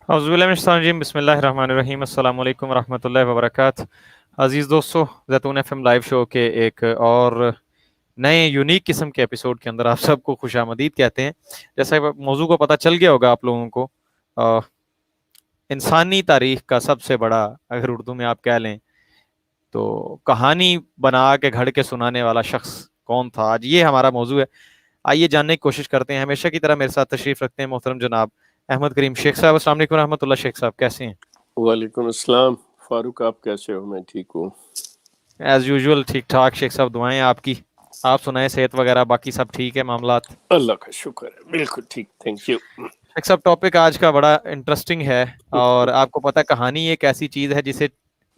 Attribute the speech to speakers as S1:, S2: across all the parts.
S1: اعوذ باللہ من الشیطان الرجیم، بسم اللہ الرحمن الرحیم، السلام علیکم ورحمۃ اللہ وبرکاتہ۔ عزیز دوستو، زیتون ایف ایم لائیو شو کے ایک اور نئے یونیک قسم کے ایپیسوڈ کے اندر آپ سب کو خوش آمدید کہتے ہیں۔ جیسا کہ موضوع کو پتہ چل گیا ہوگا آپ لوگوں کو، انسانی تاریخ کا سب سے بڑا، اگر اردو میں آپ کہہ لیں تو کہانی بنا کے گھڑ کے سنانے والا شخص کون تھا، آج یہ ہمارا موضوع ہے۔ آئیے جاننے کی کوشش کرتے ہیں۔ ہمیشہ کی طرح میرے ساتھ تشریف رکھتے ہیں محترم جناب احمد کریم شیخ صاحب۔ السلام علیکم رحمۃ اللہ۔ شیخ صاحب کیسے ہیں؟
S2: وعلیکم السلام فاروق، آپ کیسے ہو؟ میں ٹھیک ہوں
S1: ایز یوزول ٹھیک ٹھاک شیخ صاحب، دعائیں آپ کی۔ آپ سنائیں، صحت وغیرہ باقی سب ٹھیک ہے معاملات؟
S2: اللہ کا شکر ہے، بالکل ٹھیک، تھینک یو۔
S1: شیخ صاحب ٹاپک آج کا بڑا انٹرسٹنگ ہے، اور آپ کو پتہ ہے کہانی ایک ایسی چیز ہے جسے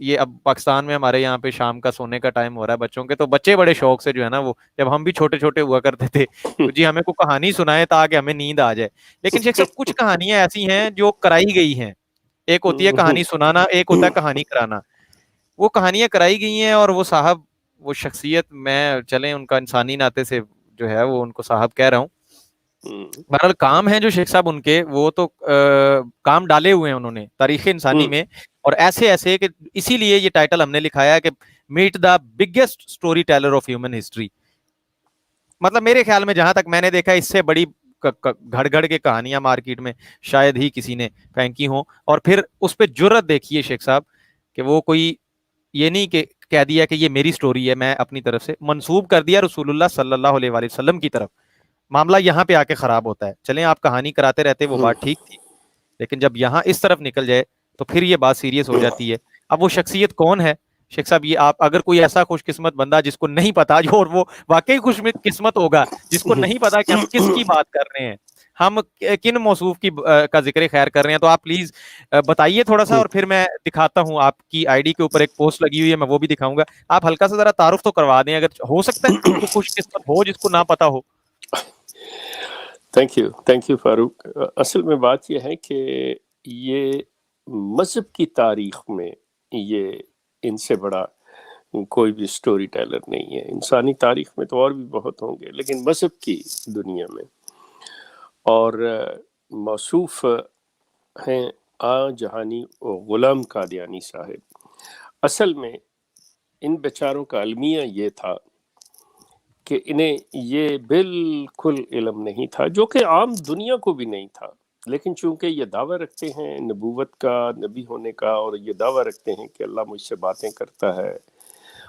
S1: یہ اب پاکستان میں ہمارے یہاں پہ شام کا سونے کا ٹائم ہو رہا ہے بچوں کے، تو بچے بڑے شوق سے جو ہے نا، وہ جب ہم بھی چھوٹے چھوٹے ہوا کرتے تھے تو جی ہمیں کوئی کہانی سنائے تاکہ ہمیں نیند آ جائے۔ لیکن شیخ صاحب کچھ کہانیاں ایسی ہیں جو کرائی گئی ہیں، ایک ہوتی ہے کہانی سنانا، ایک ہوتا ہے کہانی کرانا۔ وہ کہانیاں کرائی گئی ہیں، اور وہ صاحب، وہ شخصیت، میں چلیں ان کا انسانی ناطے سے جو ہے وہ ان کو صاحب کہہ رہا ہوں۔ بہرحال کام ہیں جو شیخ صاحب ان کے، وہ تو کام ڈالے ہوئے ہیں انہوں نے تاریخ انسانی میں، اور ایسے ایسے کہ اسی لیے یہ ٹائٹل ہم نے لکھایا ہے کہ meet the biggest storyteller of human history. مطلب میرے خیال میں جہاں تک میں نے دیکھا، اس سے بڑی گھڑ گھڑ کے کہانیاں مارکیٹ میں شاید ہی کسی نے پھینکی ہوں، اور پھر اس پہ جرت دیکھیے شیخ صاحب کہ وہ کوئی یہ نہیں کہ کہہ دیا کہ یہ میری سٹوری ہے، میں اپنی طرف سے منسوب کر دیا رسول اللہ صلی اللہ علیہ وآلہ وسلم کی طرف۔ معاملہ یہاں پہ آ کے خراب ہوتا ہے۔ چلیں آپ کہانی کراتے رہتے، وہ بات ٹھیک تھی، لیکن جب یہاں اس طرف نکل جائے تو پھر یہ بات سیریس ہو جاتی ہے۔ اب وہ شخصیت کون ہے شیخ صاحب؟ یہ آپ اگر کوئی ایسا خوش قسمت بندہ جس کو نہیں پتا، جو اور وہ واقعی خوش قسمت ہوگا جس کو نہیں پتا کہ ہم کس کی بات کر رہے ہیں، ہم کن موصوف کی کا ذکر خیر کر رہے ہیں، تو آپ پلیز بتائیے تھوڑا سا، اور پھر میں دکھاتا ہوں آپ کی آئی ڈی کے اوپر ایک پوسٹ لگی ہوئی ہے، میں وہ بھی دکھاؤں گا۔ آپ ہلکا سا ذرا تعارف تو کروا دیں، اگر ہو سکتا ہے کوئی خوش قسمت ہو جس کو نہ پتا ہو۔
S2: تھینک یو فاروق۔ اصل میں بات یہ ہے کہ یہ مذہب کی تاریخ میں یہ ان سے بڑا کوئی بھی سٹوری ٹیلر نہیں ہے۔ انسانی تاریخ میں تو اور بھی بہت ہوں گے، لیکن مذہب کی دنیا میں اور موصوف ہیں جہانی غلام قادیانی صاحب۔ اصل میں ان بیچاروں کا المیہ یہ تھا کہ انہیں یہ بالکل علم نہیں تھا، جو کہ عام دنیا کو بھی نہیں تھا، لیکن چونکہ یہ دعویٰ رکھتے ہیں نبوت کا، نبی ہونے کا، اور یہ دعویٰ رکھتے ہیں کہ اللہ مجھ سے باتیں کرتا ہے،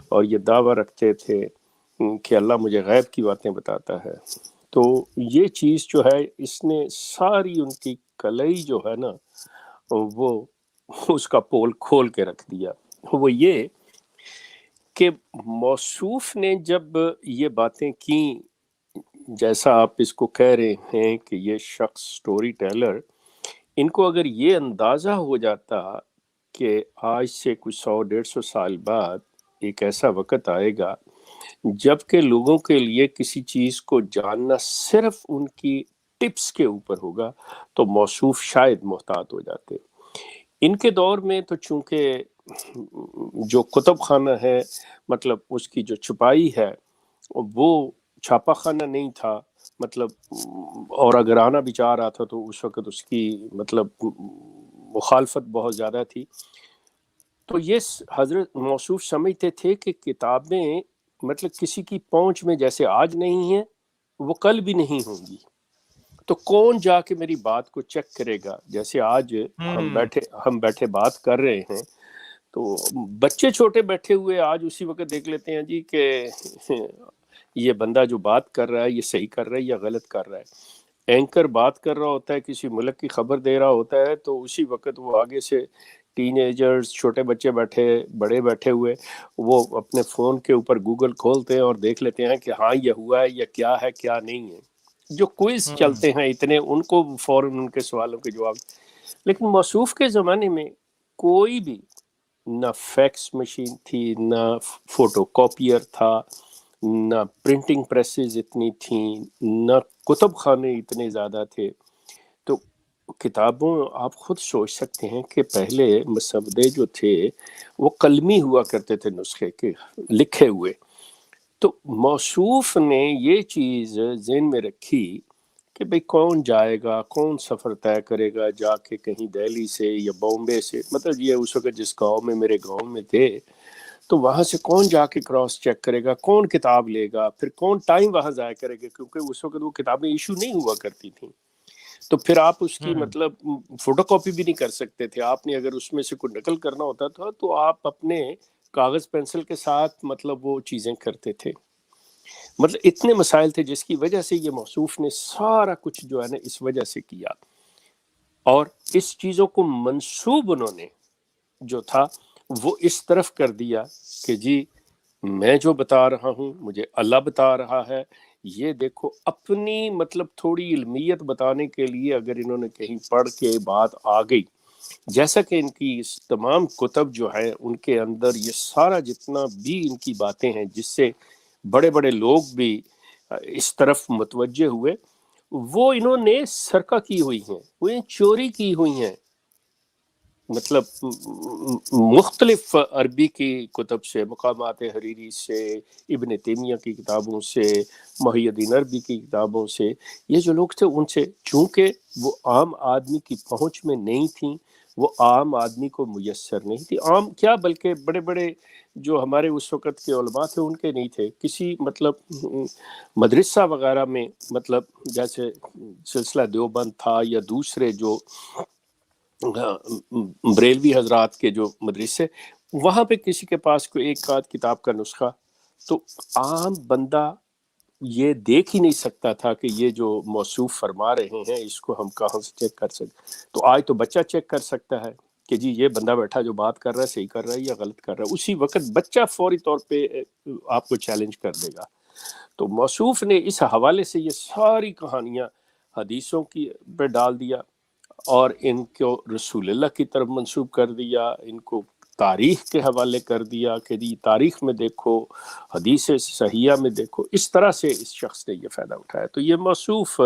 S2: اور یہ دعویٰ رکھتے تھے کہ اللہ مجھے غیب کی باتیں بتاتا ہے، تو یہ چیز جو ہے اس نے ساری ان کی کلئی جو ہے نا، وہ اس کا پول کھول کے رکھ دیا۔ وہ یہ کہ موصوف نے جب یہ باتیں کیں، جیسا آپ اس کو کہہ رہے ہیں کہ یہ شخص سٹوری ٹیلر، ان کو اگر یہ اندازہ ہو جاتا کہ آج سے کچھ 100-150 سال بعد ایک ایسا وقت آئے گا جب کہ لوگوں کے لیے کسی چیز کو جاننا صرف ان کی ٹپس کے اوپر ہوگا، تو موصوف شاید محتاط ہو جاتے۔ ان کے دور میں تو چونکہ جو کتب خانہ ہے، مطلب اس کی جو چھپائی ہے، وہ چھاپا خانہ نہیں تھا، مطلب، اور اگر آنا بھی چاہ رہا تھا تو اس وقت اس کی مطلب مخالفت بہت زیادہ تھی۔ تو یہ حضرت موصوف سمجھتے تھے کہ کتابیں مطلب کسی کی پہنچ میں جیسے آج نہیں ہیں، وہ کل بھی نہیں ہوں گی، تو کون جا کے میری بات کو چیک کرے گا؟ جیسے آج ہم بیٹھے بات کر رہے ہیں، تو بچے چھوٹے بیٹھے ہوئے آج اسی وقت دیکھ لیتے ہیں جی کہ یہ بندہ جو بات کر رہا ہے یہ صحیح کر رہا ہے یا غلط کر رہا ہے۔ اینکر بات کر رہا ہوتا ہے، کسی ملک کی خبر دے رہا ہوتا ہے، تو اسی وقت وہ آگے سے ٹین ایجرز، چھوٹے بچے بیٹھے، بڑے بیٹھے ہوئے، وہ اپنے فون کے اوپر گوگل کھولتے ہیں اور دیکھ لیتے ہیں کہ ہاں یہ ہوا ہے یا کیا ہے کیا نہیں ہے۔ جو کوئز چلتے ہیں اتنے، ان کو فوراً ان کے سوالوں کے جواب۔ لیکن موصوف کے زمانے میں کوئی بھی نہ فیکس مشین تھی، نہ فوٹو کاپیر تھا، نہ پرنٹنگ پریسز اتنی تھیں، نہ کتب خانے اتنے زیادہ تھے۔ تو کتابوں، آپ خود سوچ سکتے ہیں کہ پہلے مسودے جو تھے وہ قلمی ہوا کرتے تھے، نسخے کے لکھے ہوئے۔ تو موصوف نے یہ چیز ذہن میں رکھی کہ بھئی کون جائے گا, کون سفر طے کرے گا جا کے کہیں دہلی سے یا بامبے سے, مطلب یہ اس وقت جس گاؤں میں میرے گاؤں میں تھے تو وہاں سے کون جا کے کراس چیک کرے گا, کون کتاب لے گا, پھر کون ٹائم وہاں ضائع کرے گا, کیونکہ اس وقت وہ کتابیں ایشو نہیں ہوا کرتی تھیں. تو پھر آپ اس کی مطلب فوٹو کاپی بھی نہیں کر سکتے تھے. آپ نے اگر اس میں سے کوئی نقل کرنا ہوتا تھا تو آپ اپنے کاغذ پینسل کے ساتھ مطلب وہ چیزیں کرتے تھے. مطلب اتنے مسائل تھے جس کی وجہ سے یہ موصوف نے سارا کچھ جو ہے نا اس وجہ سے کیا. اور اس چیزوں کو منسوب انہوں نے جو تھا وہ اس طرف کر دیا کہ جی میں جو بتا رہا ہوں مجھے اللہ بتا رہا ہے. یہ دیکھو اپنی مطلب تھوڑی علمیت بتانے کے لیے اگر انہوں نے کہیں پڑھ کے بات آ گئی, جیسا کہ ان کی تمام کتب جو ہیں ان کے اندر یہ سارا جتنا بھی ان کی باتیں ہیں جس سے بڑے بڑے لوگ بھی اس طرف متوجہ ہوئے, وہ انہوں نے سرقہ کی ہوئی ہیں, وہ چوری کی ہوئی ہیں. مطلب مختلف عربی کی کتب سے, مقامات حریری سے, ابن تیمیہ کی کتابوں سے, محی الدین عربی کی کتابوں سے, یہ جو لوگ تھے ان سے, چونکہ وہ عام آدمی کی پہنچ میں نہیں تھیں, وہ عام آدمی کو میسر نہیں تھی. عام کیا بلکہ بڑے بڑے جو ہمارے اس وقت کے علماء تھے ان کے نہیں تھے. کسی مطلب مدرسہ وغیرہ میں, مطلب جیسے سلسلہ دیوبند تھا یا دوسرے جو بریلوی حضرات کے جو مدرسے, وہاں پہ کسی کے پاس کوئی ایک آدھ کتاب کا نسخہ, تو عام بندہ یہ دیکھ ہی نہیں سکتا تھا کہ یہ جو موصوف فرما رہے ہیں اس کو ہم کہاں سے چیک کر سکتے. تو آج تو بچہ چیک کر سکتا ہے کہ جی یہ بندہ بیٹھا جو بات کر رہا ہے صحیح کر رہا ہے یا غلط کر رہا ہے. اسی وقت بچہ فوری طور پہ آپ کو چیلنج کر دے گا. تو موصوف نے اس حوالے سے یہ ساری کہانیاں حدیثوں کی پہ ڈال دیا اور ان کو رسول اللہ کی طرف منسوب کر دیا, ان کو تاریخ کے حوالے کر دیا کہ جی تاریخ میں دیکھو, حدیث صحیحہ میں دیکھو. اس طرح سے اس شخص نے یہ فائدہ اٹھایا. تو یہ موصوف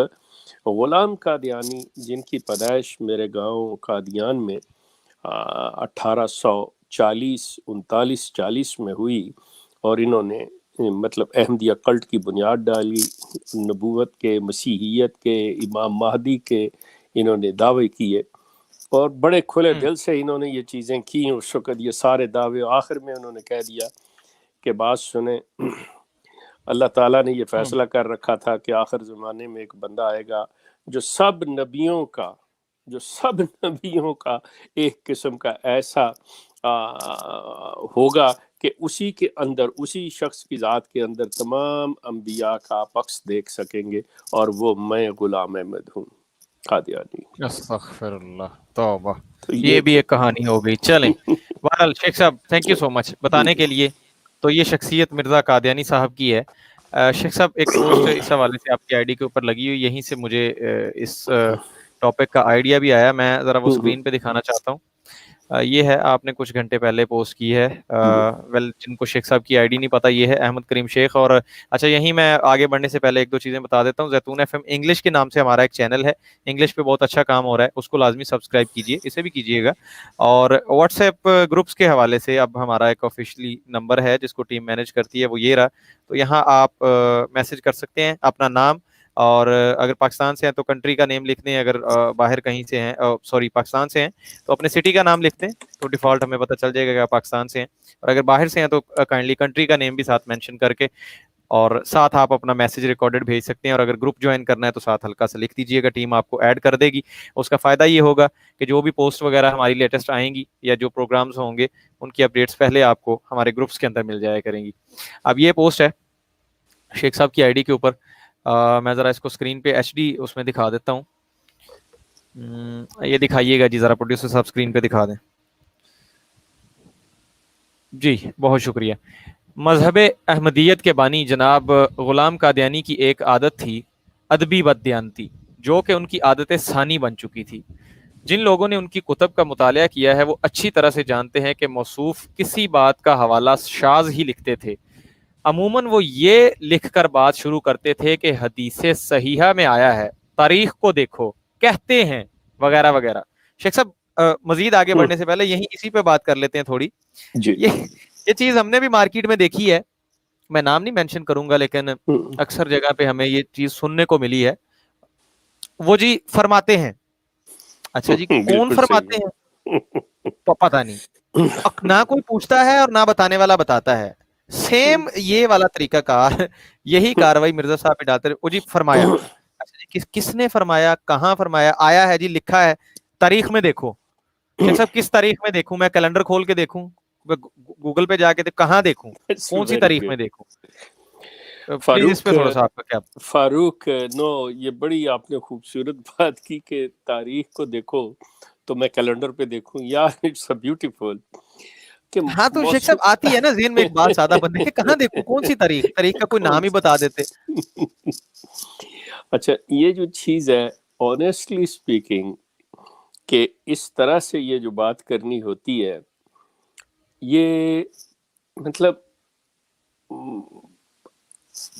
S2: غلام قادیانی جن کی پیدائش میرے گاؤں قادیان میں 1840 میں ہوئی, اور انہوں نے مطلب احمدیہ کلٹ کی بنیاد ڈالی, نبوت کے, مسیحیت کے, امام مہدی کے انہوں نے دعوے کیے, اور بڑے کھلے دل سے انہوں نے یہ چیزیں کی. اس وقت یہ سارے دعوے, آخر میں انہوں نے کہہ دیا کہ بات سنیں, اللہ تعالیٰ نے یہ فیصلہ کر رکھا تھا کہ آخر زمانے میں ایک بندہ آئے گا جو سب نبیوں کا ایک قسم کا ایسا ہوگا کہ اسی کے اندر, اسی شخص کی ذات کے اندر تمام انبیاء کا عکس دیکھ سکیں گے, اور وہ میں غلام احمد ہوں قادیانی.
S1: استغفر اللہ, توبہ.
S2: تو
S1: یہ بھی ایک کہانی ہو گئی. چلیں, بہرحال شیخ صاحب تھینک یو سو مچ بتانے کے لیے. تو یہ شخصیت مرزا قادیانی صاحب کی ہے. شیخ صاحب ایک پوسٹ اس حوالے سے آپ کی آئی ڈی کے اوپر لگی ہوئی, یہیں سے مجھے اس ٹاپک کا آئیڈیا بھی آیا. میں ذرا وہ اسکرین پہ دکھانا چاہتا ہوں. یہ ہے, آپ نے کچھ گھنٹے پہلے پوسٹ کی ہے. جن کو شیخ صاحب کی آئی ڈی نہیں پتا, یہ ہے احمد کریم شیخ. اور اچھا, یہیں میں آگے بڑھنے سے پہلے ایک دو چیزیں بتا دیتا ہوں. زیتون ایف ایم انگلش کے نام سے ہمارا ایک چینل ہے, انگلش پہ بہت اچھا کام ہو رہا ہے, اس کو لازمی سبسکرائب کیجیے, اسے بھی کیجیے گا. اور واٹس ایپ گروپس کے حوالے سے اب ہمارا ایک آفیشلی نمبر ہے جس کو ٹیم مینیج کرتی ہے, وہ یہ رہا. تو یہاں آپ میسج کر سکتے ہیں اپنا نام, اور اگر پاکستان سے ہیں تو کنٹری کا نیم لکھ دیں, اگر باہر کہیں سے ہیں, سوری پاکستان سے ہیں تو اپنے سٹی کا نام لکھتے ہیں, تو ڈیفالٹ ہمیں پتہ چل جائے گا کہ آپ پاکستان سے ہیں. اور اگر باہر سے ہیں تو کائنڈلی کنٹری کا نیم بھی ساتھ مینشن کر کے, اور ساتھ آپ اپنا میسج ریکارڈڈ بھیج سکتے ہیں. اور اگر گروپ جوائن کرنا ہے تو ساتھ ہلکا سا لکھ دیجیے گا, ٹیم آپ کو ایڈ کر دے گی. اس کا فائدہ یہ ہوگا کہ جو بھی پوسٹ وغیرہ ہماری لیٹسٹ آئیں گی یا جو پروگرامز ہوں گے ان کی اپڈیٹس پہلے آپ کو ہمارے گروپس کے اندر مل جایا کریں گی. اب یہ پوسٹ ہے شیخ صاحب کی آئی ڈی کے اوپر, میں ذرا اس کو اسکرین پہ ایچ ڈی اس میں دکھا دیتا ہوں. یہ دکھائیے گا جی, ذرا پروڈیوسر صاحب اسکرین پہ دکھا دیں. جی بہت شکریہ. مذہب احمدیت کے بانی جناب غلام قادیانی کی ایک عادت تھی ادبی بددیانتی, جو کہ ان کی عادت ثانی بن چکی تھی. جن لوگوں نے ان کی کتب کا مطالعہ کیا ہے وہ اچھی طرح سے جانتے ہیں کہ موصوف کسی بات کا حوالہ شاذ ہی لکھتے تھے. عموماً وہ یہ لکھ کر بات شروع کرتے تھے کہ حدیث صحیحہ میں آیا ہے, تاریخ کو دیکھو, کہتے ہیں وغیرہ وغیرہ. شیخ صاحب مزید آگے بڑھنے سے پہلے یہیں اسی پہ بات کر لیتے ہیں تھوڑی. یہ چیز ہم نے بھی مارکیٹ میں دیکھی ہے, میں نام نہیں مینشن کروں گا, لیکن اکثر جگہ پہ ہمیں یہ چیز سننے کو ملی ہے. وہ جی فرماتے ہیں. اچھا جی کون
S2: بالکل
S1: فرماتے
S2: صحیح
S1: ہیں پتہ نہیں, نہ کوئی پوچھتا ہے اور نہ بتانے والا بتاتا ہے. سیم یہ والا طریقہ کار, یہی کاروائی مرزا صاحب پہ ڈالتے رہے. جی فرمایا, اچھا جی کس نے فرمایا, کہاں فرمایا, آیا ہے جی لکھا ہے, تاریخ میں دیکھو. شیخ صاحب کس تاریخ میں دیکھوں, میں کیلنڈر کھول کے دیکھوں, گوگل پہ جا کے کہاں دیکھوں, کون سی
S2: ویری
S1: تاریخ میں
S2: گڈ.
S1: دیکھوں؟ پلیز اس پہ
S2: فاروق
S1: تھوڑا سا آپ کا کیا.
S2: فاروق نو, یہ بڑی آپ نے خوبصورت بات کی کہ تاریخ کو دیکھو تو میں کیلنڈر پہ دیکھوں. یار اٹس اے بیوٹیفل کہ
S1: ہاں تو شیخ صاحب آتی ہے نا ذہن میں ایک بات سادہ بندے کے, کہاں دیکھوں, کون سی تاریخ, تاریخ کا کوئی نام ہی بتا دیتے.
S2: اچھا یہ جو چیز ہے آنیسٹلی اسپیکنگ کہ اس طرح سے یہ جو بات کرنی ہوتی ہے, یہ مطلب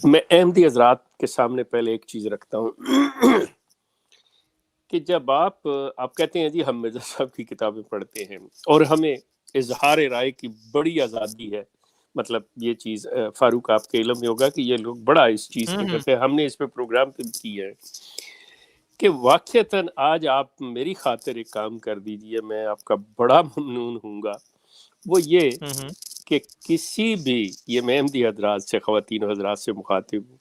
S2: میں احمدی حضرات کے سامنے پہلے ایک چیز رکھتا ہوں کہ جب آپ کہتے ہیں جی ہم مرزا صاحب کی کتابیں پڑھتے ہیں اور ہمیں اظہار رائے کی بڑی آزادی ہے, مطلب یہ چیز فاروق آپ کے علم میں ہوگا کہ یہ لوگ بڑا اس چیز پہ کرتے ہیں, ہم نے اس پہ پروگرام پہ کی ہے کہ واقعتاً آج آپ میری خاطر ایک کام کر دیجئے, میں آپ کا بڑا ممنون ہوں گا. وہ یہ کہ کسی بھی, یہ میں احمدی حضرات سے, خواتین و حضرات سے مخاطب ہوں,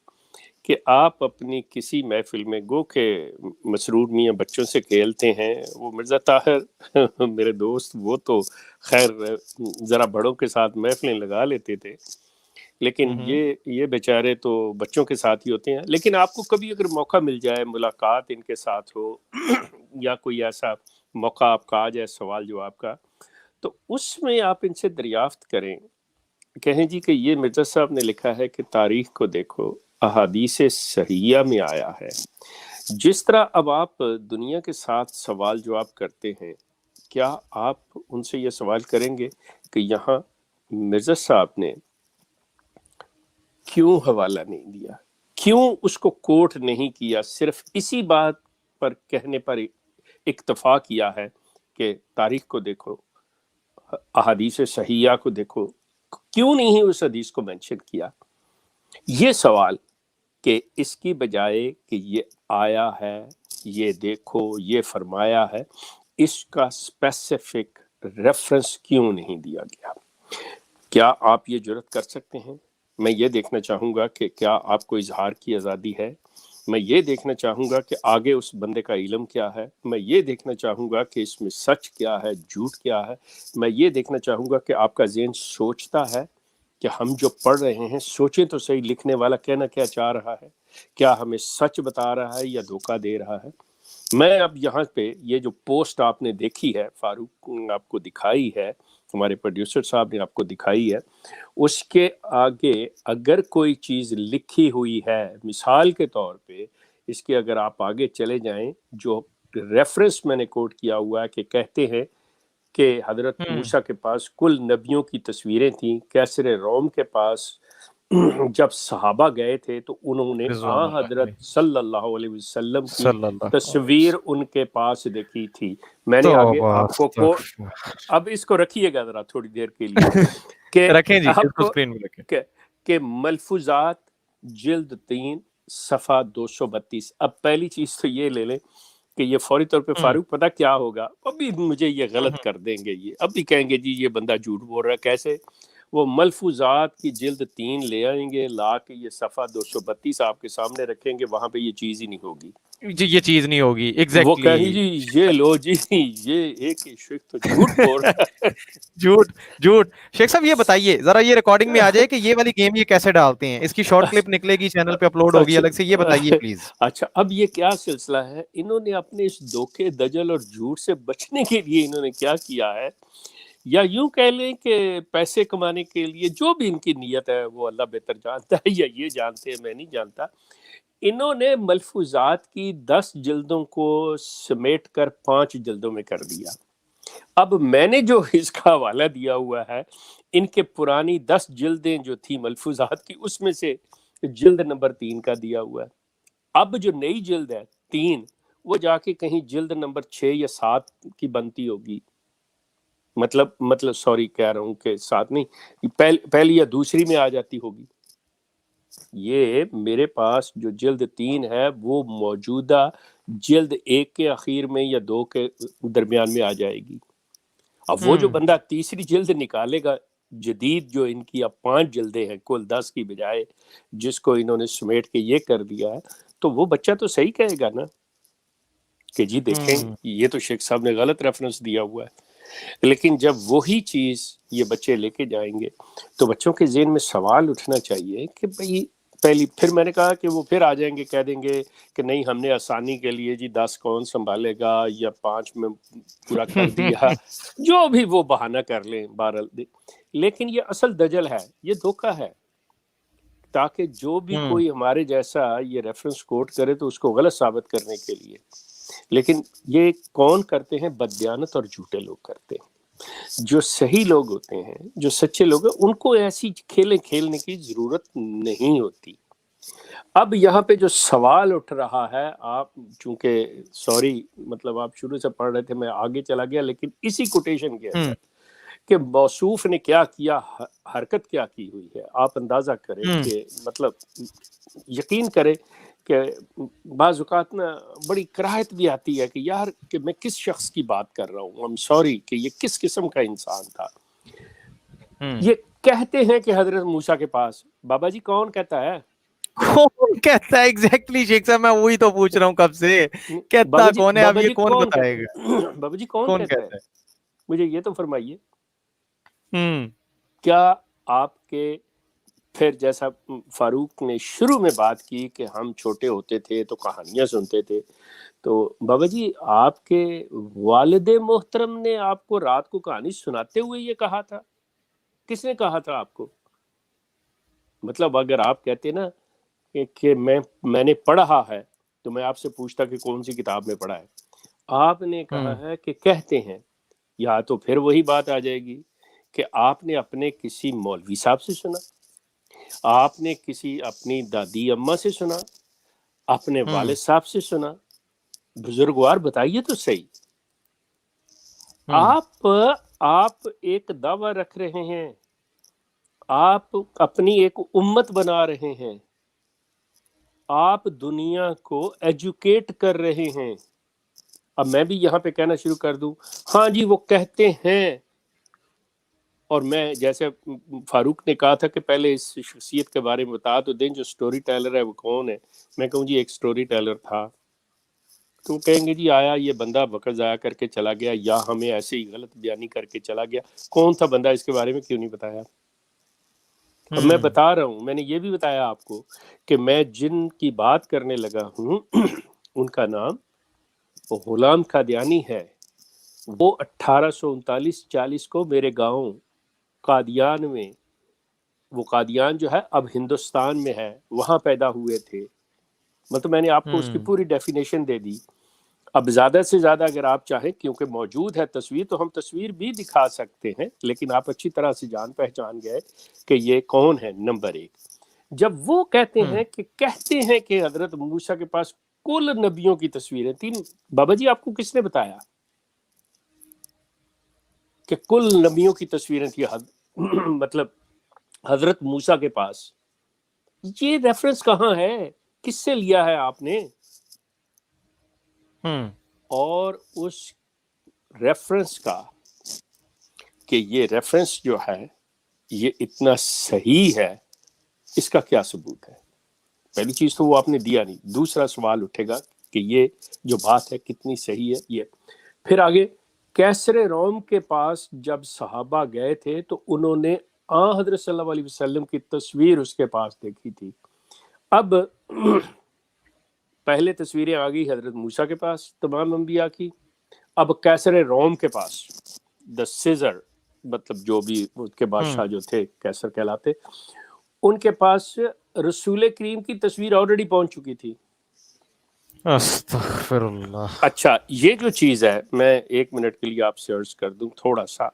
S2: کہ آپ اپنی کسی محفل میں گو کہ مسرور میاں بچوں سے کھیلتے ہیں, وہ مرزا طاہر میرے دوست وہ تو خیر ذرا بڑوں کے ساتھ محفلیں لگا لیتے تھے, لیکن یہ بیچارے تو بچوں کے ساتھ ہی ہوتے ہیں. لیکن آپ کو کبھی اگر موقع مل جائے, ملاقات ان کے ساتھ ہو یا کوئی ایسا موقع آپ کا آ جائے سوال جواب کا, تو اس میں آپ ان سے دریافت کریں, کہیں جی کہ یہ مرزا صاحب نے لکھا ہے کہ تاریخ کو دیکھو, احادیث صحیحہ میں آیا ہے. جس طرح اب آپ دنیا کے ساتھ سوال جواب کرتے ہیں, کیا آپ ان سے یہ سوال کریں گے کہ یہاں مرزا صاحب نے کیوں حوالہ نہیں دیا, کیوں اس کو کوٹ نہیں کیا, صرف اسی بات پر کہنے پر اکتفا کیا ہے کہ تاریخ کو دیکھو, احادیث صحیحہ کو دیکھو, کیوں نہیں اس حدیث کو مینشن کیا؟ یہ سوال کہ اس کی بجائے کہ یہ آیا ہے, یہ دیکھو, یہ فرمایا ہے, اس کا اسپیسیفک ریفرنس کیوں نہیں دیا گیا؟ کیا آپ یہ جرات کر سکتے ہیں؟ میں یہ دیکھنا چاہوں گا کہ کیا آپ کو اظہار کی آزادی ہے. میں یہ دیکھنا چاہوں گا کہ آگے اس بندے کا علم کیا ہے. میں یہ دیکھنا چاہوں گا کہ اس میں سچ کیا ہے, جھوٹ کیا ہے. میں یہ دیکھنا چاہوں گا کہ آپ کا ذہن سوچتا ہے کہ ہم جو پڑھ رہے ہیں, سوچیں تو صحیح, لکھنے والا کہنا کیا چاہ رہا ہے, کیا ہمیں سچ بتا رہا ہے یا دھوکہ دے رہا ہے. میں اب یہاں پہ یہ جو پوسٹ آپ نے دیکھی ہے, فاروق آپ کو دکھائی ہے, ہمارے پروڈیوسر صاحب نے آپ کو دکھائی ہے, اس کے آگے اگر کوئی چیز لکھی ہوئی ہے, مثال کے طور پہ اس کے اگر آپ آگے چلے جائیں, جو ریفرنس میں نے کوٹ کیا ہوا ہے کہ کہتے ہیں کہ حضرت موسیٰ کے پاس کل نبیوں کی تصویریں تھیں, کیسر روم کے پاس جب صحابہ گئے تھے تو انہوں نے حضرت صلی اللہ علیہ وسلم کی تصویر ان کے پاس دیکھی تھی. میں نے آگے آپ کو اب اس کو رکھیے گا ذرا تھوڑی دیر کے لیے کہ
S1: رکھیں جی,
S2: آپ
S1: اس کو
S2: کو
S1: اسکرین پہ رکھیں.
S2: کہ ملفوظات جلد 3 صفحہ 232. اب پہلی چیز تو یہ لے لیں کہ یہ فوری طور پہ فاروق پتہ کیا ہوگا, ابھی مجھے یہ غلط کر دیں گے, یہ اب بھی کہیں گے جی یہ بندہ جھوٹ بول رہا ہے. کیسے؟ وہ ملفوظات کی جلد 3 لے آئیں گے, لا کے یہ صفحہ 232 آپ کے سامنے رکھیں گے, وہاں پہ یہ چیز ہی نہیں ہوگی,
S1: جی یہ چیز نہیں ہوگی.
S2: وہ کہیں
S1: ایگزیکٹلی
S2: جی یہ لو جی یہ ایک ہی شیخ تو جھوٹ بول رہا ہے.
S1: جھوٹ جھوٹ. شیخ صاحب یہ بتائیے ذرا, یہ ریکارڈنگ میں آ جائے کہ یہ والی گیم یہ کیسے ڈالتے ہیں, اس کی شارٹ کلپ نکلے گی, چینل پہ اپلوڈ ہوگی الگ سے, یہ بتائیے پلیز.
S2: اچھا اب یہ کیا سلسلہ ہے, انہوں نے اپنے اس دھوکے دجل اور جھوٹ سے بچنے کے لیے انہوں نے کیا کیا ہے, یا یوں کہہ لیں کہ پیسے کمانے کے لیے, جو بھی ان کی نیت ہے وہ اللہ بہتر جانتا ہے, یا یہ جانتے ہیں, میں نہیں جانتا. انہوں نے ملفوظات کی 10 جلدوں کو سمیٹ کر 5 جلدوں میں کر دیا. اب میں نے جو اس کا حوالہ دیا ہوا ہے, ان کے پرانی 10 جلدیں جو تھی ملفوظات کی, اس میں سے جلد نمبر 3 کا دیا ہوا ہے. اب جو نئی جلد ہے 3, وہ جا کے کہیں جلد نمبر 6 یا 7 کی بنتی ہوگی. مطلب سوری کہہ رہا ہوں کہ 7 نہیں, پہلی یا دوسری میں آ جاتی ہوگی. یہ میرے پاس جو جلد 3 ہے وہ موجودہ جلد 1 کے اخیر میں یا 2 کے درمیان میں آ جائے گی. اب وہ جو بندہ تیسری جلد نکالے گا جدید، جو ان کی اب 5 جلدیں ہیں کل 10 کی بجائے، جس کو انہوں نے سمیٹ کے یہ کر دیا ہے، تو وہ بچہ تو صحیح کہے گا نا کہ جی دیکھیں یہ تو شیخ صاحب نے غلط ریفرنس دیا ہوا ہے. لیکن جب وہی چیز یہ بچے لے کے جائیں گے تو بچوں کے ذہن میں سوال اٹھنا چاہیے کہ بھئی پھر میں نے کہا کہ وہ پھر آ جائیں گے، کہہ دیں گے کہ نہیں ہم نے آسانی کے لیے جی 10 کون سنبھالے گا یا 5 میں پورا کر دیا، جو بھی وہ بہانہ کر لیں بہرحال. لیکن یہ اصل دجل ہے، یہ دھوکہ ہے، تاکہ جو بھی کوئی ہمارے جیسا یہ ریفرنس کوٹ کرے تو اس کو غلط ثابت کرنے کے لیے. لیکن یہ کون کرتے ہیں؟ بددیانت اور جھوٹے لوگ کرتے ہیں. جو صحیح لوگ ہوتے ہیں، جو سچے لوگ ہیں، ان کو ایسی کھیلیں کھیلنے کی ضرورت نہیں ہوتی. اب یہاں پہ جو سوال اٹھ رہا ہے، آپ چونکہ سوری مطلب آپ شروع سے پڑھ رہے تھے، میں آگے چلا گیا، لیکن اسی کوٹیشن کے اندر کہ موصوف نے کیا کیا، حرکت کیا کی ہوئی ہے، آپ اندازہ کریں کہ مطلب یقین کریں کہ بعض اوقات نا بڑی کراہت بھی آتی ہے کہ یار کہ میں کس شخص کی بات کر رہا ہوں، سوری کہ یہ کس قسم کا انسان تھا. یہ کہتے ہیں کہ حضرت موسیٰ کے پاس، بابا جی کون کہتا ہے؟
S1: کون کہتا ہے؟ ایگزیکٹلی شیخ صاحب میں وہی تو پوچھ رہا ہوں کب سے، کہتا کون ہے؟ اب یہ کون بتائے گا؟
S2: بابا جی کون کہتا ہے؟ مجھے یہ تو فرمائیے. کیا آپ کے پھر جیسا فاروق نے شروع میں بات کی کہ ہم چھوٹے ہوتے تھے تو کہانیاں سنتے تھے، تو بابا جی آپ کے والد محترم نے آپ کو رات کو کہانی سناتے ہوئے یہ کہا تھا؟ کس نے کہا تھا آپ کو؟ مطلب اگر آپ کہتے نا کہ میں نے پڑھا ہے تو میں آپ سے پوچھتا کہ کون سی کتاب میں پڑھا ہے. آپ نے کہا ہے کہ کہتے ہیں، یا تو پھر وہی بات آ جائے گی کہ آپ نے اپنے کسی مولوی صاحب سے سنا، آپ نے کسی اپنی دادی اماں سے سنا، اپنے والد صاحب سے سنا. بزرگوار بتائیے تو صحیح. آپ ایک دعویٰ رکھ رہے ہیں، آپ اپنی ایک امت بنا رہے ہیں، آپ دنیا کو ایجوکیٹ کر رہے ہیں. اب میں بھی یہاں پہ کہنا شروع کر دوں ہاں جی وہ کہتے ہیں، اور میں جیسے فاروق نے کہا تھا کہ پہلے اس شخصیت کے بارے میں بتا تو دیں جو سٹوری ٹیلر ہے وہ کون ہے. میں کہوں جی ایک سٹوری ٹیلر تھا، تو کہیں گے جی آیا یہ بندہ وقت ضائع کر کے چلا گیا یا ہمیں ایسے ہی غلط بیانی کر کے چلا گیا. کون تھا بندہ؟ اس کے بارے میں کیوں نہیں بتایا؟ اب میں بتا رہا ہوں، میں نے یہ بھی بتایا آپ کو کہ میں جن کی بات کرنے لگا ہوں ان کا نام غلام قادیانی ہے. وہ 1839-40 کو میرے گاؤں قادیان میں، وہ قادیان جو ہے اب ہندوستان میں ہے، وہاں پیدا ہوئے تھے. مطلب میں نے آپ کو اس کی پوری ڈیفینیشن دے دی. اب زیادہ سے زیادہ اگر آپ چاہیں، کیونکہ موجود ہے تصویر، تو ہم تصویر بھی دکھا سکتے ہیں، لیکن آپ اچھی طرح سے جان پہچان گئے کہ یہ کون ہے. نمبر 1، جب وہ کہتے ہیں کہ حضرت موسیٰ کے پاس کل نبیوں کی تصویریں 3، بابا جی آپ کو کس نے بتایا کہ کل نبیوں کی تصویریں تھی مطلب حضرت موسیٰ کے پاس؟ یہ ریفرنس کہاں ہے؟ کس سے لیا ہے آپ نے؟ اور اس ریفرنس کا کہ یہ ریفرنس جو ہے یہ اتنا صحیح ہے، اس کا کیا ثبوت ہے؟ پہلی چیز تو وہ آپ نے دیا نہیں. دوسرا سوال اٹھے گا کہ یہ جو بات ہے کتنی صحیح ہے. یہ پھر آگے کیسر روم کے پاس جب صحابہ گئے تھے تو انہوں نے حضرت صلی اللہ علیہ وسلم کی تصویر اس کے پاس دیکھی تھی. اب پہلے تصویریں آ گئی حضرت موسیٰ کے پاس تمام انبیاء کی، اب کیسر روم کے پاس دا سیزر، مطلب جو بھی اس کے بادشاہ جو تھے کیسر کہلاتے، ان کے پاس رسول کریم کی تصویر آلریڈی پہنچ چکی تھی.
S1: استغفر اللہ.
S2: اچھا یہ جو چیز ہے میں 1 منٹ کے لیے آپ سے عرض کر دوں تھوڑا سا،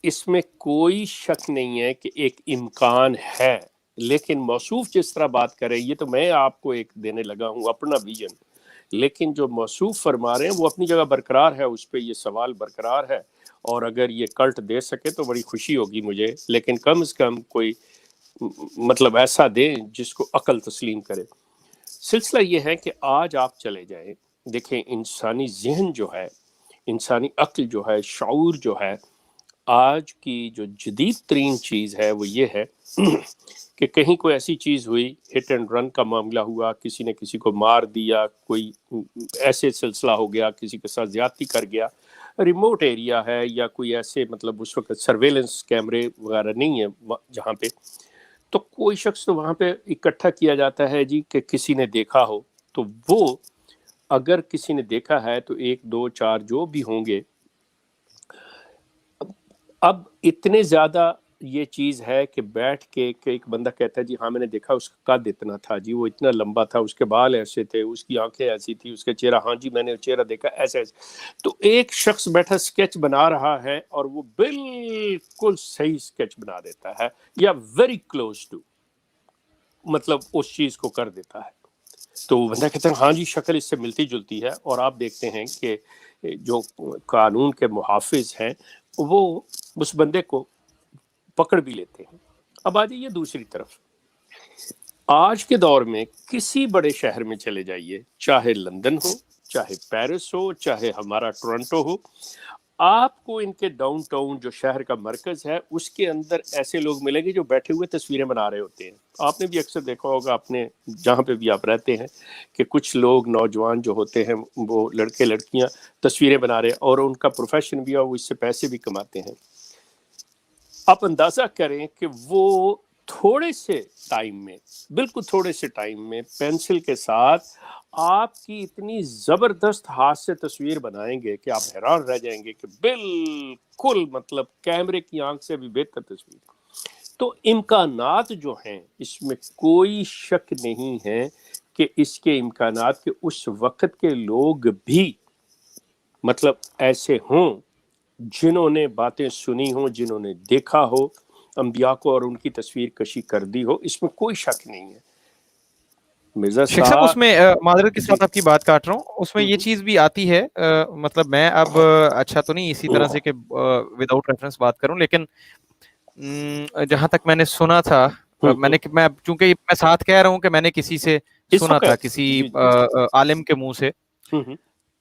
S2: اس میں کوئی شک نہیں ہے کہ ایک امکان ہے، لیکن موصوف جس طرح بات کرے، یہ تو میں آپ کو ایک دینے لگا ہوں اپنا ویژن، لیکن جو موصوف فرما رہے ہیں وہ اپنی جگہ برقرار ہے، اس پہ یہ سوال برقرار ہے. اور اگر یہ کلٹ دے سکے تو بڑی خوشی ہوگی مجھے، لیکن کم از کم کوئی مطلب ایسا دیں جس کو عقل تسلیم کرے. سلسلہ یہ ہے کہ آج آپ چلے جائیں دیکھیں انسانی ذہن جو ہے، انسانی عقل جو ہے، شعور جو ہے، آج کی جو جدید ترین چیز ہے وہ یہ ہے کہ کہیں کوئی ایسی چیز ہوئی، ہٹ اینڈ رن کا معاملہ ہوا، کسی نے کسی کو مار دیا، کوئی ایسے سلسلہ ہو گیا، کسی کے ساتھ زیادتی کر گیا، ریموٹ ایریا ہے یا کوئی ایسے مطلب اس وقت سرویلنس کیمرے وغیرہ نہیں ہیں جہاں پہ، تو کوئی شخص تو وہاں پہ اکٹھا کیا جاتا ہے جی کہ کسی نے دیکھا ہو. تو وہ اگر کسی نے دیکھا ہے تو 1 2 4 جو بھی ہوں گے. اب اتنے زیادہ یہ چیز ہے کہ بیٹھ کے کہ ایک بندہ کہتا ہے جی ہاں میں نے دیکھا، اس کا قد اتنا تھا جی، وہ اتنا لمبا تھا، اس کے بال ایسے تھے، اس کی آنکھیں ایسی تھی، اس کا چہرہ، ہاں جی میں نے چہرہ دیکھا ایسے ایسے. تو ایک شخص بیٹھا سکیچ بنا رہا ہے اور وہ بالکل صحیح سکیچ بنا دیتا ہے یا ویری کلوز ٹو مطلب اس چیز کو کر دیتا ہے. تو وہ بندہ کہتا ہے ہاں جی شکل اس سے ملتی جلتی ہے، اور آپ دیکھتے ہیں کہ جو قانون کے محافظ ہیں وہ اس بندے کو پکڑ بھی لیتے ہیں. اب آ جائیے دوسری طرف، آج کے دور میں کسی بڑے شہر میں چلے جائیے، چاہے لندن ہو، چاہے پیرس ہو، چاہے ہمارا ٹورنٹو ہو، آپ کو ان کے ڈاؤن ٹاؤن جو شہر کا مرکز ہے اس کے اندر ایسے لوگ ملیں گے جو بیٹھے ہوئے تصویریں بنا رہے ہوتے ہیں. آپ نے بھی اکثر دیکھا ہوگا اپنے جہاں پہ بھی آپ رہتے ہیں کہ کچھ لوگ نوجوان جو ہوتے ہیں وہ لڑکے لڑکیاں تصویریں بنا رہے ہیں، اور ان کا پروفیشن بھی ہے، وہ اس سے پیسے بھی کماتے ہیں. آپ اندازہ کریں کہ وہ تھوڑے سے ٹائم میں، بالکل تھوڑے سے ٹائم میں پینسل کے ساتھ آپ کی اتنی زبردست ہاتھ سے تصویر بنائیں گے کہ آپ حیران رہ جائیں گے کہ بالکل مطلب کیمرے کی آنکھ سے بھی بہتر تصویر. تو امکانات جو ہیں اس میں کوئی شک نہیں ہے کہ اس کے امکانات کے اس وقت کے لوگ بھی مطلب ایسے ہوں جنہوں نے باتیں سنی ہوں، جنہوں نے دیکھا ہو انبیاء کو اور ان کی تصویر کشی کر دی ہو، اس میں کوئی شک نہیں ہے. مرزا
S1: شیخ صاحب اس
S2: صاحب
S1: میں معذرت کے
S2: جی
S1: ساتھ آپ کی بات کاٹ رہا ہوں، اس میں یہ چیز بھی آتی ہے، مطلب میں اب اچھا تو نہیں اسی طرح سے کہ وداؤٹ ریفرنس بات کروں، لیکن جہاں تک میں نے سنا تھا، میں چونکہ میں ساتھ کہہ رہا ہوں کہ میں نے کسی سے
S2: اس
S1: سنا تھا،
S2: وقت
S1: کسی
S2: جی
S1: عالم کے منہ سے،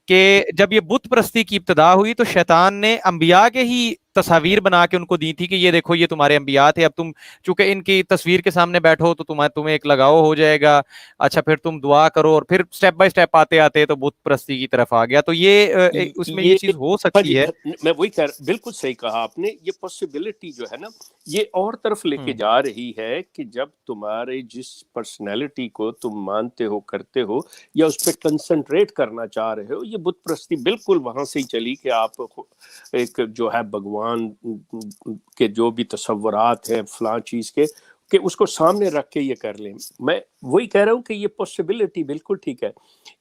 S1: کہ جب یہ بت پرستی کی ابتدا ہوئی تو شیطان نے انبیاء کے ہی تصاویر بنا کے ان کو دی تھی کہ یہ دیکھو یہ تمہارے انبیاء تھے، اب تم چونکہ ان کی تصویر کے سامنے بیٹھو تو تمہیں ایک لگاؤ ہو جائے گا، اچھا پھر تم دعا کرو، اور پھر سٹیپ بائی سٹیپ آتے آتے تو بت پرستی کی طرف آ گیا. تو یہ اس میں یہ چیز ہو
S2: ہاں جی
S1: سکتی ہے.
S2: میں وہی کہہ رہا، بالکل صحیح کہا آپ نے. یہ پاسبلٹی جو ہے نا یہ اور طرف لے کے جا رہی ہے کہ جب تمہارے جس پرسنالٹی کو تم مانتے ہو، کرتے ہو، یا اس پہ کنسنٹریٹ کرنا چاہ رہے ہو، یہ بت پرستی بالکل وہاں سے ہی چلی کہ آپ ایک جو ہے بھگوان کے جو بھی تصورات ہیں فلاں چیز کے کہ اس کو سامنے رکھ کے یہ کر لیں. میں وہی کہہ رہا ہوں کہ یہ پاسبلٹی بالکل ٹھیک ہے.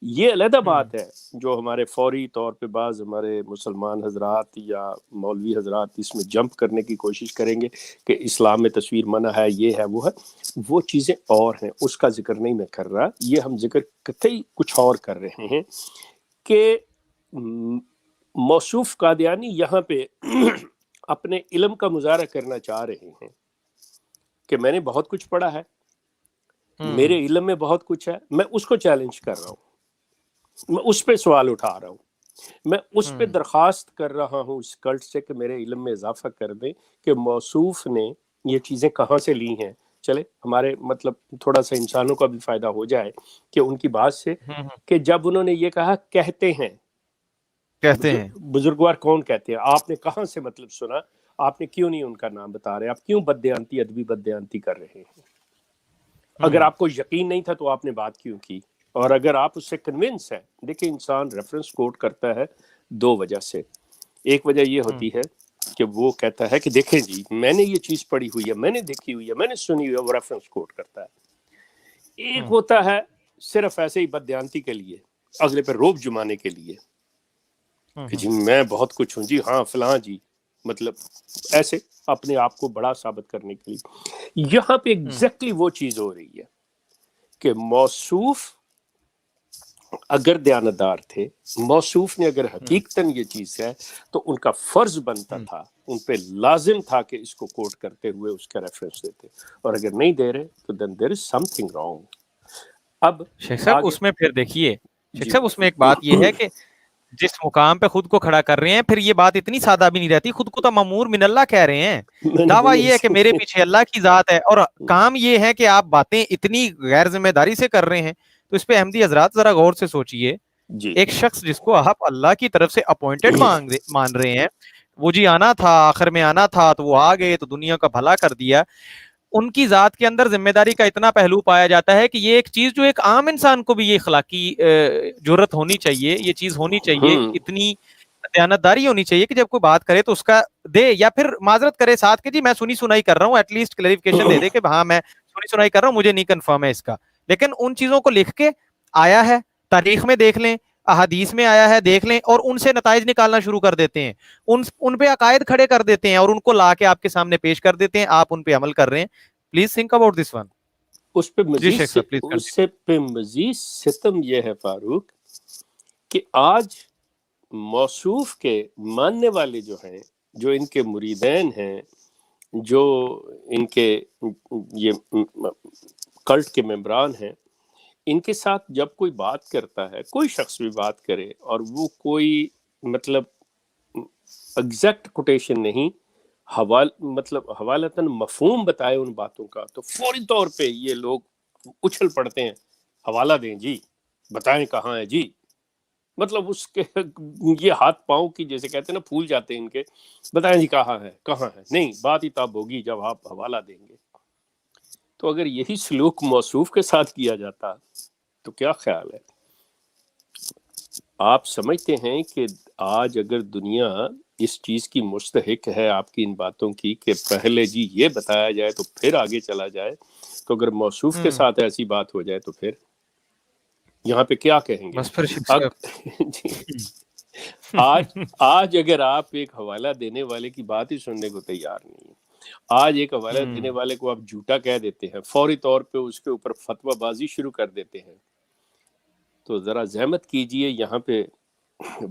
S2: یہ علیحدہ بات ہے جو ہمارے فوری طور پہ بعض ہمارے مسلمان حضرات یا مولوی حضرات اس میں جمپ کرنے کی کوشش کریں گے کہ اسلام میں تصویر منع ہے، یہ ہے، وہ ہے. وہ چیزیں اور ہیں، اس کا ذکر نہیں میں کر رہا. یہ ہم ذکر قطعی کچھ اور کر رہے ہیں کہ موصوف قادیانی یہاں پہ اپنے علم کا مظاہرہ کرنا چاہ رہے ہیں کہ میں نے بہت کچھ پڑھا ہے، میرے علم میں بہت کچھ ہے. میں اس کو چیلنج کر رہا ہوں، میں اس پہ سوال اٹھا رہا ہوں، میں اس پہ درخواست کر رہا ہوں اس کلٹ سے کہ میرے علم میں اضافہ کر دیں کہ موصوف نے یہ چیزیں کہاں سے لی ہیں. چلے ہمارے مطلب تھوڑا سا انسانوں کا بھی فائدہ ہو جائے کہ ان کی بات سے، کہ جب انہوں نے یہ کہا کہتے ہیں، بزرگوار کون کہتے ہیں، آپ نے کہاں سے مطلب سنا، آپ نے کیوں نہیں ان کا نام بتا رہے، آپ کیوں بددیانتی ادبی بددیانتی کر رہے ہیں؟ اگر آپ کو یقین نہیں تھا تو آپ نے بات کیوں کی؟ اور اگر آپ اس سے کنونس ہیں، دیکھیں انسان ریفرنس کوٹ کرتا ہے 2 وجہ سے. ایک وجہ یہ ہوتی ہے کہ وہ کہتا ہے کہ دیکھیں جی میں نے یہ چیز پڑھی ہوئی ہے، میں نے دیکھی ہوئی ہے، میں نے سنی ہوئی ہے، وہ ریفرنس کوٹ کرتا ہے. ایک ہوتا ہے صرف ایسے ہی بددیانتی کے لیے، اگلے پہ روب جمانے کے لیے کہ جی میں بہت کچھ ہوں جی، ہاں فلاں جی، مطلب ایسے اپنے آپ کو بڑا ثابت کرنے کے لیے. یہاں پہ ایگزیکٹلی وہ چیز ہو رہی ہے کہ موصوف اگر دیانتدار تھے، موصوف نے اگر حقیقتاً یہ چیز ہے تو ان کا فرض بنتا تھا، ان پہ لازم تھا کہ اس کو کوٹ کرتے ہوئے اس کا ریفرنس دیتے، اور اگر نہیں دے رہے تو then there is something wrong۔ اب
S1: شیخ صاحب
S2: آگے
S1: اس میں پھر دیکھیے، شیخ
S2: جی
S1: صاحب اس میں ایک بات یہ ہے کہ جس مقام پہ خود کو کھڑا کر رہے ہیں، پھر یہ بات اتنی سادہ بھی نہیں رہتی، خود کو تو مامور من اللہ کہہ رہے ہیں،
S2: میں نے
S1: دعویٰ
S2: وہی
S1: یہ ہے کہ میرے پیچھے اللہ کی ذات ہے، اور کام یہ ہے کہ آپ باتیں اتنی غیر ذمہ داری سے کر رہے ہیں۔ تو اس پہ احمدی حضرات ذرا غور سے سوچئے،
S2: جی
S1: ایک شخص جس کو آپ اللہ کی طرف سے اپوائنٹڈ مان رہے ہیں، وہ جی آنا تھا، آخر میں آنا تھا تو وہ آ گئے تو دنیا کا بھلا کر دیا، ان کی ذات کے اندر ذمہ داری کا اتنا پہلو پایا جاتا ہے کہ یہ ایک چیز جو ایک عام انسان کو بھی یہ اخلاقی جرت ہونی چاہیے، یہ چیز ہونی چاہیے، اتنی دیانتداری ہونی چاہیے کہ جب کوئی بات کرے تو اس کا دے، یا پھر معذرت کرے ساتھ کہ جی میں سنی سنائی کر رہا ہوں، ایٹ لیسٹ کلیریفیکیشن دے دے کہ ہاں میں سنی سنائی کر رہا ہوں، مجھے نہیں کنفرم ہے اس کا، لیکن ان چیزوں کو لکھ کے آیا ہے، تاریخ میں دیکھ لیں، احادیث میں آیا ہے دیکھ لیں، اور ان سے نتائج نکالنا شروع کر دیتے ہیں، ان پہ عقائد کھڑے کر دیتے ہیں اور ان کو لا کے آپ کے سامنے پیش کر دیتے ہیں، آپ ان پہ عمل کر رہے ہیں۔ Please think about this one.
S2: اس پہ
S1: جی
S2: مزید
S1: شیخ صاحب پلیز
S2: اس سے پہ مزید ستم یہ ہے فاروق کہ آج موصوف کے ماننے والے جو ہیں، جو ان کے مریدین ہیں، جو ان کے یہ کلٹ کے ممبران ہیں، ان کے ساتھ جب کوئی بات کرتا ہے، کوئی شخص بھی بات کرے اور وہ کوئی مطلب ایگزیکٹ کوٹیشن نہیں، مطلب حوالتاً مفہوم بتائے ان باتوں کا، تو فوری طور پہ یہ لوگ اچھل پڑتے ہیں، حوالہ دیں جی، بتائیں کہاں ہے جی، مطلب اس کے یہ ہاتھ پاؤں کی جیسے کہتے ہیں نا پھول جاتے ہیں ان کے، بتائیں جی کہاں ہے کہاں ہے، نہیں بات ہی تب ہوگی جب آپ حوالہ دیں گے۔ تو اگر یہی سلوک موصوف کے ساتھ کیا جاتا تو کیا خیال ہے؟ آپ سمجھتے ہیں کہ آج اگر دنیا اس چیز کی مستحق ہے آپ کی ان باتوں کی کہ پہلے جی یہ بتایا جائے تو پھر آگے چلا جائے، تو اگر موصوف کے ساتھ ایسی بات ہو جائے تو پھر یہاں پہ کیا کہیں گے؟
S1: بس پھر
S2: جی آج اگر آپ ایک حوالہ دینے والے کی بات ہی سننے کو تیار نہیں ہیں، آج ایک حوالہ دینے والے کو آپ جھوٹا کہہ دیتے ہیں، فوری طور پہ اس کے اوپر فتویٰ بازی شروع کر دیتے ہیں، تو ذرا زحمت کیجئے یہاں پہ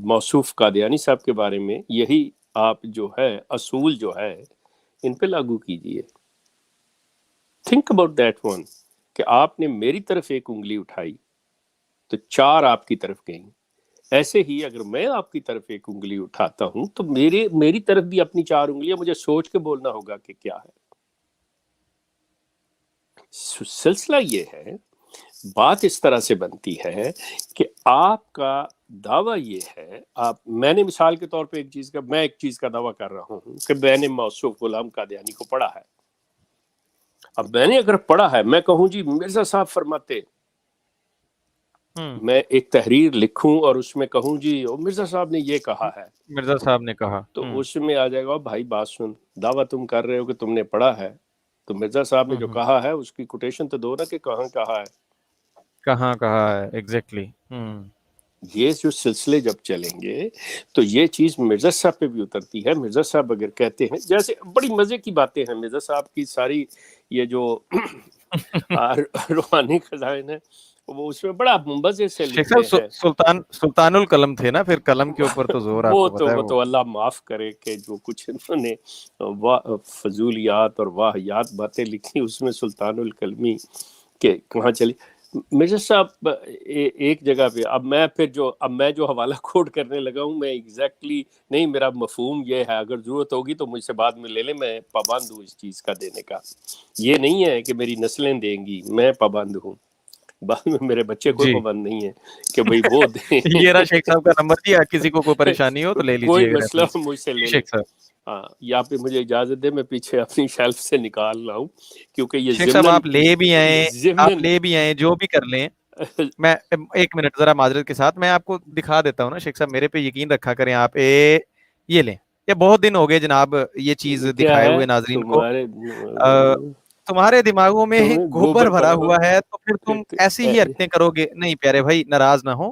S2: موصوف قادیانی صاحب کے بارے میں یہی آپ جو ہے اصول جو ہے ان پہ لاگو کیجئے۔ تھنک اباؤٹ دیٹ ون کہ آپ نے میری طرف ایک انگلی اٹھائی تو 4 آپ کی طرف گئیں، ایسے ہی اگر میں آپ کی طرف ایک انگلی اٹھاتا ہوں تو میری طرف بھی اپنی 4 انگلیاں مجھے سوچ کے بولنا ہوگا کہ کیا ہے۔ سلسلہ یہ ہے، بات اس طرح سے بنتی ہے کہ آپ کا دعویٰ یہ ہے، میں نے مثال کے طور پہ میں ایک چیز کا دعویٰ کر رہا ہوں کہ میں نے موصوف غلام قادیانی کو پڑھا ہے، اب میں نے اگر پڑھا ہے، میں کہوں جی مرزا صاحب فرماتے، میں ایک تحریر لکھوں اور اس میں کہوں جی مرزا صاحب نے یہ کہا ہے،
S1: مرزا صاحب نے کہا،
S2: تو اس میں آ جائے گا بھائی بات سن، دعویٰ تم کر رہے ہو کہ تم نے پڑھا ہے، تو مرزا صاحب نے جو کہا ہے اس کی کوٹیشن تو دو نا کہ کہاں کہا ہے،
S1: کہاں کہا ہے، ایگزیکٹلی۔
S2: یہ جو سلسلے جب چلیں گے تو یہ چیز مرزا صاحب پہ بھی اترتی ہے۔ مرزا صاحب اگر کہتے ہیں، جیسے بڑی مزے کی باتیں ہیں مرزا صاحب کی، ساری یہ جو روحانی خزائن ہے وہ اس میں بڑا مزے سے لکھتے ہیں۔
S1: سلطان القلم تھے نا، پھر قلم کے اوپر تو زور آپ کو پتا ہے۔
S2: وہ تو اللہ معاف کرے کہ جو کچھ انہوں نے فضولیات اور واہیات باتیں لکھی اس میں سلطان القلمی کہ کہاں چلی۔ مرزا صاحب ایک جگہ پہ اب میں جو حوالہ کوٹ کرنے لگا ہوں، میں ایگزیکٹلی نہیں، میرا مفہوم یہ ہے، اگر ضرورت ہوگی تو مجھ سے بعد میں لے لیں، میں پابند ہوں اس چیز کا دینے کا، یہ نہیں ہے کہ میری نسلیں دیں گی، میں پابند ہوں، بعد میں میرے بچے کوئی پابند نہیں ہے کہ بھئی وہ دیں۔
S1: یہ رہا شیخ صاحب کا نمبر دیا، کسی کو کوئی پریشانی ہو تو لے
S2: کوئی
S1: لیجیے
S2: مسئلہ مجھ سے لے لیں۔ ہاں، یا پہ مجھے اجازت دے میں پیچھے اپنی شیلف سے نکال رہا ہوں، کیونکہ یہ
S1: شیخ صاحب آپ لے بھی آئیں جو بھی کر لیں۔ میں 1 منٹ ذرا معذرت کے ساتھ میں آپ کو دکھا دیتا ہوں نا شیخ صاحب، میرے پہ یقین رکھا کریں آپ، یہ لیں، یہ بہت دن ہو گئے جناب یہ چیز دکھائے ہوئے ناظرین کو، تمہارے دماغوں میں گوبر بھرا ہوا ہے تو پھر تم ایسی ہی حرکتیں کرو گے، نہیں پیارے بھائی ناراض نہ ہو،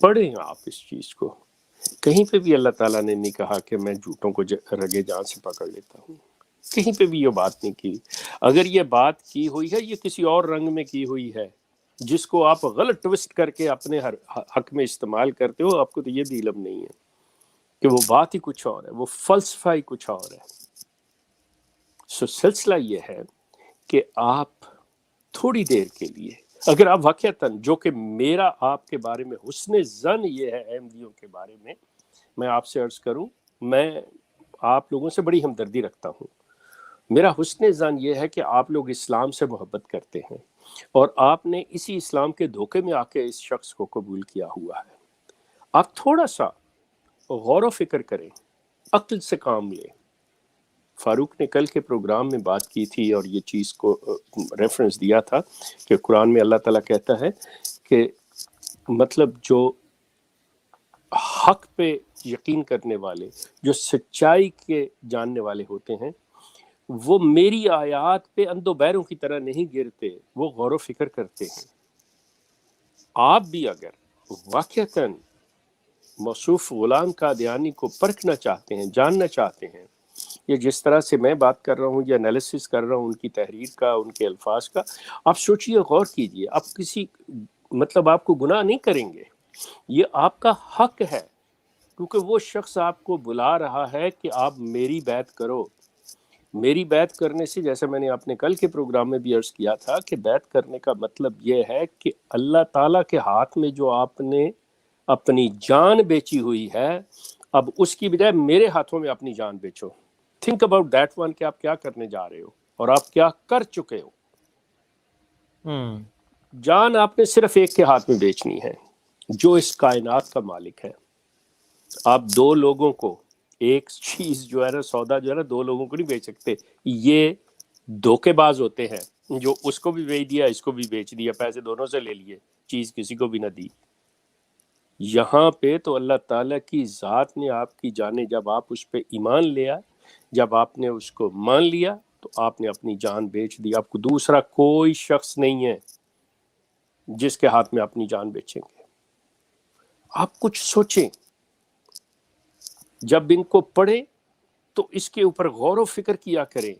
S2: پڑھیں آپ اس چیز کو. کہیں پہ بھی اللہ تعالیٰ نے نہیں کہا کہ میں جھوٹوں کو رگے جان سے پکڑ لیتا ہوں، کہیں پہ بھی یہ بات نہیں کی. اگر یہ بات کی ہوئی ہے یہ کسی اور رنگ میں کی ہوئی ہے جس کو آپ غلط ٹوسٹ کر کے اپنے حق میں استعمال کرتے ہو. آپ کو تو یہ بھی علم نہیں ہے کہ وہ بات ہی کچھ اور ہے، وہ فلسفہ ہی کچھ اور ہے. سلسلہ یہ ہے کہ آپ تھوڑی دیر کے لیے اگر آپ واقعتاً، جو کہ میرا آپ کے بارے میں حسن ظن یہ ہے احمدیوں کے بارے میں آپ سے عرض کروں، میں آپ لوگوں سے بڑی ہمدردی رکھتا ہوں. میرا حسن ظن یہ ہے کہ آپ لوگ اسلام سے محبت کرتے ہیں اور آپ نے اسی اسلام کے دھوکے میں آ کے اس شخص کو قبول کیا ہوا ہے. آپ تھوڑا سا غور و فکر کریں، عقل سے کام لیں. فاروق نے کل کے پروگرام میں بات کی تھی اور یہ چیز کو ریفرنس دیا تھا کہ قرآن میں اللہ تعالیٰ کہتا ہے کہ مطلب جو حق پہ یقین کرنے والے، جو سچائی کے جاننے والے ہوتے ہیں، وہ میری آیات پہ اندھ و بہروں کی طرح نہیں گرتے، وہ غور و فکر کرتے ہیں. آپ بھی اگر واقعتاً موصوف غلام قادیانی کو پرکھنا چاہتے ہیں، جاننا چاہتے ہیں، یہ جس طرح سے میں بات کر رہا ہوں یا انالیسس کر رہا ہوں ان کی تحریر کا، ان کے الفاظ کا، آپ سوچئے، غور کیجئے. آپ کسی مطلب آپ کو گناہ نہیں کریں گے، یہ آپ کا حق ہے، کیونکہ وہ شخص آپ کو بلا رہا ہے کہ آپ میری بیعت کرو. میری بیعت کرنے سے، جیسے میں نے اپنے کل کے پروگرام میں بھی عرض کیا تھا، کہ بیعت کرنے کا مطلب یہ ہے کہ اللہ تعالیٰ کے ہاتھ میں جو آپ نے اپنی جان بیچی ہوئی ہے، اب اس کی بجائے میرے ہاتھوں میں اپنی جان بیچو. تھنک اباؤٹ دیٹ ون کہ آپ کیا کرنے جا رہے ہو اور آپ کیا کر چکے ہو. جان آپ نے صرف ایک کے ہاتھ میں بیچنی ہے جو اس کائنات کا مالک ہے. آپ دو لوگوں کو ایک چیز جو ہے نا، سودا جو ہے نا، دو لوگوں کو نہیں بیچ سکتے. یہ دھوکے باز ہوتے ہیں جو اس کو بھی بیچ دیا، اس کو بھی بیچ دیا، پیسے دونوں سے لے لیے، چیز کسی کو بھی نہ دی. یہاں پہ تو اللہ تعالیٰ کی ذات نے آپ کی جانیں، جب آپ اس پہ ایمان لیا، جب آپ نے اس کو مان لیا، تو آپ نے اپنی جان بیچ دی. آپ کو دوسرا کوئی شخص نہیں ہے جس کے ہاتھ میں اپنی جان بیچیں گے. آپ کچھ سوچیں، جب ان کو پڑھیں تو اس کے اوپر غور و فکر کیا کریں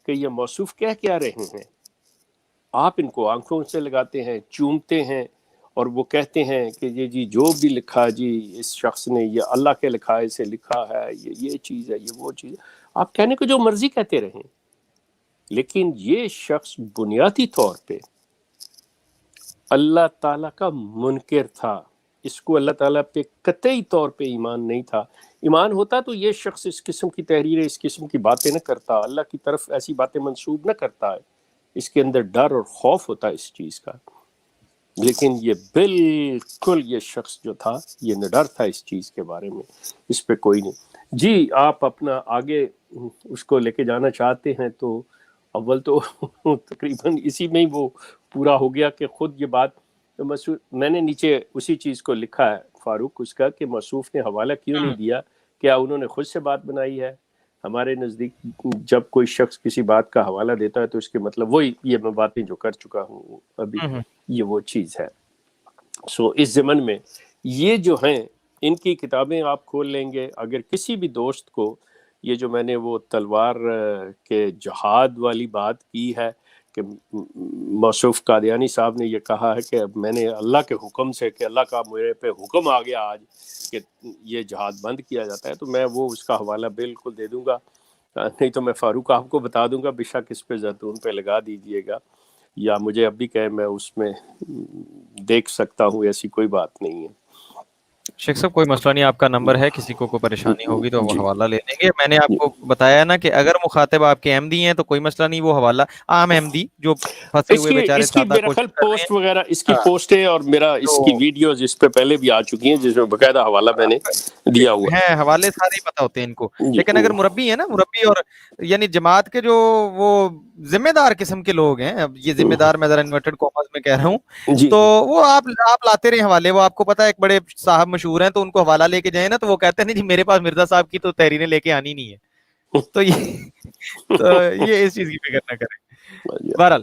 S2: کہ یہ موصوف کہہ کیا رہے ہیں. آپ ان کو آنکھوں سے لگاتے ہیں، چومتے ہیں، اور وہ کہتے ہیں کہ یہ جی جو بھی لکھا جی اس شخص نے، یہ اللہ کے لکھائے سے لکھا ہے، یہ چیز ہے، یہ وہ چیز ہے. آپ کہنے کو جو مرضی کہتے رہیں، لیکن یہ شخص بنیادی طور پہ اللہ تعالیٰ کا منکر تھا. اس کو اللہ تعالیٰ پہ قطعی طور پہ ایمان نہیں تھا. ایمان ہوتا تو یہ شخص اس قسم کی تحریریں، اس قسم کی باتیں نہ کرتا، اللہ کی طرف ایسی باتیں منسوب نہ کرتا ہے. اس کے اندر ڈر اور خوف ہوتا ہے اس چیز کا. لیکن یہ بالکل، یہ شخص جو تھا یہ نڈر تھا اس چیز کے بارے میں. اس پہ کوئی نہیں. جی آپ اپنا آگے اس کو لے کے جانا چاہتے ہیں تو اول تو تقریباً اسی میں ہی وہ پورا ہو گیا کہ خود یہ بات میں نے نیچے اسی چیز کو لکھا ہے فاروق، اس کا کہ موصوف نے حوالہ کیوں نہیں دیا. کیا انہوں نے خود سے بات بنائی ہے؟ ہمارے نزدیک جب کوئی شخص کسی بات کا حوالہ دیتا ہے تو اس کے مطلب وہی یہ میں باتیں جو کر چکا ہوں ابھی، یہ وہ چیز ہے. سو اس ضمن میں یہ جو ہیں ان کی کتابیں آپ کھول لیں گے. اگر کسی بھی دوست کو یہ جو میں نے وہ تلوار کے جہاد والی بات کی ہے کہ موصوف قادیانی صاحب نے یہ کہا ہے کہ میں نے اللہ کے حکم سے، کہ اللہ کا میرے پہ حکم آ گیا آج کہ یہ جہاد بند کیا جاتا ہے، تو میں وہ اس کا حوالہ بالکل دے دوں گا. نہیں تو میں فاروق آپ کو بتا دوں گا، بے شک اس پہ زیتون پہ لگا دیجئے گا، یا مجھے اب بھی کہے میں اس میں دیکھ سکتا ہوں، ایسی کوئی بات نہیں ہے.
S1: شیخ صاحب کوئی مسئلہ نہیں، آپ کا نمبر ہے، کسی کو کوئی پریشانی ہوگی تو وہ
S2: جی
S1: حوالہ لے لیں گے. میں نے آپ کو بتایا نا کہ اگر مخاطب آپ کے احمدی ہیں تو کوئی مسئلہ نہیں، وہ حوالہ عام احمدی جو پھنسے ہوئے بیچارے
S2: اس کی
S1: سادہ
S2: میرا
S1: کوشش
S2: خیال
S1: کر رہے
S2: پوسٹ وغیرہ، اس کی
S1: ہیں.
S2: پوسٹیں اور میرا اس کی
S1: تو
S2: ویڈیوز اس پہ پہلے بھی آ چکی ہیں جس میں باقاعدہ حوالہ میں نے دیا ہوا
S1: ہیں، حوالے سارے ہی پتہ ہوتے ہیں ان کو.
S2: ہے.
S1: لیکن اگر مربی ہے نا، مربی اور یعنی جماعت کے جو وہ ذمہ دار قسم کے لوگ ہیں، اب یہ ذمہ دار میں ذرا انورٹڈ کاماز میں کہہ رہا ہوں،
S2: جی
S1: تو وہ آپ لاتے رہے حوالے. وہ آپ کو پتا ہے ایک بڑے صاحب مشہور ہیں، تو ان کو حوالہ لے کے جائیں نا تو وہ کہتے ہیں نہیں جی میرے پاس مرزا صاحب کی تو تحریریں لے کے آنی نہیں ہے. تو یہ اس چیز کی فکر نہ کریں. بہرحال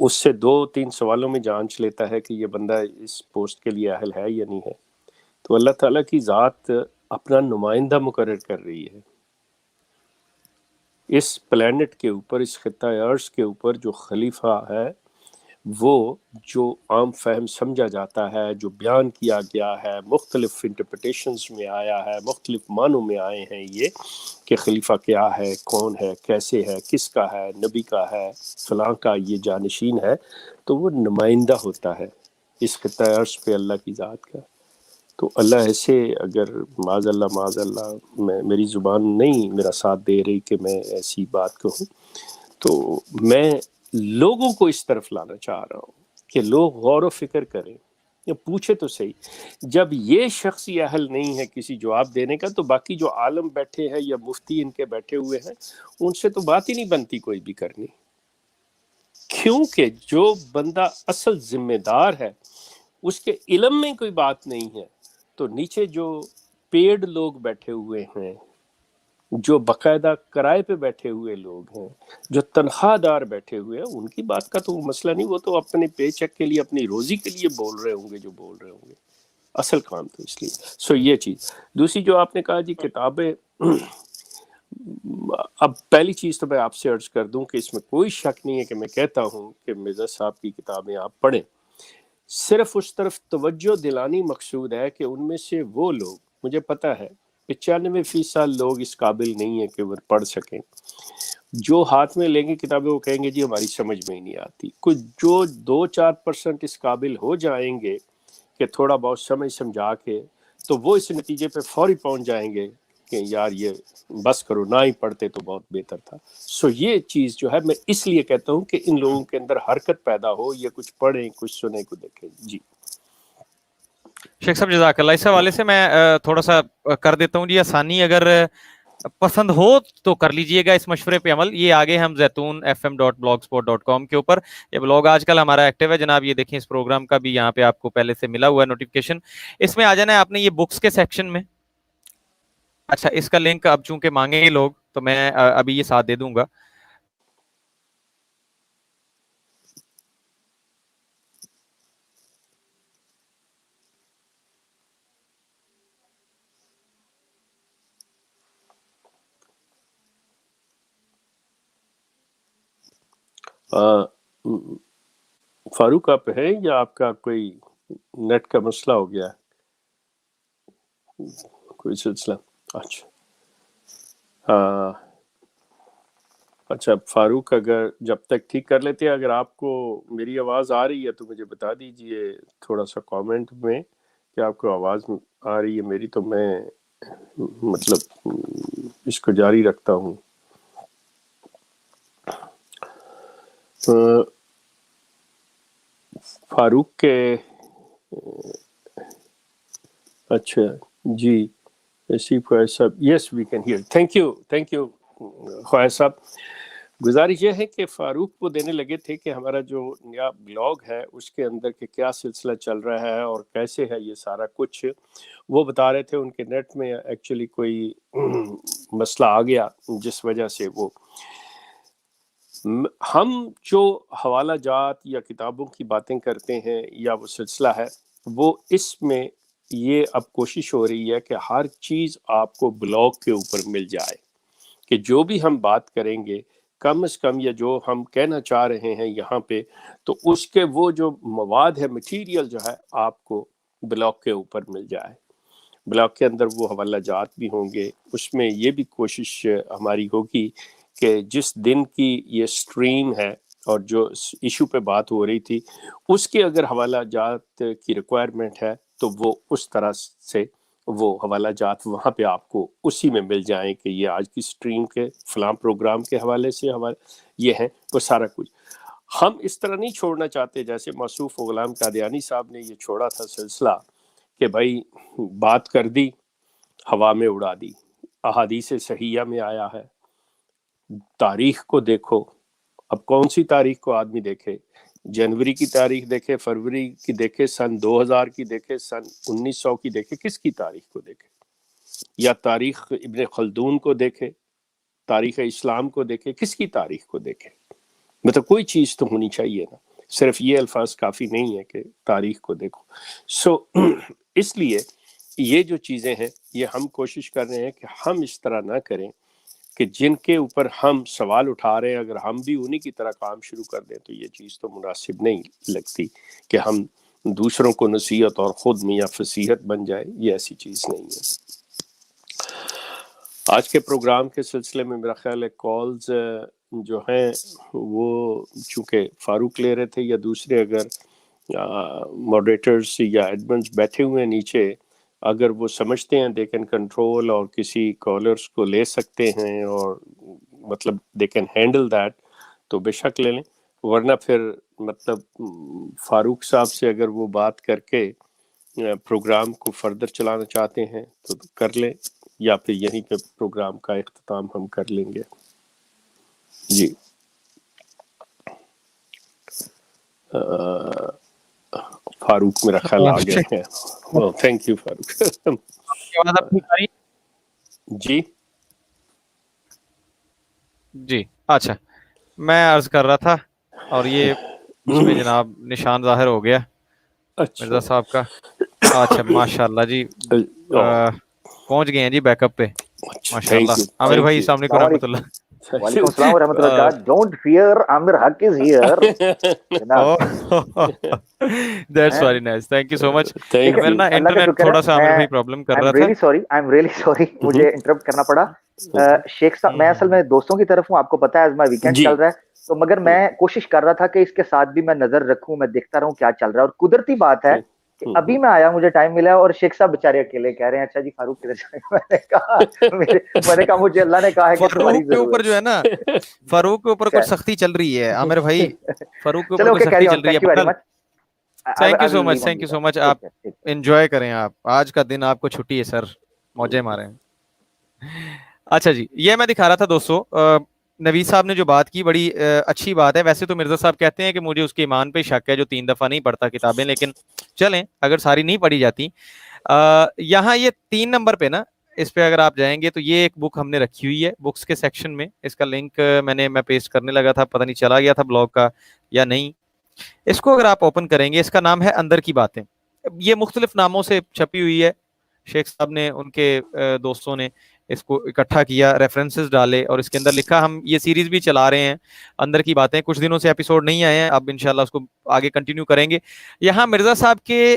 S2: اس سے 2-3 سوالوں میں جانچ لیتا ہے کہ یہ بندہ اس پوسٹ کے لیے اہل ہے یا نہیں ہے، تو اللہ تعالیٰ کی ذات اپنا نمائندہ مقرر کر رہی ہے اس پلانٹ کے اوپر، اس خطہ ارض کے اوپر جو خلیفہ ہے، وہ جو عام فہم سمجھا جاتا ہے، جو بیان کیا گیا ہے، مختلف انٹرپریٹیشنز میں آیا ہے، مختلف معنوں میں آئے ہیں یہ کہ خلیفہ کیا ہے، کون ہے، کیسے ہے، کس کا ہے، نبی کا ہے، فلاں کا یہ جانشین ہے، تو وہ نمائندہ ہوتا ہے اس خطہ ارض پہ اللہ کی ذات کا۔ تو اللہ ایسے، اگر معاذ اللہ میری زبان نہیں میرا ساتھ دے رہی کہ میں ایسی بات کہوں، تو میں لوگوں کو اس طرف لانا چاہ رہا ہوں کہ لوگ غور و فکر کریں، یا پوچھے تو صحیح، جب یہ شخص یہ اہل نہیں ہے کسی جواب دینے کا، تو باقی جو عالم بیٹھے ہیں یا مفتی ان کے بیٹھے ہوئے ہیں، ان سے تو بات ہی نہیں بنتی کوئی بھی کرنی، کیونکہ جو بندہ اصل ذمہ دار ہے اس کے علم میں کوئی بات نہیں ہے، تو نیچے جو پیڈ لوگ بیٹھے ہوئے ہیں، جو باقاعدہ کرائے پہ بیٹھے ہوئے لوگ ہیں، جو تنخواہ دار بیٹھے ہوئے ہیں، ان کی بات کا تو مسئلہ نہیں، وہ تو اپنے پے چیک کے لیے، اپنی روزی کے لیے بول رہے ہوں گے جو بول رہے ہوں گے، اصل کام تو اس لیے۔ یہ چیز دوسری جو آپ نے کہا جی کتابیں، اب پہلی چیز تو میں آپ سے عرض کر دوں کہ اس میں کوئی شک نہیں ہے کہ میں کہتا ہوں کہ مرزا صاحب کی کتابیں آپ پڑھیں، صرف اس طرف توجہ دلانی مقصود ہے کہ ان میں سے وہ لوگ، مجھے پتا ہے 95% لوگ اس قابل نہیں ہیں کہ وہ پڑھ سکیں، جو ہاتھ میں لیں گے کتابیں وہ کہیں گے جی ہماری سمجھ میں ہی نہیں آتی، کچھ جو 2-4% اس قابل ہو جائیں گے کہ تھوڑا بہت سمجھا کے، تو وہ اس نتیجے پہ فوری پہنچ جائیں گے کہ یار یہ بس کرو، نہ ہی پڑھتے تو بہت بہتر تھا۔ یہ چیز جو ہے میں اس لیے کہتا ہوں کہ ان لوگوں کے اندر حرکت پیدا ہو، یہ کچھ پڑھیں، کچھ سنیں، کچھ دیکھیں۔ جی
S1: شیخ صاحب جزاک اللہ، اس حوالے سے میں تھوڑا سا کر دیتا ہوں جی آسانی، اگر پسند ہو تو کر لیجئے گا اس مشورے پہ عمل۔ یہ آگے ہم zaitoonfm.blogspot.com کے اوپر یہ بلاگ آج کل ہمارا ایکٹیو ہے جناب، یہ دیکھیں اس پروگرام کا بھی یہاں پہ آپ کو پہلے سے ملا ہوا ہے نوٹیفیکیشن، اس میں آ جانا ہے آپ نے یہ بکس کے سیکشن میں۔ اچھا اس کا لنک اب چونکہ مانگیں گے لوگ تو میں ابھی یہ ساتھ دے دوں گا۔
S2: فاروق آپ ہیں یا آپ کا کوئی نیٹ کا مسئلہ ہو گیا ہے، کوئی سلسلہ؟ اچھا ہاں، اچھا فاروق اگر جب تک ٹھیک کر لیتے ہیں، اگر آپ کو میری آواز آ رہی ہے تو مجھے بتا دیجئے تھوڑا سا کامنٹ میں کہ آپ کو آواز آ رہی ہے میری، تو میں مطلب اس کو جاری رکھتا ہوں۔ فاروق کے اچھا جی، ایسی خواہش صاحب، yes we can hear, thank you Khwahish صاحب۔ گزارش یہ ہے کہ فاروق کو دینے لگے تھے کہ ہمارا جو نیا بلاگ ہے اس کے اندر کے کیا سلسلہ چل رہا ہے اور کیسے ہے یہ سارا کچھ، وہ بتا رہے تھے۔ ان کے نیٹ میں ایکچولی کوئی مسئلہ آ گیا جس وجہ سے وہ، ہم جو حوالہ جات یا کتابوں کی باتیں کرتے ہیں یا وہ سلسلہ ہے، وہ اس میں یہ اب کوشش ہو رہی ہے کہ ہر چیز آپ کو بلاگ کے اوپر مل جائے، کہ جو بھی ہم بات کریں گے کم از کم، یا جو ہم کہنا چاہ رہے ہیں یہاں پہ، تو اس کے وہ جو مواد ہے، مٹیریل جو ہے، آپ کو بلاگ کے اوپر مل جائے۔ بلاگ کے اندر وہ حوالہ جات بھی ہوں گے، اس میں یہ بھی کوشش ہماری ہوگی کہ جس دن کی یہ سٹریم ہے اور جو ایشو پہ بات ہو رہی تھی، اس کے اگر حوالہ جات کی ریکوائرمنٹ ہے تو وہ اس طرح سے وہ حوالہ جات وہاں پہ آپ کو اسی میں مل جائیں کہ یہ آج کی سٹریم کے فلاں پروگرام کے حوالے سے یہ ہے وہ سارا کچھ۔ ہم اس طرح نہیں چھوڑنا چاہتے جیسے موصوف غلام قادیانی صاحب نے یہ چھوڑا تھا سلسلہ، کہ بھائی بات کر دی ہوا میں اڑا دی۔ احادیث صحیحہ میں آیا ہے، تاریخ کو دیکھو، اب کون سی تاریخ کو آدمی دیکھے؟ جنوری کی تاریخ دیکھے، فروری کی دیکھے، سن 2000 کی دیکھے، سن 1900 کی دیکھے، کس کی تاریخ کو دیکھے؟ یا تاریخ ابن خلدون کو دیکھے، تاریخ اسلام کو دیکھے، کس کی تاریخ کو دیکھے؟ مطلب کوئی چیز تو ہونی چاہیے نا۔ صرف یہ الفاظ کافی نہیں ہے کہ تاریخ کو دیکھو. سو اس لیے یہ جو چیزیں ہیں یہ ہم کوشش کر رہے ہیں کہ ہم اس طرح نہ کریں کہ جن کے اوپر ہم سوال اٹھا رہے ہیں اگر ہم بھی انہی کی طرح کام شروع کر دیں تو یہ چیز تو مناسب نہیں لگتی کہ ہم دوسروں کو نصیحت اور خود میاں فصیحت بن جائے. یہ ایسی چیز نہیں ہے. آج کے پروگرام کے سلسلے میں میرا خیال ہے کالز جو ہیں وہ چونکہ فاروق لے رہے تھے یا دوسرے اگر ماڈریٹرز یا ایڈمنز بیٹھے ہوئے ہیں نیچے اگر وہ سمجھتے ہیں دے کین کنٹرول اور کسی کالرز کو لے سکتے ہیں اور مطلب دے کین ہینڈل دیٹ تو بے شک لے لیں. ورنہ پھر مطلب فاروق صاحب سے اگر وہ بات کر کے پروگرام کو فردر چلانا چاہتے ہیں تو کر لیں یا پھر یہیں پہ پروگرام کا اختتام ہم کر لیں گے. جی فاروق میرا خیال آ گئے ہیں. تھینک یو فاروق. جی
S1: جی اچھا میں عرض کر رہا تھا اور یہ اس میں جناب نشان ظاہر ہو گیا مرزا صاحب کا. اچھا ماشاء اللہ جی پہنچ گئے ہیں جی بیک اپ پہ ماشاء اللہ. عامر بھائی السلام علیکم ورحمۃ اللہ.
S3: وعلیکم السلام ورحمۃ اللہ وبرکاتہ. ڈونٹ فیئر عامر حق is here.
S1: That's very nice. Thank you so much.
S2: Thank
S1: میرا
S2: یو.
S1: نا انٹرنیٹ تھوڑا سا عامر بھائی پرابلم کر رہا تھا.
S3: I'm really sorry مجھے انٹرپٹ کرنا پڑا. شیخ صاحب میں اصل میں دوستوں کی طرف ہوں, آپ کو پتا ہے آج میں ویکینڈ چل رہا ہے تو مگر میں کوشش کر رہا تھا کہ اس کے ساتھ بھی میں نظر رکھوں, میں دیکھتا رہوں کیا چل رہا ہے. اور قدرتی بات ہے کہ ابھی میں آیا, مجھے ٹائم ملا اور شیخ صاحب بےچارے اکیلے کہہ رہے ہیں اچھا جی فاروق کدھر جائیں. میں نے کہا مجھے اللہ نے کہا ہے کہ
S1: فاروق کے اوپر جو ہے نا فاروق کے اوپر کچھ سختی چل رہی ہے عامر بھائی. فاروق کے اوپر کچھ سختی چل رہی ہے. Thank you so much. Thank you so much. آپ انجوائے کریں. آپ آج کا دن آپ کو چھٹی ہے سر, موجے ماریں. اچھا جی یہ میں دکھا رہا تھا دوستوں نوید صاحب نے جو بات کی بڑی اچھی بات ہے. ویسے تو مرزا صاحب کہتے ہیں کہ مجھے اس کے ایمان پہ شک ہے جو 3 دفعہ نہیں پڑھتا کتابیں, لیکن چلیں اگر ساری نہیں پڑھی جاتی. یہاں یہ 3 نمبر پہ نا اس پہ اگر آپ جائیں گے تو یہ ایک بک ہم نے رکھی ہوئی ہے بکس کے سیکشن میں. اس کا لنک میں پیسٹ کرنے لگا تھا, پتہ نہیں چلا گیا تھا بلاگ کا یا نہیں. اس کو اگر آپ اوپن کریں گے اس کا نام ہے اندر کی باتیں. یہ مختلف ناموں سے چھپی ہوئی ہے. شیخ صاحب نے ان کے دوستوں نے اس کو اکٹھا کیا, ریفرنسز ڈالے اور اس کے اندر لکھا. ہم یہ سیریز بھی چلا رہے ہیں اندر کی باتیں, کچھ دنوں سے ایپیسوڈ نہیں آئے ہیں, اب انشاءاللہ اس کو آگے کنٹینیو کریں گے. یہاں مرزا صاحب کے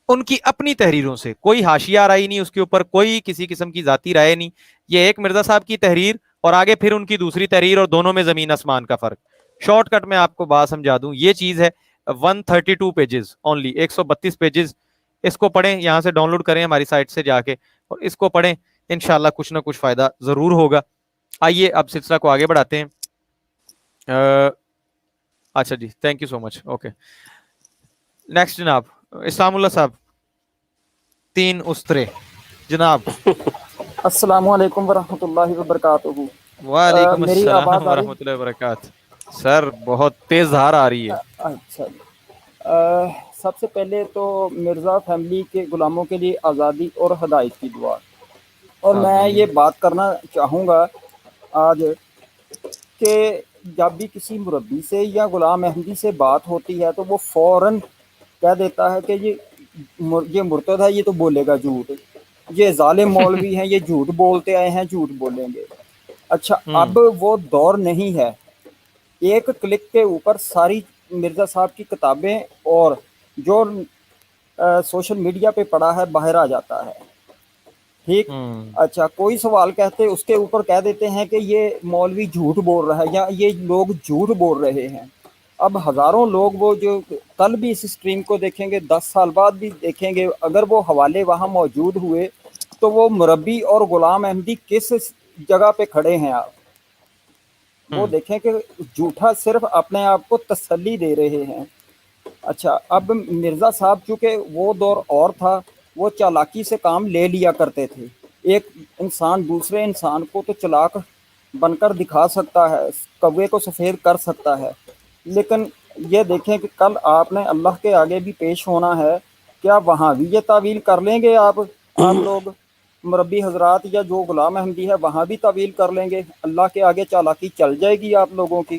S1: ان کی اپنی تحریروں سے کوئی حاشیہ رائے نہیں, اس کے اوپر کوئی کسی قسم کی ذاتی رائے نہیں. یہ ایک مرزا صاحب کی تحریر اور آگے پھر ان کی دوسری تحریر اور دونوں میں زمین آسمان کا فرق. شارٹ کٹ میں آپ کو بات سمجھا دوں, یہ چیز ہے 132 پیجز اونلی, 132 پیجز. اس کو پڑھیں, یہاں سے ڈاؤن لوڈ کریں ہماری سائٹ سے جا کے اور اس کو پڑھیں, انشاءاللہ کچھ نہ کچھ فائدہ ضرور ہوگا. آئیے اب سلسلہ کو آگے بڑھاتے ہیں. اچھا جی thank you so much. Okay next جناب اسلام اللہ صاحب 3 استرے جناب.
S4: السلام علیکم ورحمۃ اللہ وبرکاتہ.
S1: وعلیکم
S4: میری
S1: السلام
S4: آواز آ رہی؟
S1: ورحمۃ اللہ وبرکاتہ. سر بہت تیز دھار آ رہی ہے.
S4: اچھا جی. سب سے پہلے تو مرزا فیملی کے غلاموں کے لیے آزادی اور ہدایت کی دعا. اور میں یہ بات کرنا چاہوں گا آج کہ جب بھی کسی مربی سے یا غلام احمدی سے بات ہوتی ہے تو وہ فوراً کہہ دیتا ہے کہ یہ مرتد ہے, یہ تو بولے گا جھوٹ, یہ ظالم مولوی ہیں, یہ جھوٹ بولتے آئے ہیں, جھوٹ بولیں گے. اچھا اب وہ دور نہیں ہے. ایک کلک کے اوپر ساری مرزا صاحب کی کتابیں اور جو سوشل میڈیا پہ پڑا ہے باہر آ جاتا ہے. ٹھیک. اچھا کوئی سوال کہتے اس کے اوپر کہہ دیتے ہیں کہ یہ مولوی جھوٹ بول رہا ہے یا یہ لوگ جھوٹ بول رہے ہیں. اب ہزاروں لوگ وہ جو کل بھی اس اسٹریم کو دیکھیں گے, 10 سال بعد بھی دیکھیں گے, اگر وہ حوالے وہاں موجود ہوئے تو وہ مربی اور غلام احمدی کس جگہ پہ کھڑے ہیں آپ وہ دیکھیں کہ جھوٹا صرف اپنے آپ کو تسلی دے رہے ہیں. اچھا اب مرزا صاحب چونکہ وہ دور اور تھا, وہ چالاکی سے کام لے لیا کرتے تھے. ایک انسان دوسرے انسان کو تو چلاک بن کر دکھا سکتا ہے, کوے کو سفید کر سکتا ہے, لیکن یہ دیکھیں کہ کل آپ نے اللہ کے آگے بھی پیش ہونا ہے. کیا وہاں بھی یہ تعویل کر لیں گے آپ لوگ مربی حضرات یا جو غلام احمدی ہے وہاں بھی تعویل کر لیں گے؟ اللہ کے آگے چالاکی چل جائے گی آپ لوگوں کی.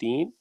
S2: 3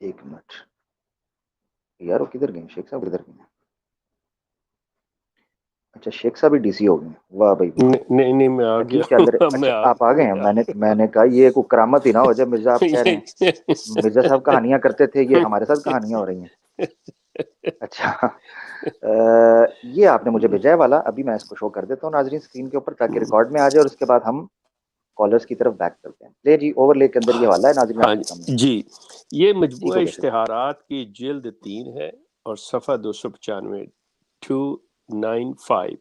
S3: ایک منٹ یار، وہ کدھر گئے شیخ صاحب، کدھر گئے؟ اچھا شیخ صاحب بھی ڈی سی ہو گئے، واہ بھائی واہ،
S2: نہیں میں آ گیا،
S3: ٹھیک چل رہے.
S2: میں
S3: اچھا آپ آ گئے ہیں. میں نے کہا یہ کوئی کرامت ہی نہ ہو جب مرزا آپ کہہ رہے ہیں مرزا صاحب کہانیاں کرتے تھے، یہ ہمارے ساتھ کہانیاں ہو رہی ہیں. اچھا یہ آپ نے مجھے بھیجا ہے والا، ابھی میں اس کو شو کر دیتا ہوں ناظرین اسکرین کے اوپر تاکہ ریکارڈ میں آ جائے، اور اس کے بعد ہم کالرز کی طرف بیک کرتے ہیں. لے جی اوور لے کے اندر یہ والا ہے ناظرین آپ
S2: ہاں
S3: کے سامنے.
S2: جی، یہ
S3: ٹھیک
S2: مجموعہ
S3: ہو گیا شروع.
S2: اشتہارات کی جلد 3 ہے اور صفحہ 295 295.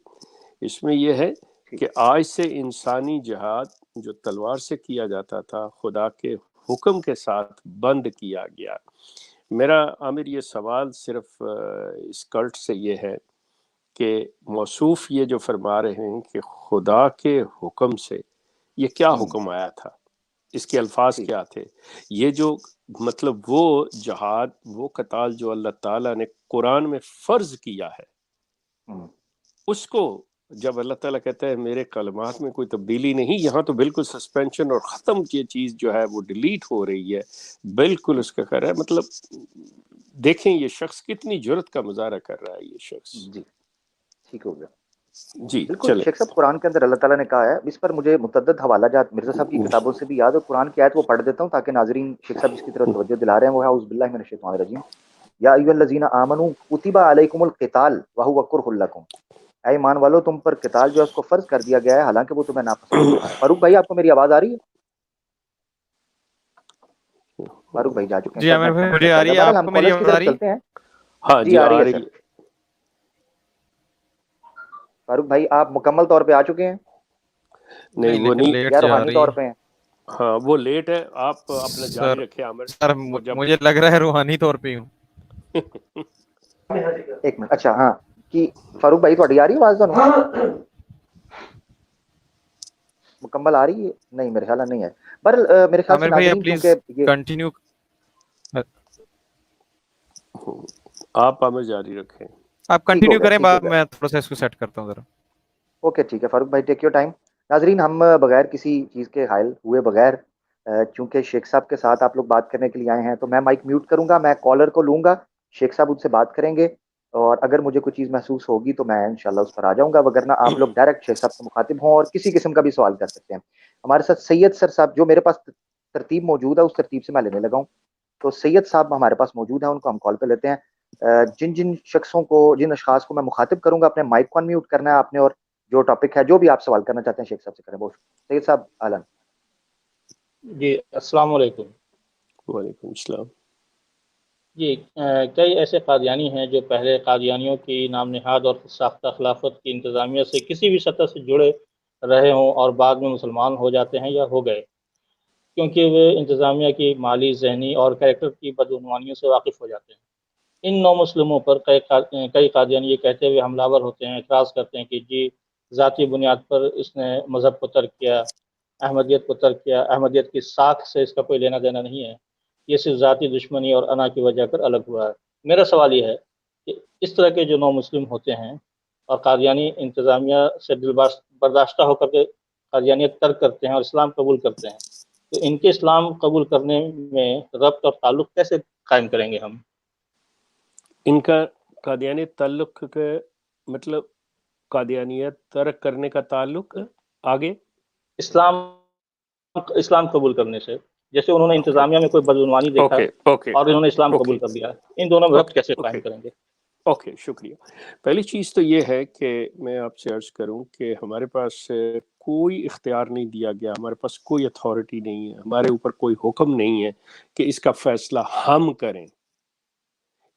S2: اس میں یہ ہے
S3: ٹھیک.
S2: کہ آج سے انسانی جہاد جو تلوار سے کیا جاتا تھا خدا کے حکم کے ساتھ بند کیا گیا. میرا عامر یہ سوال صرف اس کلٹ سے یہ ہے کہ موصوف یہ جو فرما رہے ہیں کہ خدا کے حکم سے، یہ کیا حکم آیا تھا، اس کے الفاظ
S3: ٹھیک.
S2: کیا تھے؟ یہ جو مطلب وہ جہاد، وہ قتال جو اللہ تعالیٰ نے قرآن میں فرض کیا ہے، اس کو جب اللہ تعالیٰ کہتا ہے میرے کلمات میں کوئی تبدیلی نہیں، یہاں تو بالکل سسپینشن اور ختم کی چیز جو ہے وہ ڈیلیٹ ہو رہی ہے، بالکل اس کا کر رہا ہے. مطلب دیکھیں یہ شخص کتنی جرت کا مظاہرہ کر رہا ہے یہ شخص.
S3: جی ٹھیک ہو گیا.
S2: جی
S3: بالکل
S2: چلے.
S3: شیخ صاحب، قرآن کے اندر اللہ تعالیٰ نے کہا ہے، اس پر مجھے متعدد حوالہ جات مرزا صاحب کی کتابوں سے بھی یاد، اور قرآن کی آیت وہ پڑھ دیتا ہوں تاکہ ناظرین شیخ صاحب جس کی طرف توجہ دلا رہے ہیں وہ ہے اعوذ باللہ من الشیطان الرجیم. یا ایھا الذین آمنوا کتب علیکم القتال وہو کرہ لکم، اے ایمان والو تم پر قتال جو ہے اس کو فرض کر دیا گیا ہے حالانکہ وہ تمہیں ناپسند ہوتا ہے. فاروق بھائی آپ کو میری آواز آ رہی ہے؟ فاروق بھائی جا چکے ہیں،
S1: جی
S3: شاید
S1: عامر
S3: نیٹ
S1: بھائی
S3: ورک
S1: مجھے
S3: کا
S1: آ
S3: چل
S1: رہی
S3: رہا
S1: ہے،
S3: ہے. بہرحال
S1: آپ
S3: ہم
S1: کو میری
S3: کالرز کی
S1: آواز آ
S3: طرف
S1: رہی ہے؟
S3: چلتے ہیں.
S2: ہاں
S3: جی آ رہی ہے
S2: رہی
S3: سر.
S2: ہے.
S3: فاروق بھائی آپ مکمل طور پہ آ چکے ہیں
S2: نہیں
S1: نہیں
S2: وہ
S1: لیکن
S2: نہیں،
S1: لیٹ
S3: یا
S1: سے آ
S3: روحانی
S1: رہی
S3: طور
S1: ہے
S3: پہ ہیں؟
S2: ہاں وہ لیٹ ہے، آپ اپنا
S1: سر.
S2: جاری رکھیں عامر.
S1: سر
S2: وہ جب
S1: مجھے لگ رہا ہے روحانی طور پہ ہوں.
S3: ایک منٹ. اچھا ہاں کہ فاروق بھائی تھوڑی آ رہی ہے آواز؟ دونوں مکمل آ رہی ہے؟ نہیں میرے خیال نہیں ہے. پر میرے خیال سے
S1: عامر بھائی آپ
S3: ناظرین
S1: پلیز
S3: چونکہ یہ
S1: کنٹینیو.
S2: آپ عامر جاری رکھیں.
S1: آپ
S3: ٹھیک ہو
S1: کنٹینیو
S3: گیا
S1: کریں،
S3: ٹھیک ہو گیا.
S1: میں تھوڑا سا اس کو سیٹ کرتا ہوں ذرا.
S3: اوکے ٹھیک ہے فاروق بھائی ٹیک یور ٹائم. ناظرین ہم بغیر کسی چیز کے حائل ہوئے بغیر چونکہ شیخ صاحب کے ساتھ آپ لوگ بات کرنے کے لیے آئے ہیں تو میں مائک میوٹ کروں گا، میں کالر کو لوں گا، شیخ صاحب ان سے بات کریں گے، اور اگر مجھے کوئی چیز محسوس ہوگی تو میں انشاءاللہ اس پر آ جاؤں گا، وگرنہ آپ لوگ ڈائریکٹ شیخ صاحب سے مخاطب ہوں اور کسی قسم کا بھی سوال کر سکتے ہیں. ہمارے ساتھ سید سر صاحب، جو میرے پاس ترتیب موجود ہے اس ترتیب سے میں لینے لگا ہوں، تو سید صاحب ہمارے پاس موجود ہیں، ان کو ہم کال پہ لیتے ہیں. جن شخصوں کو، جن اشخاص کو میں مخاطب کروں گا اپنے مائک کو انمیوٹ کرنا ہے آپ نے، اور جو ٹاپک ہے جو بھی آپ سوال کرنا چاہتے ہیں شیخ صاحب سے کریں. بہت سید صاحب اہلاً.
S5: جی السلام علیکم.
S2: وعلیکم السلام.
S5: جی کئی ایسے قادیانی ہیں جو پہلے قادیانیوں کی نام نہاد اور ساختہ خلافت کی انتظامیہ سے کسی بھی سطح سے جڑے رہے ہوں اور بعد میں مسلمان ہو جاتے ہیں یا ہو گئے، کیونکہ وہ انتظامیہ کی مالی، ذہنی اور کریکٹر کی بدعنوانیوں سے واقف ہو جاتے ہیں. ان نو مسلموں پر کئی قادیانی یہ کہتے ہوئے حملہ ور ہوتے ہیں، اعتراض کرتے ہیں کہ جی ذاتی بنیاد پر اس نے مذہب کو ترک کیا، احمدیت کو ترک کیا، احمدیت کی ساکھ سے اس کا کوئی لینا دینا نہیں ہے، یہ صرف ذاتی دشمنی اور انا کی وجہ پر الگ ہوا ہے. میرا سوال یہ ہے کہ اس طرح کے جو نو مسلم ہوتے ہیں اور قادیانی انتظامیہ سے دل برداشتہ ہو کر کے قادیانیت ترک کرتے ہیں اور اسلام قبول کرتے ہیں، تو ان کے اسلام قبول کرنے میں ربط اور تعلق کیسے قائم کریں گے ہم؟
S2: ان کا قادیانیت تعلق کا مطلب قادیانیت ترک کرنے کا تعلق آگے
S5: اسلام قبول کرنے سے، جیسے انہوں نے انتظامیہ میں کوئی بدعنوانی دیکھا
S2: اوکے
S5: اور انہوں نے اسلام قبول کر لیا، ان دونوں میں ربط کیسے قائم کریں گے؟
S2: اوکے شکریہ. پہلی چیز تو یہ ہے کہ میں آپ سے عرض کروں کہ ہمارے پاس کوئی اختیار نہیں دیا گیا، ہمارے پاس کوئی اتھارٹی نہیں ہے، ہمارے اوپر کوئی حکم نہیں ہے کہ اس کا فیصلہ ہم کریں.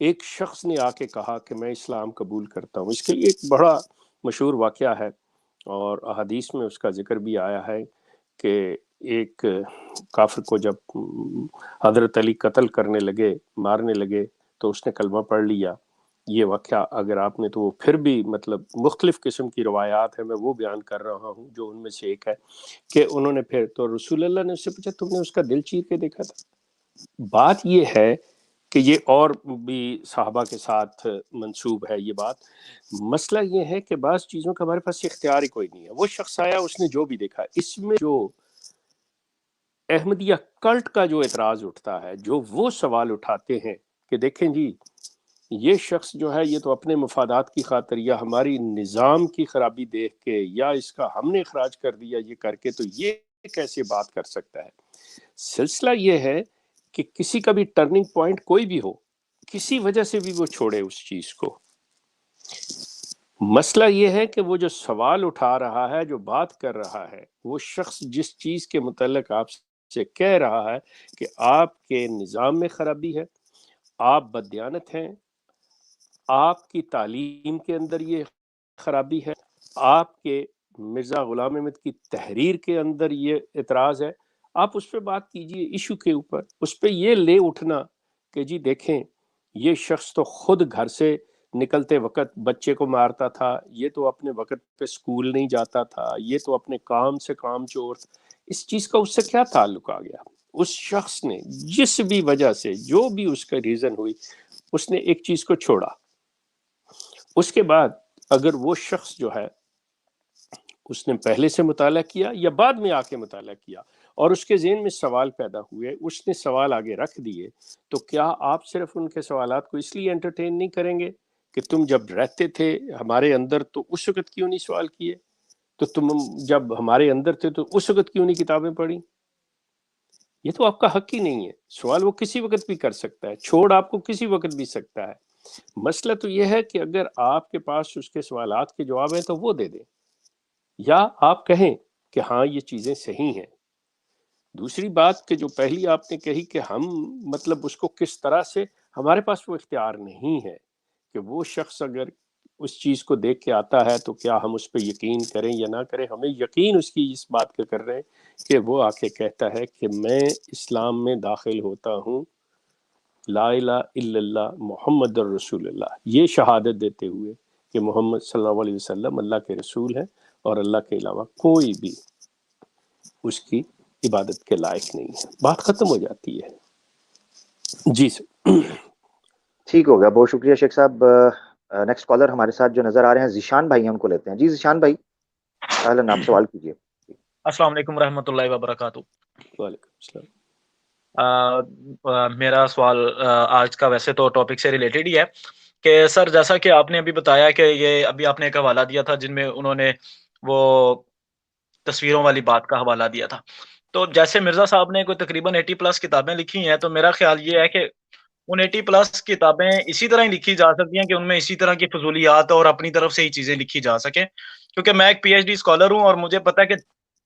S2: ایک شخص نے آ کے کہا کہ میں اسلام قبول کرتا ہوں. اس کے لیے ایک بڑا مشہور واقعہ ہے اور احادیث میں اس کا ذکر بھی آیا ہے کہ ایک کافر کو جب حضرت علی قتل کرنے لگے، مارنے لگے، تو اس نے کلمہ پڑھ لیا. یہ واقعہ اگر آپ نے، تو وہ پھر بھی مطلب مختلف قسم کی روایات ہیں، میں وہ بیان کر رہا ہوں جو ان میں سے ایک ہے کہ انہوں نے پھر تو رسول اللہ نے اس سے پوچھا تم نے اس کا دل چیر کے دیکھا تھا؟ بات یہ ہے کہ یہ اور بھی صحابہ کے ساتھ منسوب ہے یہ بات. مسئلہ یہ ہے کہ بعض چیزوں کا ہمارے پاس اختیار ہی کوئی نہیں ہے. وہ شخص آیا، اس نے جو بھی دیکھا، اس میں جو احمدیہ کلٹ کا جو اعتراض اٹھتا ہے، جو وہ سوال اٹھاتے ہیں کہ دیکھیں جی یہ شخص جو ہے یہ تو اپنے مفادات کی خاطر یا ہماری نظام کی خرابی دیکھ کے یا اس کا ہم نے اخراج کر دیا یہ کر کے، تو یہ کیسے بات کر سکتا ہے؟ سلسلہ یہ ہے کہ کسی کا بھی ٹرننگ پوائنٹ کوئی بھی ہو، کسی وجہ سے بھی وہ چھوڑے اس چیز کو. مسئلہ یہ ہے کہ وہ جو سوال اٹھا رہا ہے، جو بات کر رہا ہے، وہ شخص جس چیز کے متعلق آپ سے کہہ رہا ہے کہ آپ کے نظام میں خرابی ہے، آپ بددیانت ہیں، آپ کی تعلیم کے اندر یہ خرابی ہے، آپ کے مرزا غلام احمد کی تحریر کے اندر یہ اعتراض ہے، آپ اس پہ بات کیجئے ایشو کے اوپر. اس پہ یہ لے اٹھنا کہ جی دیکھیں یہ شخص تو خود گھر سے نکلتے وقت بچے کو مارتا تھا، یہ تو اپنے وقت پہ سکول نہیں جاتا تھا، یہ تو اپنے کام سے کام چور تھا، اس چیز کا اس سے کیا تعلق آ گیا؟ اس شخص نے جس بھی وجہ سے جو بھی اس کا ریزن ہوئی، اس نے ایک چیز کو چھوڑا. اس کے بعد اگر وہ شخص جو ہے اس نے پہلے سے مطالعہ کیا یا بعد میں آ کے مطالعہ کیا اور اس کے ذہن میں سوال پیدا ہوئے، اس نے سوال آگے رکھ دیے، تو کیا آپ صرف ان کے سوالات کو اس لیے انٹرٹین نہیں کریں گے کہ تم جب رہتے تھے ہمارے اندر تو اس وقت کیوں نہیں سوال کیے، تو تم جب ہمارے اندر تھے تو اس وقت کیوں نہیں کتابیں پڑھی؟ یہ تو آپ کا حق ہی نہیں ہے. سوال وہ کسی وقت بھی کر سکتا ہے، چھوڑ آپ کو کسی وقت بھی سکتا ہے. مسئلہ تو یہ ہے کہ اگر آپ کے پاس اس کے سوالات کے جواب ہیں تو وہ دے دیں، یا آپ کہیں کہ ہاں یہ چیزیں صحیح ہیں. دوسری بات کہ جو پہلی آپ نے کہی کہ ہم مطلب اس کو کس طرح سے، ہمارے پاس وہ اختیار نہیں ہے کہ وہ شخص اگر اس چیز کو دیکھ کے آتا ہے تو کیا ہم اس پہ یقین کریں یا نہ کریں. ہمیں یقین اس کی اس بات کا کر رہے ہیں کہ وہ آ کے کہتا ہے کہ میں اسلام میں داخل ہوتا ہوں، لا الہ الا اللہ محمد الرسول اللہ، یہ شہادت دیتے ہوئے کہ محمد صلی اللہ علیہ وسلم اللہ کے رسول ہیں اور اللہ کے علاوہ کوئی بھی اس کی عبادت کے لائق نہیں ہے. بات ختم ہو جاتی ہے. جی سر.
S3: ٹھیک ہو گیا، بہت شکریہ شیخ صاحب. نیکسٹ کالر ہمارے ساتھ جو نظر آ رہے ہیں ذیشان بھائی، ہم کو لیتے ہیں. جی ذیشان بھائی، اہلاً، آپ سوال کیجیے.
S6: السلام علیکم ورحمۃ اللہ وبرکاتہ.
S2: وعلیکم السلام.
S6: میرا سوال آج کا ویسے تو ٹاپک سے ریلیٹڈ ہی ہے کہ سر جیسا کہ آپ نے ابھی بتایا کہ یہ ابھی آپ نے ایک حوالہ دیا تھا جن میں انہوں نے وہ تصویروں والی بات کا حوالہ دیا تھا، تو جیسے مرزا صاحب نے کوئی تقریباً 80+ کتابیں لکھی ہیں، تو میرا خیال یہ ہے کہ ان 80+ کتابیں اسی طرح ہی لکھی جا سکتی ہیں کہ ان میں اسی طرح کی فضولیات اور اپنی طرف سے ہی چیزیں لکھی جا سکیں. کیونکہ میں ایک PhD اسکالر ہوں اور مجھے پتا ہے کہ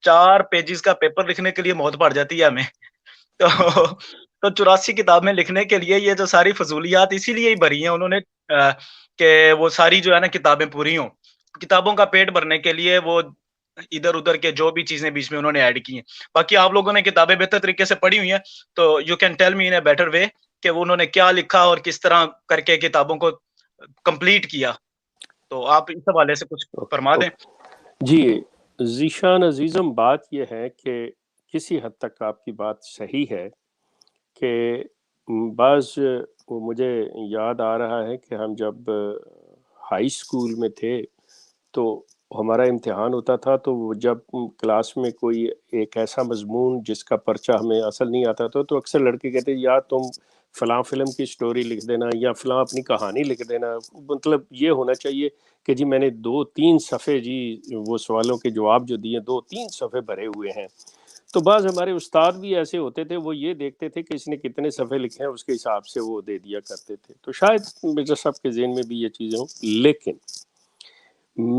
S6: 4 پیجز کا پیپر لکھنے کے لیے موت پڑ جاتی ہے ہمیں. تو 84 کتابیں لکھنے کے لیے یہ جو ساری فضولیات اسی لیے ہی بھری ہیں انہوں نے کہ وہ ساری جو ہے نا کتابیں پوری ہوں. کتابوں کا پیٹ بھرنے کے لیے وہ ادھر ادھر کے جو بھی چیزیں بیچ میں انہوں نے ایڈ کی ہیں. باقی آپ لوگوں نے کتابیں بہتر طریقے سے پڑھی ہوئی ہیں، تو you can tell me in a better way کہ وہ انہوں نے کیا لکھا اور کس طرح کر کے کتابوں کو کمپلیٹ کیا. تو آپ اس حوالے سے کچھ فرما دیں.
S2: جی ذیشان عزیزم، بات یہ ہے کہ کسی حد تک آپ کی بات صحیح ہے کہ بعض مجھے یاد آ رہا ہے کہ ہم جب ہائی اسکول میں تھے تو ہمارا امتحان ہوتا تھا، تو وہ جب کلاس میں کوئی ایک ایسا مضمون جس کا پرچہ ہمیں اصل نہیں آتا تھا تو اکثر لڑکے کہتے یا تم فلاں فلم کی سٹوری لکھ دینا یا فلاں اپنی کہانی لکھ دینا. مطلب یہ ہونا چاہیے کہ جی میں نے 2-3 صفحے جی وہ سوالوں کے جواب جو دیے 2-3 صفحے بھرے ہوئے ہیں. تو بعض ہمارے استاد بھی ایسے ہوتے تھے، وہ یہ دیکھتے تھے کہ اس نے کتنے صفحے لکھے ہیں، اس کے حساب سے وہ دے دیا کرتے تھے. تو شاید مرزا صاحب کے ذہن میں بھی یہ چیزیں ہوں، لیکن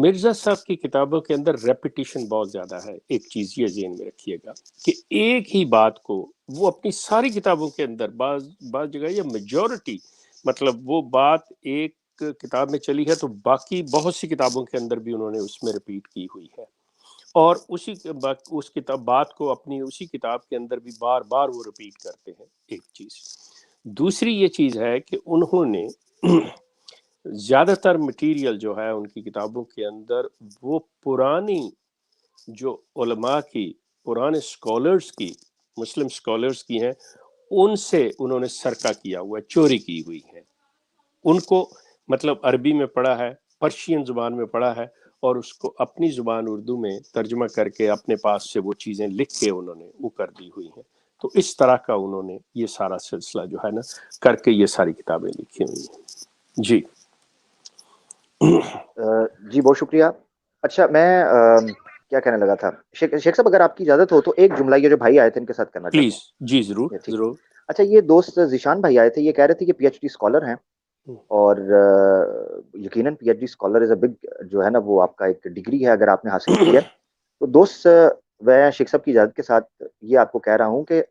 S2: مرزا صاحب کی کتابوں کے اندر ریپیٹیشن بہت زیادہ ہے. ایک چیز یہ ذہن میں رکھیے گا کہ ایک ہی بات کو وہ اپنی ساری کتابوں کے اندر بعض جگہ یا میجورٹی مطلب وہ بات ایک کتاب میں چلی ہے تو باقی بہت سی کتابوں کے اندر بھی انہوں نے اس میں ریپیٹ کی ہوئی ہے، اور اس کتاب بات کو اپنی اسی کتاب کے اندر بھی بار بار وہ ریپیٹ کرتے ہیں. ایک چیز. دوسری یہ چیز ہے کہ انہوں نے زیادہ تر مٹیریل جو ہے ان کی کتابوں کے اندر وہ پرانی جو علماء کی، پرانے اسکالرس کی، مسلم اسکالرس کی ہیں، ان سے انہوں نے سرقہ کیا ہوا ہے، چوری کی ہوئی ہے. ان کو مطلب عربی میں پڑھا ہے، پرشین زبان میں پڑھا ہے، اور اس کو اپنی زبان اردو میں ترجمہ کر کے اپنے پاس سے وہ چیزیں لکھ کے انہوں نے وہ کر دی ہوئی ہیں. تو اس طرح کا انہوں نے یہ سارا سلسلہ جو ہے نا کر کے یہ ساری کتابیں لکھی ہوئی ہیں. جی
S3: جی بہت شکریہ. اچھا میں کیا کہنے لگا تھا، شیخ صاحب اگر آپ کی اجازت ہو تو ایک جملہ یہ جو بھائی آئے تھے ان کے ساتھ کرنا چاہتا
S2: پلیز.
S3: ہوں.
S2: جی ضرور
S3: ٹھیک.
S2: ضرور.
S3: اچھا یہ دوست ذیشان بھائی آئے تھے، یہ کہہ رہے تھے کہ پی ایچ ڈی اسکالر ہیں، اور یقیناً P H D scholar is a big جو ہے نا وہ آپ کا ایک ڈگری ہے اگر آپ نے حاصل کی ہے. تو دوست میں شیخ صاحب کی اجازت کے ساتھ یہ آپ کو کہہ رہا ہوں کہ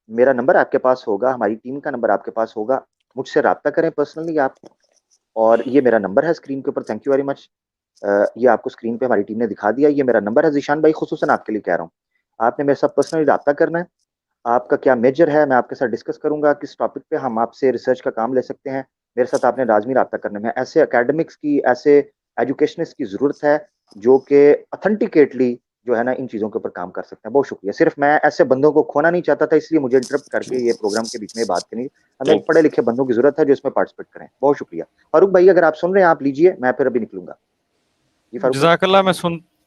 S3: میرا نمبر آپ کے پاس ہوگا، ہماری ٹیم کا نمبر آپ کے پاس ہوگا، مجھ سے رابطہ کریں پرسنلی آپ. اور یہ میرا نمبر ہے اسکرین کے اوپر. Thank you very much. یہ آپ کو اسکرین پہ ہماری ٹیم نے دکھا دیا. یہ میرا نمبر ہے ذیشان بھائی، خصوصاً آپ کے لیے کہہ رہا ہوں. آپ نے میرے ساتھ پرسنلی رابطہ کرنا ہے. آپ کا کیا میجر ہے میں آپ کے ساتھ ڈسکس کروں گا، کس ٹاپک پہ ہم آپ سے ریسرچ کا کام لے سکتے ہیں. میرے ساتھ آپ نے لازمی رابطہ کرنے میں. ایسے اکیڈمکس کی، ایسے ایجوکیشنسٹ کی ضرورت ہے جو کہ اتھینٹیکیٹلی جو ہے نا ان چیزوں کے اوپر کام کر سکتے ہیں. بہت شکریہ. صرف میں ایسے بندوں کو کھونا نہیں چاہتا تھا، اس لیے مجھے انٹرپٹ کر کے یہ پروگرام کے بیچ میں بات کرنی. ہمیں پڑھے لکھے بندوں کی ضرورت ہے جو اس میں پارٹیسپیٹ کریں. بہت شکریہ. فاروق بھائی اگر آپ سن رہے ہیں آپ لیجئے، میں پھر ابھی نکلوں گا. جی فاروق بھائی.
S1: جزاک اللہ.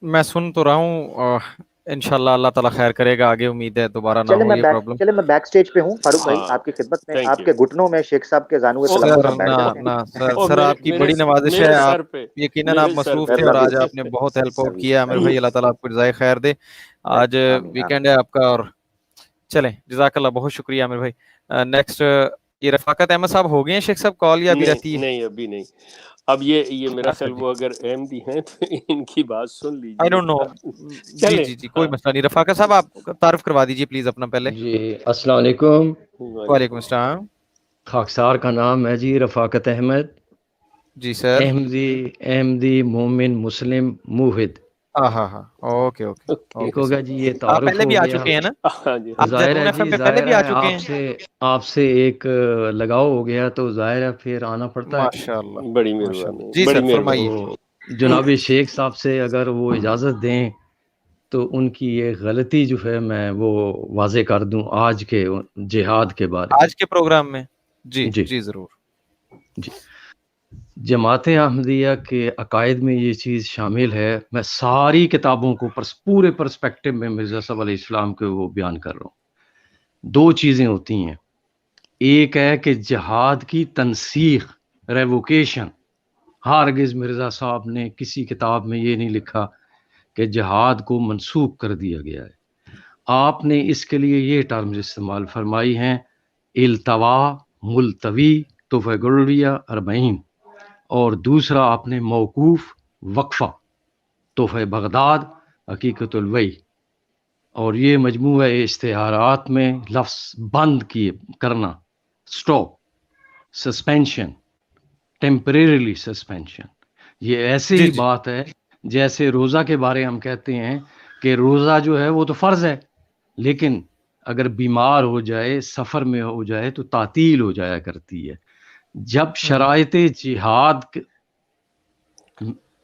S1: میں سن تو رہا ہوں، انشاءاللہ اللہ تعالیٰ خیر کرے گا. آگے امید ہے دوبارہ نہ ہو یہ پرابلم.
S3: چلے میں بیک سٹیج پہ ہوں فاروق بھائی،
S2: ہاں
S3: آپ کی خدمت میں.
S2: تھینک
S3: آپ
S2: یو.
S3: کے گھٹنوں میں شیخ صاحب کے زانوے
S2: او
S3: تلمبر
S1: سر
S3: آپ بیٹھ
S1: نہ
S3: جاتے ہیں.
S1: نہ
S2: او
S1: سر آپ کی بڑی نوازش ہے.
S2: میرے
S1: آپ
S2: سر پہ
S1: یقیناً آپ
S2: میرے سر
S1: مصروف
S2: پہ.
S1: تھے اور آج آپ نے بہت ہیلپ آؤٹ کیا عامر بھائی. اللہ تعالیٰ آپ کو جزائے خیر دے. آج
S3: آمین
S1: ویکینڈ ہے آپ کا، اور چلیں جزاک اللہ. بہت شکریہ عامر بھائی. نیکسٹ یہ رفاقت احمد صاحب ہو گئے ہیں شیخ صاحب کال، یا ابھی رہتی ہے؟
S2: نہیں ابھی نہیں. اب یہ میرا
S1: اچھا
S2: خیال
S1: جی.
S2: وہ اگر احمدی ہیں تو ان کی بات سن
S1: آئی
S2: لیجئے.
S1: Don't know. جی
S2: چلیں.
S1: جی جی کوئی مسئلہ نہیں. رفاقت صاحب آپ تعارف کروا دیجیے پلیز اپنا پہلے.
S7: جی السلام علیکم.
S1: وعلیکم السلام.
S7: خاکسار کا نام ہے جی رفاقت احمد.
S1: جی سر.
S7: احمدی مومن مسلم موحد.
S1: ہاں اوکے
S7: ٹھیک ہو گیا جی. یہ
S1: آپ
S7: تعارف
S1: پہلے بھی
S7: ہو
S1: آ
S7: گیا.
S1: چکے ہیں نا؟
S2: ہاں جی.
S1: آپ
S7: ظاہر
S1: زیتون
S7: ہے
S1: ایف ایم
S7: جی،
S1: پہ پہلے
S7: ظاہر
S1: بھی آ
S7: ہے
S1: چکے ہیں.
S7: آپ سے ایک لگاؤ ہو گیا تو ظاہر ہے پھر آنا پڑتا ہے.
S1: ماشاء اللہ.
S2: بڑی
S1: ماشاء اللہ.
S2: مہربانی.
S1: جی
S2: بڑی
S1: سر
S2: مہربانی.
S1: فرمائیے.
S7: تو جناب شیخ صاحب سے اگر وہ اجازت دیں تو ان کی یہ غلطی جو ہے میں وہ واضح کر دوں آج کے جہاد کے بارے میں.
S1: آج کے پروگرام میں جی ضرور.
S7: جی جماعت احمدیہ کے عقائد میں یہ چیز شامل ہے. میں ساری کتابوں کو پورے پرسپیکٹو میں مرزا صاحب علیہ السلام کے وہ بیان کر رہا ہوں. دو چیزیں ہوتی ہیں. ایک ہے کہ جہاد کی تنسیخ، ریووکیشن. ہرگز مرزا صاحب نے کسی کتاب میں یہ نہیں لکھا کہ جہاد کو منسوخ کر دیا گیا ہے. آپ نے اس کے لیے یہ ٹرمز استعمال فرمائی ہیں: التوا، ملتوی، تحفہ گلویہ، اربعین. اور دوسرا آپ نے موقوف، وقفہ، تحفہ بغداد، حقیقت الوحی. اور یہ مجموعہ اشتہارات میں لفظ بند کرنا، سٹاپ، سسپینشن، ٹیمپریریلی سسپینشن. یہ ایسے ہی
S1: جی
S7: بات ہے جیسے روزہ کے بارے ہم کہتے ہیں کہ روزہ جو ہے وہ تو فرض ہے، لیکن اگر بیمار ہو جائے، سفر میں ہو جائے تو تعطیل ہو جایا کرتی ہے. جب شرائط جہاد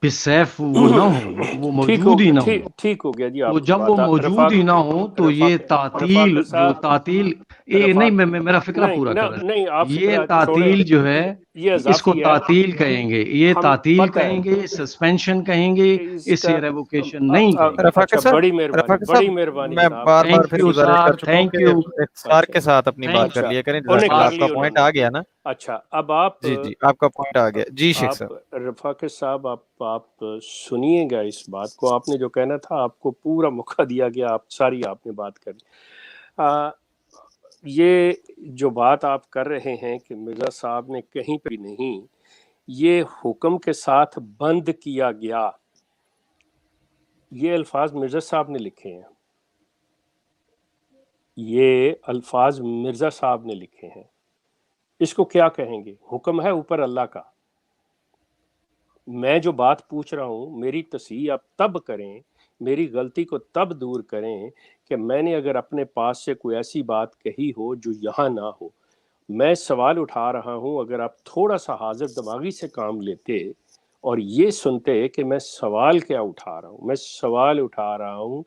S7: بسیف وہ نہ ہو، وہ موجود ہی نہ ہو،
S2: ٹھیک ہو گیا جی.
S7: تو
S2: آپ کی
S7: جب وہ
S2: بات
S7: موجود ہی نہ ہو تو یہ تعطیل جو تعطیل نہیں، میں میرا فکرہ پورا کر رہا
S2: نہیں آپ
S7: ہوں. یہ تعطیل جو ہے اس کو تعطیل کہیں گے، یہ تعطیل کہیں گے، سسپینشن کہیں گے، اس سے ریووکیشن نہیں کہیں گے.
S1: رفاقت صاحب،
S2: بڑی مہربانی
S1: میں
S2: صاحب.
S1: بار
S7: Thank
S1: پھر
S7: you,
S1: گزارش
S7: sir.
S1: کر چکا ہوں
S7: Thank
S1: کہ
S7: you.
S1: اختصار کے ساتھ اپنی بات کر لیا کریں. جزاک اللہ. آپ کا پوائنٹ آ گیا نا؟
S2: اچھا اب آپ
S1: جی آپ کا پوائنٹ آ گیا. جی شیخ صاحب.
S2: رفاقت صاحب آپ سنیے گا اس بات کو. آپ نے جو کہنا تھا آپ کو پورا موقع دیا گیا، آپ نے بات کر لی. یہ جو بات آپ کر رہے ہیں کہ مرزا صاحب نے کہیں پہ نہیں یہ حکم کے ساتھ بند کیا گیا، یہ الفاظ مرزا صاحب نے لکھے ہیں. یہ الفاظ مرزا صاحب نے لکھے ہیں. اس کو کیا کہیں گے؟ حکم ہے اوپر اللہ کا. میں جو بات پوچھ رہا ہوں میری تصحیح آپ تب کریں، میری غلطی کو تب دور کریں کہ میں نے اگر اپنے پاس سے کوئی ایسی بات کہی ہو جو یہاں نہ ہو. میں سوال اٹھا رہا ہوں، اگر آپ تھوڑا سا حاضر دماغی سے کام لیتے اور یہ سنتے کہ میں سوال کیا اٹھا رہا ہوں. میں سوال اٹھا رہا ہوں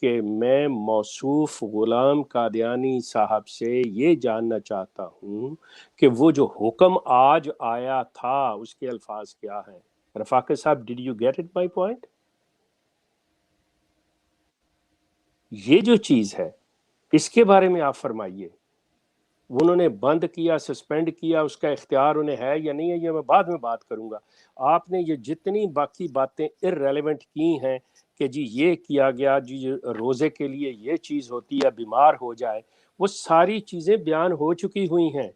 S2: کہ میں موصوف غلام قادیانی صاحب سے یہ جاننا چاہتا ہوں کہ وہ جو حکم آج آیا تھا اس کے الفاظ کیا ہیں. رفاقت صاحب did you get it my point? یہ جو چیز ہے اس کے بارے میں آپ فرمائیے، انہوں نے بند کیا، سسپینڈ کیا، اس کا اختیار انہیں ہے یا نہیں ہے، یہ میں بعد میں بات کروں گا۔ آپ نے یہ جتنی باقی باتیں ارریلیونٹ کی ہیں کہ جی یہ کیا گیا، جی روزے کے لیے یہ چیز ہوتی ہے، بیمار ہو جائے، وہ ساری چیزیں بیان ہو چکی ہوئی ہیں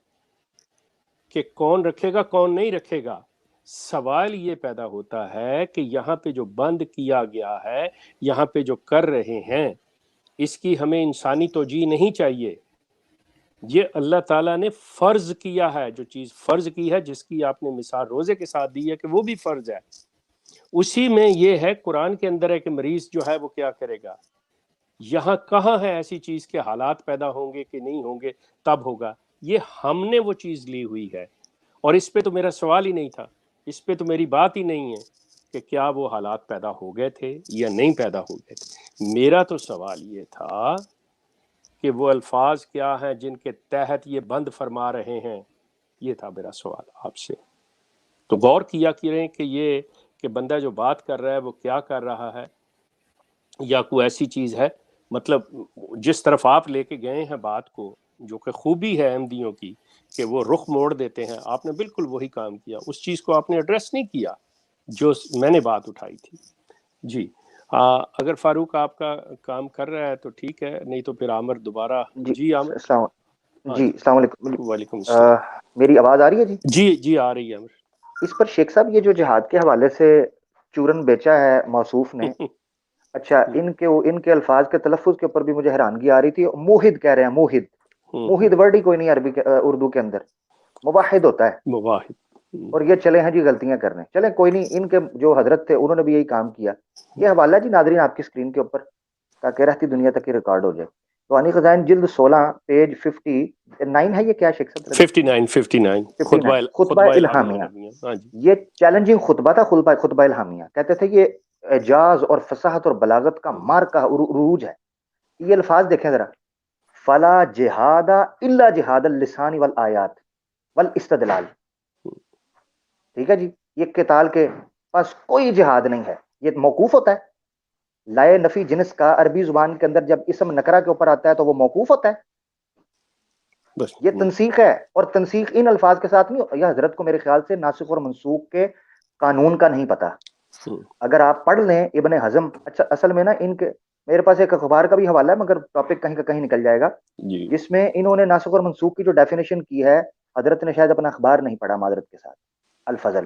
S2: کہ کون رکھے گا کون نہیں رکھے گا۔ سوال یہ پیدا ہوتا ہے کہ یہاں پہ جو بند کیا گیا ہے، یہاں پہ جو کر رہے ہیں، اس کی ہمیں انسانی توجیہ نہیں چاہیے۔ یہ اللہ تعالیٰ نے فرض کیا ہے، جو چیز فرض کی ہے، جس کی آپ نے مثال روزے کے ساتھ دی ہے کہ وہ بھی فرض ہے، اسی میں یہ ہے قرآن کے اندر ہے کہ مریض جو ہے وہ کیا کرے گا۔ یہاں کہاں ہے ایسی چیز کے حالات پیدا ہوں گے کہ نہیں ہوں گے تب ہوگا، یہ ہم نے وہ چیز لی ہوئی ہے، اور اس پہ تو میرا سوال ہی نہیں تھا، اس پہ تو میری بات ہی نہیں ہے کہ کیا وہ حالات پیدا ہو گئے تھے یا نہیں پیدا ہو گئے تھے۔ میرا تو سوال یہ تھا کہ وہ الفاظ کیا ہیں جن کے تحت یہ بند فرما رہے ہیں، یہ تھا میرا سوال آپ سے۔ تو غور کیا کریں کہ یہ کہ بندہ جو بات کر رہا ہے وہ کیا کر رہا ہے، یا کوئی ایسی چیز ہے، مطلب جس طرف آپ لے کے گئے ہیں بات کو، جو کہ خوبی ہے احمدیوں کی کہ وہ رخ موڑ دیتے ہیں، آپ نے بالکل وہی کام کیا، اس چیز کو آپ نے ایڈریس نہیں کیا جو میں نے بات اٹھائی تھی۔ جی اگر فاروق آپ کا کام کر رہا ہے تو ٹھیک ہے، نہیں تو پھر عامر دوبارہ۔ جی عامر۔
S3: السلام
S2: ہاں
S3: جی،
S2: جی،
S3: السلام علیکم۔
S2: وعلیکم السلام۔
S3: میری آواز آ رہی ہے جی؟
S2: جی جی آ رہی ہے عامر۔
S3: اس پر شیخ صاحب یہ جو جہاد کے حوالے سے چورن بیچا ہے موصوف نے، اچھا ان کے الفاظ کے تلفظ کے اوپر بھی مجھے حیرانگی آ رہی تھی۔ موحد کہہ رہے ہیں، موحد، موحد ورڈ ہی کوئی نہیں عربی اردو کے اندر، موحد ہوتا ہے،
S2: مواحد۔
S3: اور یہ چلے ہیں جی غلطیاں کرنے، چلیں کوئی نہیں، ان کے جو حضرت تھے انہوں نے بھی یہی کام کیا۔ یہ حوالہ جی ناظرین آپ کی اسکرین کے اوپر، تاکہ رہتی دنیا تک یہ ریکارڈ ہو جائے۔ روحانی خزائن جلد 16 پیج 59 ہے، یہ کیا شیخ صاحب؟
S2: 59
S3: خطبہ الہامیہ۔
S2: ہاں جی۔
S3: یہ چیلنجنگ خطبہ تھا، خطبہ الہامیہ، کہتے تھے یہ اعجاز اور فصاحت اور بلاغت کا مارکہ عروج ہے۔ یہ الفاظ دیکھیں ذرا، فلا جہاد الا جہاد اللسان والآیات والاستدلال، ٹھیک ہے جی، یہ قتال کے پاس کوئی جہاد نہیں ہے، یہ موقوف ہوتا ہے۔ لائے نفی جنس کا عربی زبان کے اندر جب اسم نکرہ کے اوپر آتا ہے تو وہ موقوف ہوتا ہے،
S2: بس
S3: یہ تنسیخ ہے، اور تنسیخ ان الفاظ کے ساتھ نہیں۔ یہ حضرت کو میرے خیال سے ناسخ اور منسوخ کے قانون کا نہیں پتا۔ اگر آپ پڑھ لیں ابن حزم، اچھا اصل میں نا ان کے، میرے پاس ایک اخبار کا بھی حوالہ ہے مگر ٹاپک کہیں کا کہیں نکل جائے گا، جس میں انہوں نے ناسخ اور منسوخ کی جو ڈیفینیشن کی ہے، حضرت نے شاید اپنا اخبار نہیں پڑھا معذرت کے ساتھ، الفضل،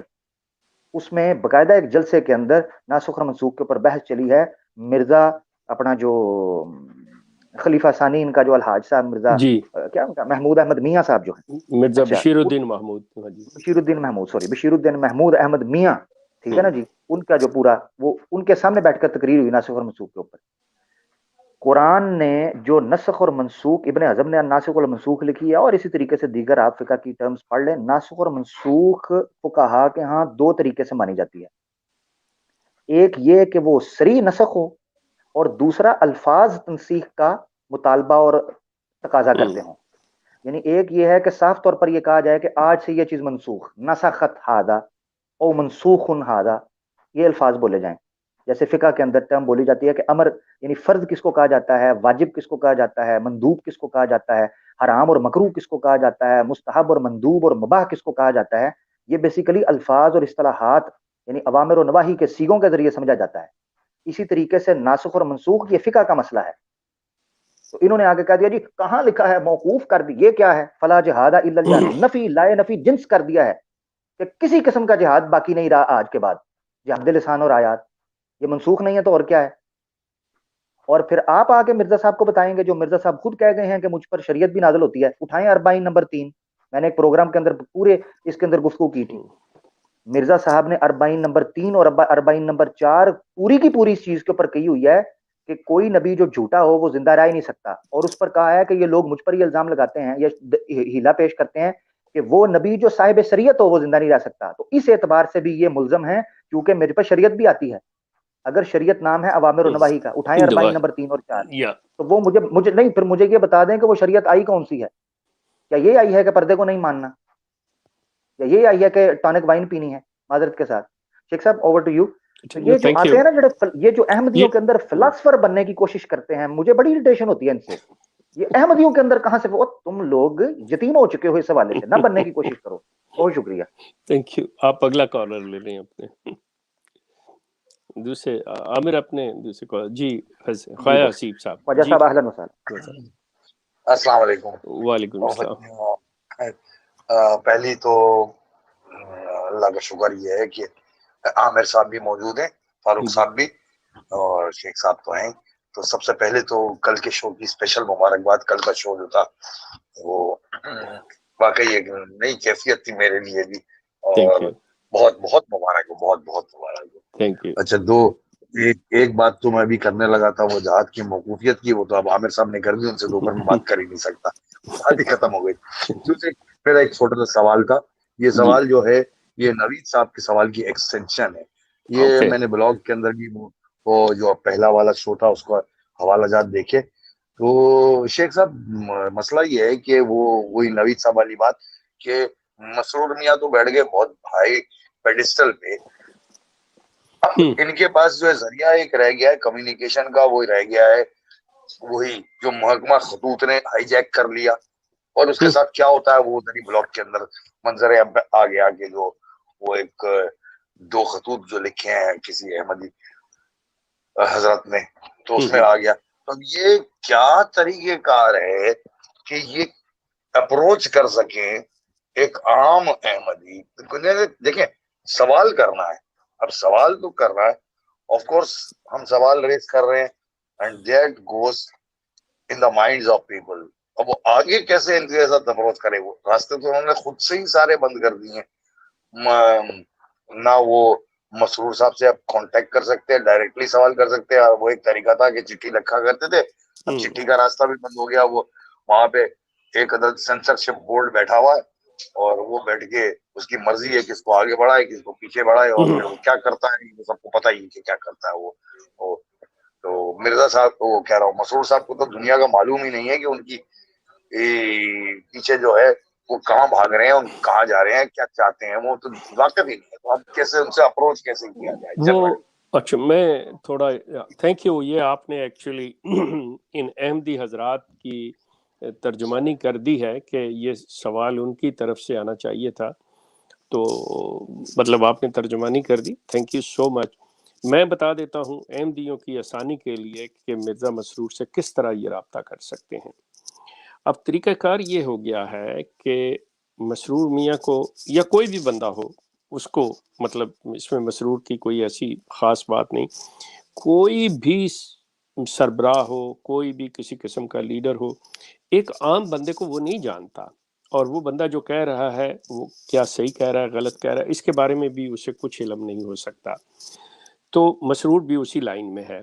S3: اس میں باقاعدہ ایک جلسے کے اندر ناسخ اور منسوخ کے اوپر بحث چلی ہے۔ مرزا اپنا جو خلیفہ ثانی ان کا جو الحاج صاحب مرزا
S2: جی،
S3: کیا ان کا محمود احمد میاں صاحب جو ہیں،
S2: مرزا
S3: اچھا
S2: بشیر الدین محمود،
S3: بشیر الدین محمود، سوری بشیر الدین محمود احمد میاں، ٹھیک ہے نا جی، ان کا جو پورا وہ ان کے سامنے بیٹھ کر تقریر ہوئی ناسخ اور منسوخ کے اوپر۔ قرآن نے جو نسخ اور منسوخ، ابن حزم نے ناسخ اور منسوخ لکھی ہے، اور اسی طریقے سے دیگر آپ فقہ کی ٹرمز پڑھ لیں، ناسخ اور منسوخ فقہا کے ہاں دو طریقے سے مانی جاتی ہے۔ ایک یہ کہ وہ صریح نسخ ہو، اور دوسرا الفاظ تنسیخ کا مطالبہ اور تقاضا کرتے ہوں۔ یعنی ایک یہ ہے کہ صاف طور پر یہ کہا جائے کہ آج سے یہ چیز منسوخ، نسخت ھذا او منسوخ ھذا، یہ الفاظ بولے جائیں۔ جیسے فقہ کے اندر ٹرم بولی جاتی ہے کہ امر یعنی فرض کس کو کہا جاتا ہے، واجب کس کو کہا جاتا ہے، مندوب کس کو کہا جاتا ہے، حرام اور مکروہ کس کو کہا جاتا ہے، مستحب اور مندوب اور مباح کس کو کہا جاتا ہے۔ یہ بیسیکلی الفاظ اور اصطلاحات یعنی اوامر و نواہی کے صیغوں کے ذریعے سمجھا جاتا ہے۔ اسی طریقے سے ناسخ اور منسوخ یہ فقہ کا مسئلہ ہے۔ تو انہوں نے آگے کہہ دیا جی کہاں لکھا ہے، موقوف کر دی، یہ کیا ہے، فلا جہاد الا الجہاد، نفی لائے نفی جنس کر دیا ہے کہ کسی قسم کا جہاد باقی نہیں رہا آج کے بعد، جہاد لسان اور آیات، یہ منسوخ نہیں ہے تو اور کیا ہے۔ اور پھر آپ آ کے مرزا صاحب کو بتائیں گے، جو مرزا صاحب خود کہہ گئے ہیں کہ مجھ پر شریعت بھی نازل ہوتی ہے، اٹھائیں 40 نمبر 3، میں نے ایک پروگرام کے اندر پورے اس کے اندر گفتگو کی تھی، مرزا صاحب نے 40 نمبر 3 اور 40 نمبر 4 پوری کی پوری اس چیز کے اوپر کہی ہوئی ہے کہ کوئی نبی جو جھوٹا ہو وہ زندہ رہ ہی نہیں سکتا، اور اس پر کہا ہے کہ یہ لوگ مجھ پر یہ الزام لگاتے ہیں یا ہیلا پیش کرتے ہیں کہ وہ نبی جو صاحب شریعت ہو وہ زندہ نہیں رہ سکتا، تو اس اعتبار سے بھی یہ ملزم ہے کیونکہ میرے پر شریعت بھی آتی ہے۔ اگر شریعت نام ہے اوامر و نواہی کا، اٹھائیں 40 نمبر 3 اور 4، تو وہ مجھے نہیں، پھر مجھے یہ بتا دیں کہ وہ شریعت آئی کون سی ہے، کیا یہ آئی ہے کہ پردے کو نہیں ماننا، یا یہ آئی ہے کہ ٹانک وائن پینی ہے؟ معذرت کے ساتھ شیخ صاحب اوور ٹو یو۔ یہ جو آتے ہیں نا یہ جو احمدیوں کے اندر فلاسفر بننے کی کوشش کرتے ہیں، مجھے بڑی اریٹیشن ہوتی ہے ان سے. یہ احمدیوں کے اندر کہاں سے وہ تم لوگ یتیم ہو چکے ہو اس حوالے سے، نہ بننے کی کوشش کرو. بہت شکریہ.
S2: Thank you. آپ اگلا کالر لے لیں اپنے دوسرے عامر اپنے دوسرے کالر. جی خواجہ حسیب صاحب.
S3: خواجہ صاحب اہلاً وسہلاً.
S8: السلام علیکم.
S2: وعلیکم السلام.
S8: پہلی تو اللہ کا شکر یہ ہے کہ عامر صاحب بھی موجود ہیں، فاروق صاحب بھی، اور شیخ صاحب تو ہیں. تو سب سے پہلے تو کل کے شو کی اسپیشل مبارکباد. کل کا شو جو تھا وہ واقعی ایک نئی کیفیت تھی میرے لیے بھی، اور بہت بہت مبارک ہو، بہت بہت مبارک ہو.
S2: Thank you.
S8: اچھا، ایک بات تو میں بھی کرنے لگا تھا، وہ جہاد کی موقوفیت کی، وہ تو اب عامر صاحب نے کر دی، ان سے دوپہر میں بات کر ہی نہیں سکتا، بات ہی ختم ہو گئی. دوسرے میرا ایک چھوٹا سا سوال تھا. یہ سوال جو ہے یہ نوید صاحب کے سوال کی ایکسٹینشن ہے. یہ میں نے بلاگ کے اندر بھی وہ جو پہلا والا شو تھا اس کا حوالہ جات دیکھے. تو شیخ صاحب مسئلہ یہ ہے کہ وہی نوید صاحب والی بات کہ مسرور میاں تو بیٹھ گئے بہت ہائی پیڈسٹل پہ. اب ان کے پاس جو ہے ذریعہ ایک رہ گیا ہے کمیونیکیشن کا، وہ رہ گیا ہے وہی جو محکمہ خطوط نے ہائی جیک کر لیا. اور اس کے ساتھ کیا ہوتا ہے وہ ادھر بلاگ کے اندر منظر آ گیا کہ جو وہ ایک 2 خطوط جو لکھے ہیں کسی احمدی حضرت نے، تو اس میں آ گیا. تو یہ کیا طریقہ کار ہے کہ یہ اپروچ کر سکیں ایک عام احمدی؟ دیکھیں سوال کرنا ہے، اب سوال تو کر رہا ہے، آف کورس ہم سوال ریز کر رہے ہیں and that goes in the minds of people. اب وہ آگے کیسے ان کے ساتھ اپروچ کرے؟ وہ راستے تو انہوں نے خود سے ہی سارے بند کر دیے ہیں. نہ وہ مسرور صاحب سے آپ کانٹیکٹ کر سکتے ہیں، ڈائریکٹلی سوال کر سکتے ہیں. وہ ایک طریقہ تھا کہ چٹھی لکھا کرتے تھے، اب چٹھی کا راستہ بھی بند ہو گیا. وہ وہاں پہ ایک عدد سینسرشپ بورڈ بیٹھا ہوا ہے اور وہ بیٹھ کے اس کی مرضی ہے کس کو آگے بڑھائے کس کو پیچھے بڑھائے، اور پھر وہ کیا کرتا ہے وہ سب کو پتہ ہی کہ کیا کرتا ہے وہ. تو مرزا صاحب کو کہہ رہا ہوں، مسرور صاحب کو تو دنیا کا معلوم ہی نہیں ہے کہ ان کی پیچھے جو ہے وہ کہاں بھاگ رہے ہیں، کہاں جا رہے ہیں، کیا چاہتے ہیں، وہ تو واقف ہی نہیں ہے. تو اب کیسے ان سے اپروچ کیسے کیا جائے؟
S2: وہ اچھا میں تھوڑا تھینک یو. یہ آپ نے ایکچولی ان احمدی حضرات کی ترجمانی کر دی ہے کہ یہ سوال ان کی طرف سے آنا چاہیے تھا، تو مطلب آپ نے ترجمانی کر دی. تھینک یو سو مچ. میں بتا دیتا ہوں احمدیوں کی آسانی کے لیے کہ مرزا مسرور سے کس طرح یہ رابطہ کر سکتے ہیں. اب طریقہ کار یہ ہو گیا ہے کہ مسرور میاں کو یا کوئی بھی بندہ ہو اس کو، مطلب اس میں مسرور کی کوئی ایسی خاص بات نہیں، کوئی بھی سربراہ ہو، کوئی بھی کسی قسم کا لیڈر ہو، ایک عام بندے کو وہ نہیں جانتا، اور وہ بندہ جو کہہ رہا ہے وہ کیا صحیح کہہ رہا ہے غلط کہہ رہا ہے اس کے بارے میں بھی اسے کچھ علم نہیں ہو سکتا. تو مسرور بھی اسی لائن میں ہے.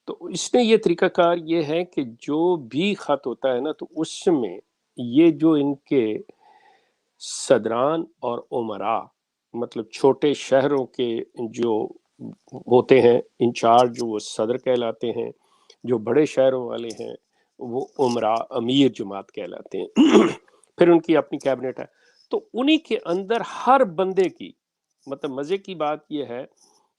S2: تو اس نے یہ طریقہ کار یہ ہے کہ جو بھی خط ہوتا ہے نا، تو اس میں یہ جو ان کے صدران اور عمراء، مطلب چھوٹے شہروں کے جو ہوتے ہیں انچارج، وہ صدر کہلاتے ہیں، جو بڑے شہروں والے ہیں وہ عمراء امیر جماعت کہلاتے ہیں. پھر ان کی اپنی کیبنٹ ہے. تو انہی کے اندر ہر بندے کی، مطلب مزے کی بات یہ ہے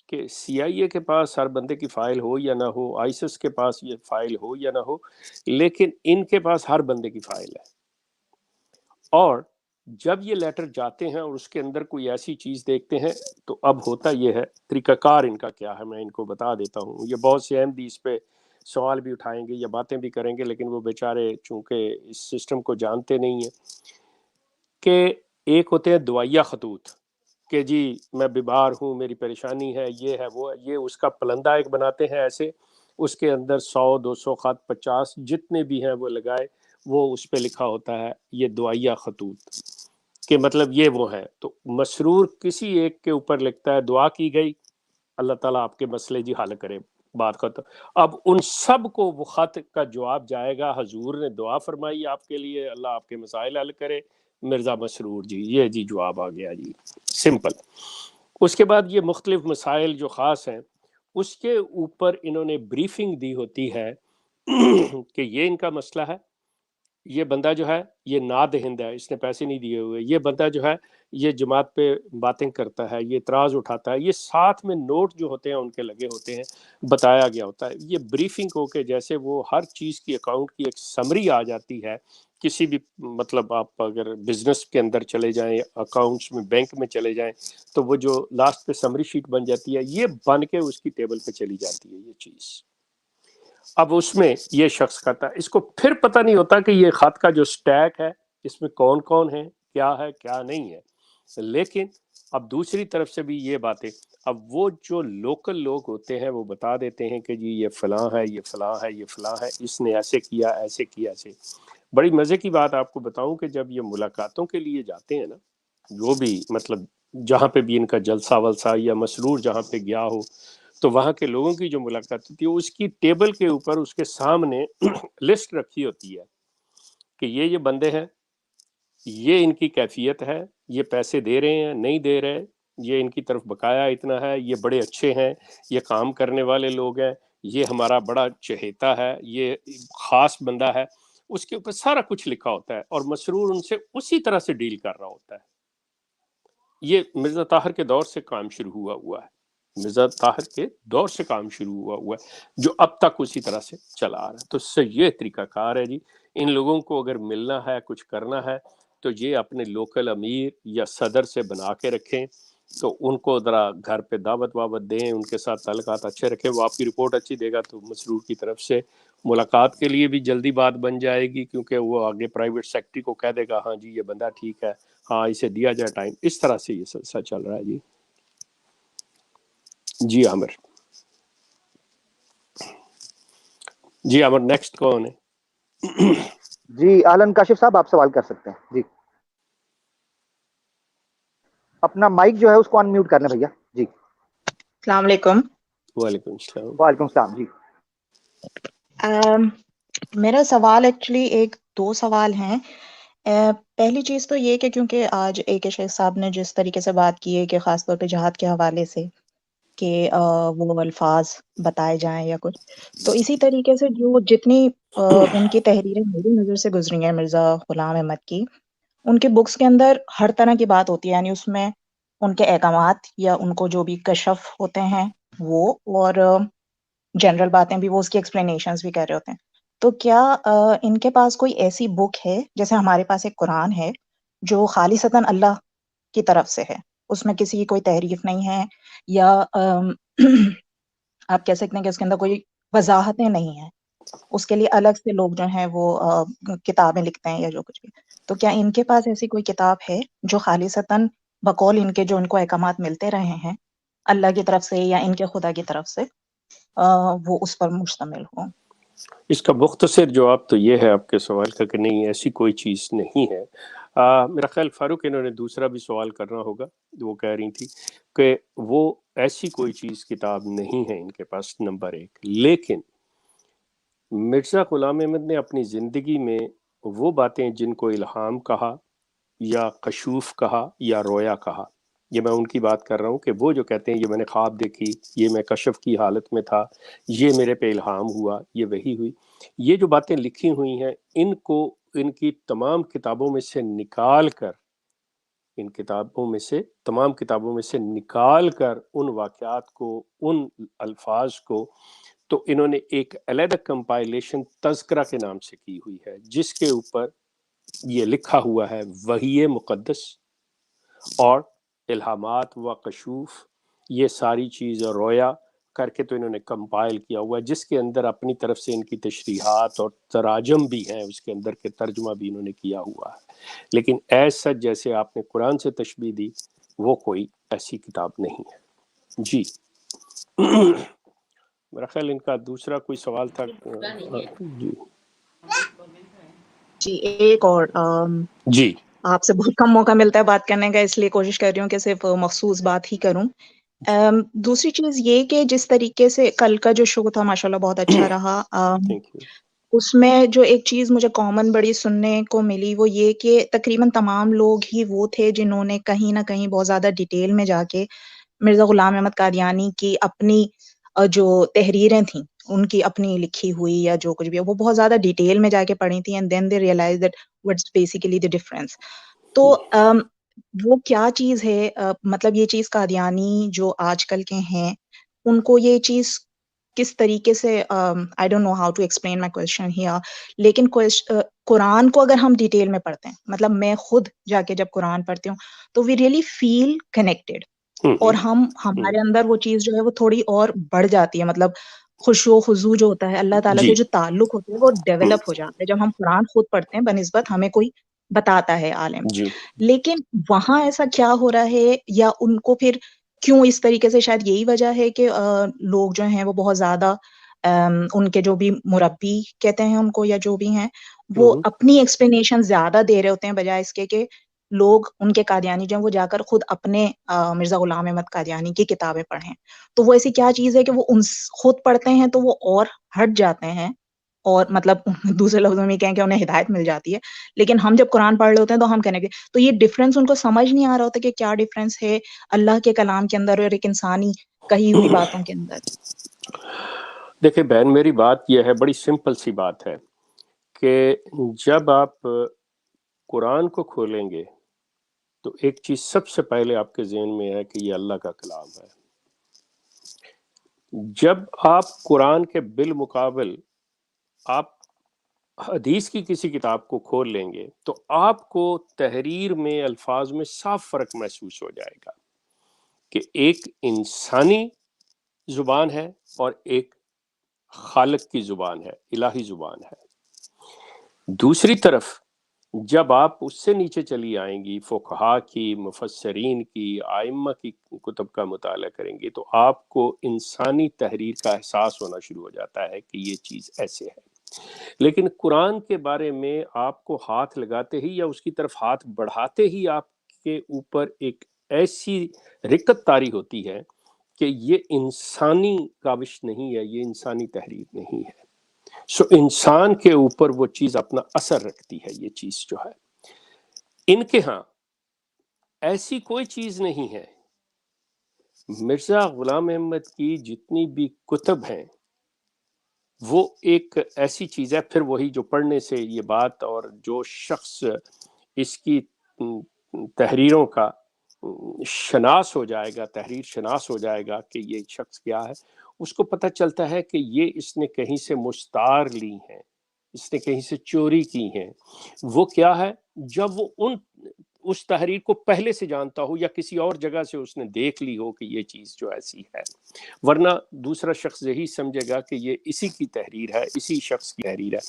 S2: کہ سی آئی اے کے پاس ہر بندے کی فائل ہو یا نہ ہو، آئیسس کے پاس یہ فائل ہو یا نہ ہو، لیکن ان کے پاس ہر بندے کی فائل ہے. اور جب یہ لیٹر جاتے ہیں اور اس کے اندر کوئی ایسی چیز دیکھتے ہیں، تو اب ہوتا یہ ہے، طریقہ کار ان کا کیا ہے میں ان کو بتا دیتا ہوں. یہ بہت سے احمدی اس پہ سوال بھی اٹھائیں گے یا باتیں بھی کریں گے، لیکن وہ بیچارے چونکہ اس سسٹم کو جانتے نہیں ہیں. کہ ایک ہوتے ہیں دعائیہ خطوط کہ جی میں بیمار ہوں، میری پریشانی ہے، یہ ہے وہ ہے، یہ اس کا پلندہ ایک بناتے ہیں ایسے، اس کے اندر 100 200 خط 50 جتنے بھی ہیں وہ لگائے، وہ اس پہ لکھا ہوتا ہے یہ دعائیہ خطوط، کہ مطلب یہ وہ ہے. تو مسرور کسی ایک کے اوپر لکھتا ہے دعا کی گئی، اللہ تعالیٰ آپ کے مسئلے جی حل کرے، بات ختم. اب ان سب کو وہ خط کا جواب جائے گا، حضور نے دعا فرمائی آپ کے لیے، اللہ آپ کے مسائل حل کرے، مرزا مسرور جی یہ جی جواب آ گیا جی، سمپل. اس کے بعد یہ مختلف مسائل جو خاص ہیں اس کے اوپر انہوں نے بریفنگ دی ہوتی ہے کہ یہ ان کا مسئلہ ہے، یہ بندہ جو ہے یہ نادہند ہے، اس نے پیسے نہیں دیے ہوئے، یہ بندہ جو ہے یہ جماعت پہ باتیں کرتا ہے، یہ اعتراض اٹھاتا ہے، یہ ساتھ میں نوٹ جو ہوتے ہیں ان کے لگے ہوتے ہیں، بتایا گیا ہوتا ہے. یہ بریفنگ ہو کے جیسے وہ ہر چیز کی اکاؤنٹ کی ایک سمری آ جاتی ہے. کسی بھی مطلب آپ اگر بزنس کے اندر چلے جائیں، اکاؤنٹس میں، بینک میں چلے جائیں، تو وہ جو لاسٹ پہ سمری شیٹ بن جاتی ہے، یہ بن کے اس کی ٹیبل پہ چلی جاتی ہے یہ چیز. اب اس میں یہ شخص کہتا ہے، اس کو پھر پتہ نہیں ہوتا کہ یہ خط کا جو سٹیک ہے اس میں کون کون ہے کیا نہیں ہے. لیکن اب دوسری طرف سے بھی یہ باتیں، اب وہ جو لوکل لوگ ہوتے ہیں وہ بتا دیتے ہیں کہ جی یہ فلاں ہے، یہ فلاں ہے، یہ فلاں ہے، اس نے ایسے کیا، ایسے کیا، ایسے. بڑی مزے کی بات آپ کو بتاؤں کہ جب یہ ملاقاتوں کے لیے جاتے ہیں نا، جو بھی مطلب جہاں پہ بھی ان کا جلسہ ولسہ یا مسرور جہاں پہ گیا ہو، تو وہاں کے لوگوں کی جو ملاقات ہوتی ہے اس کی ٹیبل کے اوپر اس کے سامنے لسٹ رکھی ہوتی ہے کہ یہ بندے ہیں، یہ ان کی کیفیت ہے، یہ پیسے دے رہے ہیں، نہیں دے رہے، یہ ان کی طرف بقایا اتنا ہے، یہ بڑے اچھے ہیں، یہ کام کرنے والے لوگ ہیں، یہ ہمارا بڑا چہیتا ہے، یہ خاص بندہ ہے. اس کے اوپر سارا کچھ لکھا ہوتا ہے اور مسرور ان سے اسی طرح سے ڈیل کر رہا ہوتا ہے. یہ مرزا طاہر کے دور سے کام شروع ہوا ہے، مرزا طاہر کے دور سے کام شروع ہوا ہے جو اب تک اسی طرح سے چلا آ رہا ہے. تو اس سے یہ طریقہ کار ہے جی، ان لوگوں کو اگر ملنا ہے، کچھ کرنا ہے، تو یہ اپنے لوکل امیر یا صدر سے بنا کے رکھیں، تو ان کو ذرا گھر پہ دعوت دیں، ان کے ساتھ تعلقات اچھے رکھیں، وہ آپ کی رپورٹ اچھی دے گا تو مسرور کی طرف سے ملاقات کے لیے بھی جلدی بات بن جائے گی، کیونکہ وہ آگے پرائیویٹ سیکٹری کو کہہ دے گا ہاں جی یہ بندہ ٹھیک ہے، ہاں اسے دیا جائے ٹائم. اس طرح سے یہ سلسلہ چل رہا ہے جی. جی عامر، جی عامر نیکسٹ کون ہے؟
S3: جی اہلن کاشف صاحب، آپ سوال کر سکتے ہیں جی. اپنا مائک جو ہے اس کو ان میوٹ کر لیں بھیا. جی
S9: السلام علیکم.
S2: وعلیکم السلام.
S3: وعلیکم السلام. جی
S9: میرا سوال ایکچولی دو سوال ہیں. پہلی چیز تو یہ کہ کیونکہ آج اے کے شیخ صاحب نے جس طریقے سے بات کی ہے کہ خاص طور پہ جہاد کے حوالے سے کہ وہ الفاظ بتائے جائیں یا کچھ، تو اسی طریقے سے جو جتنی ان کی تحریریں میری نظر سے گزری ہیں مرزا غلام احمد کی، ان کے بکس کے اندر ہر طرح کی بات ہوتی ہے، یعنی اس میں ان کے احکامات یا ان کو جو بھی کشف ہوتے ہیں وہ، اور جنرل باتیں بھی وہ اس کی ایکسپلینیشنز بھی کر رہے ہوتے ہیں. تو کیا ان کے پاس کوئی ایسی بک ہے جیسے ہمارے پاس ایک قرآن ہے جو خالصتاً اللہ کی طرف سے ہے، اس میں کسی کی کوئی تحریف نہیں ہے، یا آپ کہہ سکتے ہیں کہ اس کے اندر کوئی وضاحتیں نہیں ہیں، اس کے لیے الگ سے لوگ جو ہیں وہ کتابیں لکھتے ہیں یا جو کچھ بھی. تو کیا ان کے پاس ایسی کوئی کتاب ہے جو خالصتاً بقول ان کے جو ان کو احکامات ملتے رہے ہیں اللہ کی طرف سے یا ان کے خدا کی طرف سے، وہ اس پر مشتمل ہو؟
S2: اس کا مختصر جواب تو یہ ہے آپ کے سوال کا کہ نہیں، ایسی کوئی چیز نہیں ہے. میرا خیال فاروق انہوں نے دوسرا بھی سوال کرنا ہوگا، وہ کہہ رہی تھی کہ وہ ایسی کوئی چیز کتاب نہیں ہے ان کے پاس، نمبر ایک. لیکن مرزا غلام احمد نے اپنی زندگی میں وہ باتیں جن کو الہام کہا یا کشوف کہا یا رویا کہا، یہ میں ان کی بات کر رہا ہوں کہ وہ جو کہتے ہیں یہ میں نے خواب دیکھی، یہ میں کشف کی حالت میں تھا، یہ میرے پہ الہام ہوا، یہ وہی ہوئی، یہ جو باتیں لکھی ہوئی ہیں ان کو ان کی تمام کتابوں میں سے نکال کر، ان کتابوں میں سے تمام کتابوں میں سے نکال کر ان واقعات کو، ان الفاظ کو، تو انہوں نے ایک علیحدہ کمپائلیشن تذکرہ کے نام سے کی ہوئی ہے، جس کے اوپر یہ لکھا ہوا ہے وحی مقدس اور الہامات و کشوف، یہ ساری چیز رویا کر کے تو انہوں نے کمپائل کیا ہوا ہے، جس کے اندر اپنی طرف سے ان کی تشریحات اور تراجم بھی ہیں، اس کے اندر کے ترجمہ بھی انہوں نے کیا ہوا ہے. لیکن ایسا جیسے آپ نے قرآن سے تشبیہ دی، وہ کوئی ایسی کتاب نہیں ہے. جی میرا خیال ان کا دوسرا کوئی سوال تھا. جی
S9: جی ایک اور
S2: جی
S9: آپ سے بہت کم موقع ملتا ہے بات کرنے کا، اس لیے کوشش کر رہی ہوں کہ صرف مخصوص بات ہی کروں. دوسری چیز یہ کہ جس طریقے سے کل کا جو شو تھا ماشاءاللہ بہت اچھا رہا،
S2: تھینک یو.
S9: اس میں جو ایک چیز مجھے کامن بڑی سننے کو ملی وہ یہ کہ تقریباً تمام لوگ ہی وہ تھے جنہوں نے کہیں نہ کہیں بہت زیادہ ڈیٹیل میں جا کے مرزا غلام احمد قادیانی کی اپنی جو تحریریں تھیں ان کی اپنی لکھی ہوئی یا جو کچھ بھی ہے وہ بہت زیادہ ڈیٹیل میں جا کے پڑھی تھی، and then they realise that what's basically the difference. تو وہ کیا چیز ہے، مطلب یہ چیز قادیانی جو آج کل کے ہیں ان کو یہ چیز کس طریقے سے، I don't know how to explain my question here, لیکن قرآن کو اگر ہم ڈیٹیل میں پڑھتے ہیں، مطلب میں خود جا کے جب قرآن پڑھتی ہوں تو وی ریئلی فیل کنیکٹیڈ، اور ہمارے اندر وہ چیز جو ہے وہ تھوڑی اور بڑھ جاتی ہے، مطلب خشوع و خضوع جو ہوتا ہے اللہ تعالیٰ سے جو تعلق ہوتے ہیں وہ ڈیولپ ہو جاتا ہے جب ہم قرآن خود پڑھتے ہیں بنسبت ہمیں کوئی بتاتا ہے عالم. لیکن وہاں ایسا کیا ہو رہا ہے، یا ان کو پھر کیوں اس طریقے سے، شاید یہی وجہ ہے کہ لوگ جو ہیں وہ بہت زیادہ ان کے جو بھی مربی کہتے ہیں ان کو یا جو بھی ہیں وہ اپنی ایکسپلینیشن زیادہ دے رہے ہوتے ہیں بجائے اس کے کہ لوگ ان کے قادیانی جو ہیں وہ جا کر خود اپنے مرزا غلام احمد قادیانی کی کتابیں پڑھیں. تو وہ ایسی کیا چیز ہے کہ وہ ان خود پڑھتے ہیں تو وہ اور ہٹ جاتے ہیں، اور مطلب دوسرے لفظوں میں کہیں کہ انہیں ہدایت مل جاتی ہے، لیکن ہم جب قرآن پڑھ رہے ہوتے ہیں تو ہم کہنے کے تو یہ ڈفرینس ان کو سمجھ نہیں آ رہا ہوتا کہ کیا ڈفرینس ہے اللہ کے کلام کے اندر اور ایک انسانی کہی ہوئی باتوں کے اندر.
S2: دیکھیں بہن، میری بات یہ ہے، بڑی سمپل سی بات ہے کہ جب آپ قرآن کو کھولیں گے تو ایک چیز سب سے پہلے آپ کے ذہن میں ہے کہ یہ اللہ کا کلام ہے. جب آپ قرآن کے بالمقابل آپ حدیث کی کسی کتاب کو کھول لیں گے تو آپ کو تحریر میں، الفاظ میں صاف فرق محسوس ہو جائے گا کہ ایک انسانی زبان ہے اور ایک خالق کی زبان ہے، الہی زبان ہے. دوسری طرف جب آپ اس سے نیچے چلی آئیں گی، فقہا کی، مفسرین کی، ائمہ کی کتب کا مطالعہ کریں گے تو آپ کو انسانی تحریر کا احساس ہونا شروع ہو جاتا ہے کہ یہ چیز ایسے ہے. لیکن قرآن کے بارے میں آپ کو ہاتھ لگاتے ہی یا اس کی طرف ہاتھ بڑھاتے ہی آپ کے اوپر ایک ایسی رقت طاری ہوتی ہے کہ یہ انسانی کاوش نہیں ہے، یہ انسانی تحریر نہیں ہے. سو انسان کے اوپر وہ چیز اپنا اثر رکھتی ہے. یہ چیز جو ہے ان کے ہاں ایسی کوئی چیز نہیں ہے. مرزا غلام احمد کی جتنی بھی کتب ہیں وہ ایک ایسی چیز ہے، پھر وہی جو پڑھنے سے یہ بات، اور جو شخص اس کی تحریروں کا شناس ہو جائے گا، تحریر شناس ہو جائے گا کہ یہ شخص کیا ہے، اس کو پتہ چلتا ہے کہ یہ اس نے کہیں سے مستعار لی ہیں، اس نے کہیں سے چوری کی ہیں. وہ کیا ہے، جب وہ اس تحریر کو پہلے سے جانتا ہو یا کسی اور جگہ سے اس نے دیکھ لی ہو کہ یہ چیز جو ایسی ہے، ورنہ دوسرا شخص یہی سمجھے گا کہ یہ اسی کی تحریر ہے، اسی شخص کی تحریر ہے.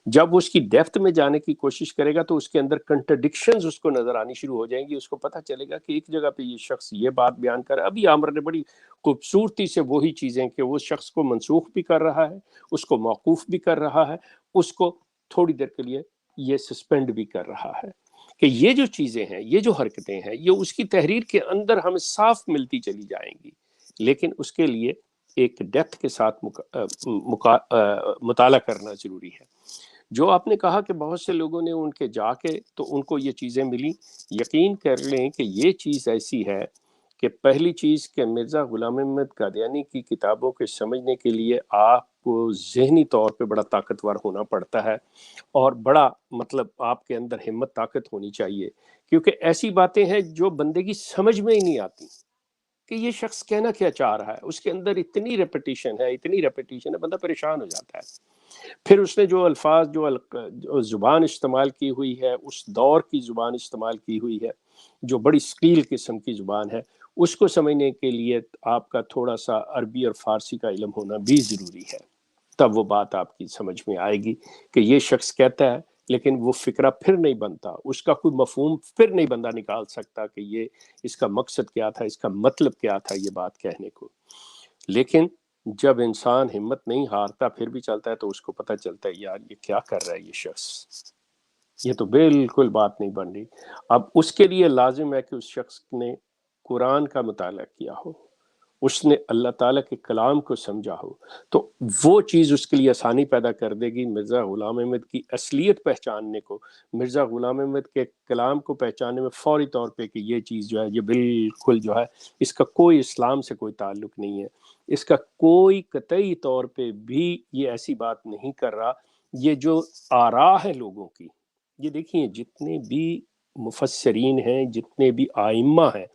S2: جب اس کی ڈیپتھ میں جانے کی کوشش کرے گا تو اس کے اندر کنٹرڈکشنز اس کو نظر آنی شروع ہو جائیں گی. اس کو پتہ چلے گا کہ ایک جگہ پہ یہ شخص یہ بات بیان کر رہا ہے. ابھی عامر نے بڑی خوبصورتی سے وہی چیزیں کہ وہ شخص کو منسوخ بھی کر رہا ہے، اس کو موقوف بھی کر رہا ہے، اس کو تھوڑی دیر کے لیے یہ سسپینڈ بھی کر رہا ہے، کہ یہ جو چیزیں ہیں، یہ جو حرکتیں ہیں، یہ اس کی تحریر کے اندر ہمیں صاف ملتی چلی جائیں گی. لیکن اس کے لیے ایک ڈیپتھ کے ساتھ مطالعہ کرنا ضروری ہے. جو آپ نے کہا کہ بہت سے لوگوں نے ان کے جا کے تو ان کو یہ چیزیں ملی، یقین کر لیں کہ یہ چیز ایسی ہے کہ پہلی چیز کہ مرزا غلام احمد قادیانی کی کتابوں کے سمجھنے کے لیے آپ کو ذہنی طور پہ بڑا طاقتور ہونا پڑتا ہے، اور بڑا مطلب آپ کے اندر ہمت طاقت ہونی چاہیے، کیونکہ ایسی باتیں ہیں جو بندے کی سمجھ میں ہی نہیں آتی کہ یہ شخص کہنا کیا چاہ رہا ہے. اس کے اندر اتنی ریپیٹیشن ہے، بندہ پریشان ہو جاتا ہے. پھر اس نے جو الفاظ، جو زبان استعمال کی ہوئی ہے، اس دور کی زبان استعمال کی ہوئی ہے جو بڑی سکیل قسم کی زبان ہے، اس کو سمجھنے کے لیے آپ کا تھوڑا سا عربی اور فارسی کا علم ہونا بھی ضروری ہے. تب وہ بات آپ کی سمجھ میں آئے گی کہ یہ شخص کہتا ہے، لیکن وہ فکرہ پھر نہیں بنتا، اس کا کوئی مفہوم پھر نہیں بندہ نکال سکتا کہ یہ اس کا مقصد کیا تھا، اس کا مطلب کیا تھا یہ بات کہنے کو. لیکن جب انسان ہمت نہیں ہارتا پھر بھی چلتا ہے تو اس کو پتہ چلتا ہے یار یہ کیا کر رہا ہے یہ شخص، یہ تو بالکل بات نہیں بن رہی. اب اس کے لیے لازم ہے کہ اس شخص نے قرآن کا مطالعہ کیا ہو، اس نے اللہ تعالیٰ کے کلام کو سمجھا ہو تو وہ چیز اس کے لیے آسانی پیدا کر دے گی مرزا غلام احمد کی اصلیت پہچاننے کو، مرزا غلام احمد کے کلام کو پہچاننے میں فوری طور پہ کہ یہ چیز جو ہے یہ بالکل جو ہے اس کا کوئی اسلام سے کوئی تعلق نہیں ہے، اس کا کوئی قطعی طور پہ بھی یہ ایسی بات نہیں کر رہا، یہ جو آراء ہے لوگوں کی، یہ دیکھیں جتنے بھی مفسرین ہیں، جتنے بھی آئمہ ہیں،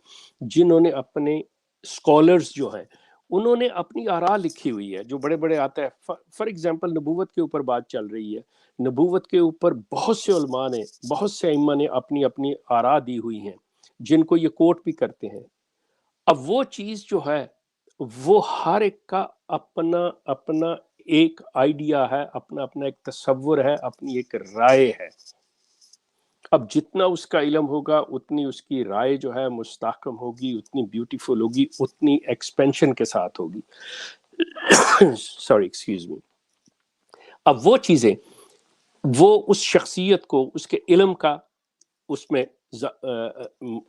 S2: جنہوں نے اپنے اسکالرز جو ہیں انہوں نے اپنی آراء لکھی ہوئی ہے، جو بڑے بڑے آتا ہے فار ایگزامپل نبوت کے اوپر بات چل رہی ہے، نبوت کے اوپر بہت سے علماء نے، بہت سے ائمہ نے اپنی اپنی آراء دی ہوئی ہیں جن کو یہ کوٹ بھی کرتے ہیں۔ اب وہ چیز جو ہے وہ ہر ایک کا اپنا اپنا ایک آئیڈیا ہے، اپنا اپنا ایک تصور ہے، اپنی ایک رائے ہے۔ اب جتنا اس کا علم ہوگا اتنی اس کی رائے جو ہے مستحکم ہوگی، اتنی بیوٹیفل ہوگی، اتنی ایکسپینشن کے ساتھ ہوگی۔ Sorry excuse me. اب وہ چیزیں وہ اس شخصیت کو اس کے علم کا اس میں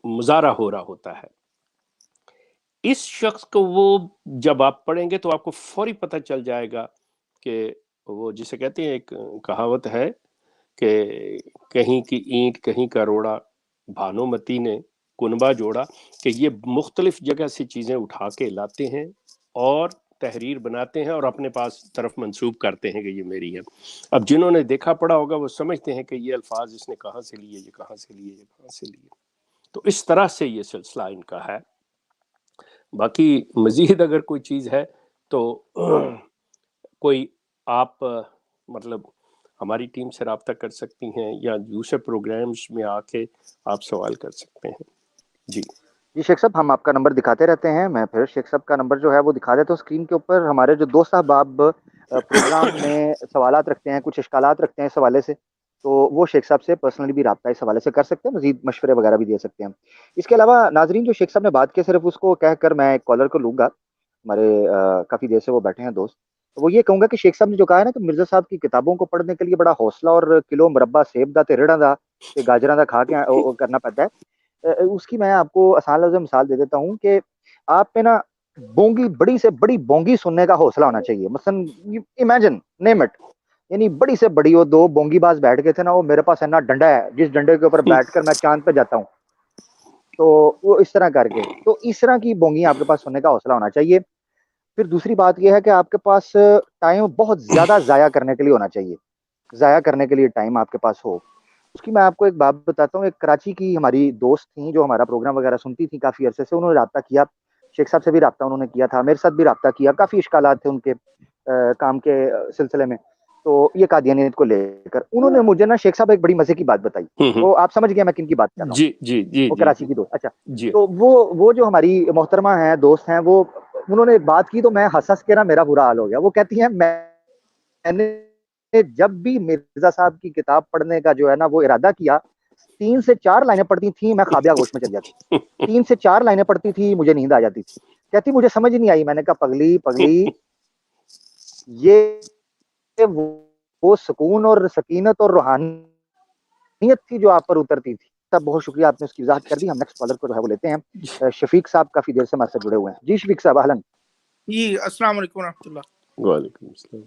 S2: مظاہرہ ہو رہا ہوتا ہے۔ اس شخص کو وہ جب آپ پڑھیں گے تو آپ کو فوری پتہ چل جائے گا کہ وہ جسے کہتے ہیں ایک کہاوت ہے کہ کہیں کی اینٹ کہیں کا روڑا بھانومتی نے کنبہ جوڑا، کہ یہ مختلف جگہ سے چیزیں اٹھا کے لاتے ہیں اور تحریر بناتے ہیں اور اپنے پاس طرف منسوب کرتے ہیں کہ یہ میری ہے۔ اب جنہوں نے دیکھا پڑھا ہوگا وہ سمجھتے ہیں کہ یہ الفاظ اس نے کہاں سے لیے، یہ کہاں سے لیے، یہ کہاں سے لیے۔ تو اس طرح سے یہ سلسلہ ان کا ہے۔ باقی مزید اگر کوئی چیز ہے تو کوئی آپ مطلب ہماری ٹیم سے رابطہ کر سکتی ہیں یا دوسرے پروگرامز میں آ کے آپ سوال کر سکتے ہیں۔ جی
S3: شیخ صاحب، ہم آپ کا نمبر دکھاتے رہتے ہیں، میں پھر شیخ صاحب کا نمبر جو ہے وہ دکھا دیتا ہوں اسکرین کے اوپر۔ ہمارے جو دوست احباب پروگرام میں سوالات رکھتے ہیں، کچھ اشکالات رکھتے ہیں اس حوالے سے، تو وہ شیخ صاحب سے پرسنلی بھی رابطہ اس حوالے سے کر سکتے ہیں، مزید مشورے وغیرہ بھی دے سکتے ہیں۔ اس کے علاوہ ناظرین جو شیخ صاحب نے بات کی، صرف اس کو کہہ کر میں ایک کالر کو لوں گا، ہمارے کافی دیر سے وہ بیٹھے ہیں دوست، تو وہ یہ کہوں گا کہ شیخ صاحب نے جو کہا ہے نا کہ مرزا صاحب کی کتابوں کو پڑھنے کے لیے بڑا حوصلہ اور کلو مربع سیب دا تے ریڑھاں دا تے گاجراں دا کھا کے کرنا پڑتا ہے۔ اس کی میں آپ کو آسان لفظ میں مثال دے دیتا ہوں کہ آپ پہ نا بونگی، بڑی سے بڑی بونگی سننے کا حوصلہ ہونا چاہیے۔ مثلا امیجن نیم اٹ، یعنی بڑی سے بڑی وہ دو بونگی باز بیٹھ گئے تھے نا، وہ میرے پاس اینا ڈنڈا ہے جس ڈنڈے کے اوپر بیٹھ کر میں چاند پہ جاتا ہوں، تو وہ اس طرح کر کے، تو اس طرح کی بونگی آپ کے پاس سننے کا حوصلہ ہونا چاہیے۔ پھر دوسری بات یہ ہے کہ آپ کے پاس ٹائم بہت زیادہ ضائع کرنے کے لیے ہونا چاہیے، ضائع کرنے کے لیے ٹائم آپ کے پاس ہو۔ اس کی میں آپ کو ایک بات بتاتا ہوں، ایک کراچی کی ہماری دوست تھیں جو ہمارا پروگرام وغیرہ سنتی تھیں کافی عرصے سے، انہوں نے رابطہ کیا، شیخ صاحب سے بھی رابطہ انہوں نے کیا تھا، میرے ساتھ بھی رابطہ کیا، کافی اشکالات تھے ان کے کام کے سلسلے میں، تو یہ قادیانیت کو لے کر انہوں نے مجھے نا شیخ صاحب ایک بڑی مزے کی بات بتائی، وہ آپ سمجھ گئے میں کن کی بات کر رہا ہوں،
S2: جی جی جی
S3: وہ
S2: جی
S3: کراچی کی دوست۔ اچھا،
S2: جی
S3: تو وہ جو ہماری محترمہ ہیں، دوست ہیں، وہ انہوں نے ایک بات کی تو میں ہنس کے نا میرا برا حال ہو گیا۔ وہ کہتی ہیں میں نے جب بھی مرزا صاحب کی کتاب پڑھنے کا جو ہے نا وہ ارادہ کیا، 3 سے 4 لائنیں پڑھتی تھیں، میں خوابیہ گوش میں چل جاتی، 3 سے 4 لائنیں پڑھتی تھی، مجھے نیند آ جاتی تھی۔ کہتی مجھے سمجھ نہیں آئی، میں نے کہا پگلی یہ وہ سکون اور سکینت اور روحانیت تھی جو آپ پر اترتی تھی۔ تب بہت شکریہ، آپ نے اس کی وضاحت کر دی۔ ہم نیکسٹ کالر کو جو ہے وہ لیتے ہیں، شفیق صاحب کافی دیر سے ہمارے ساتھ جڑے ہوئے ہیں۔ جی شفیق صاحب، اہلاً
S10: جی السلام علیکم ورحمۃ اللہ۔
S2: وعلیکم السلام۔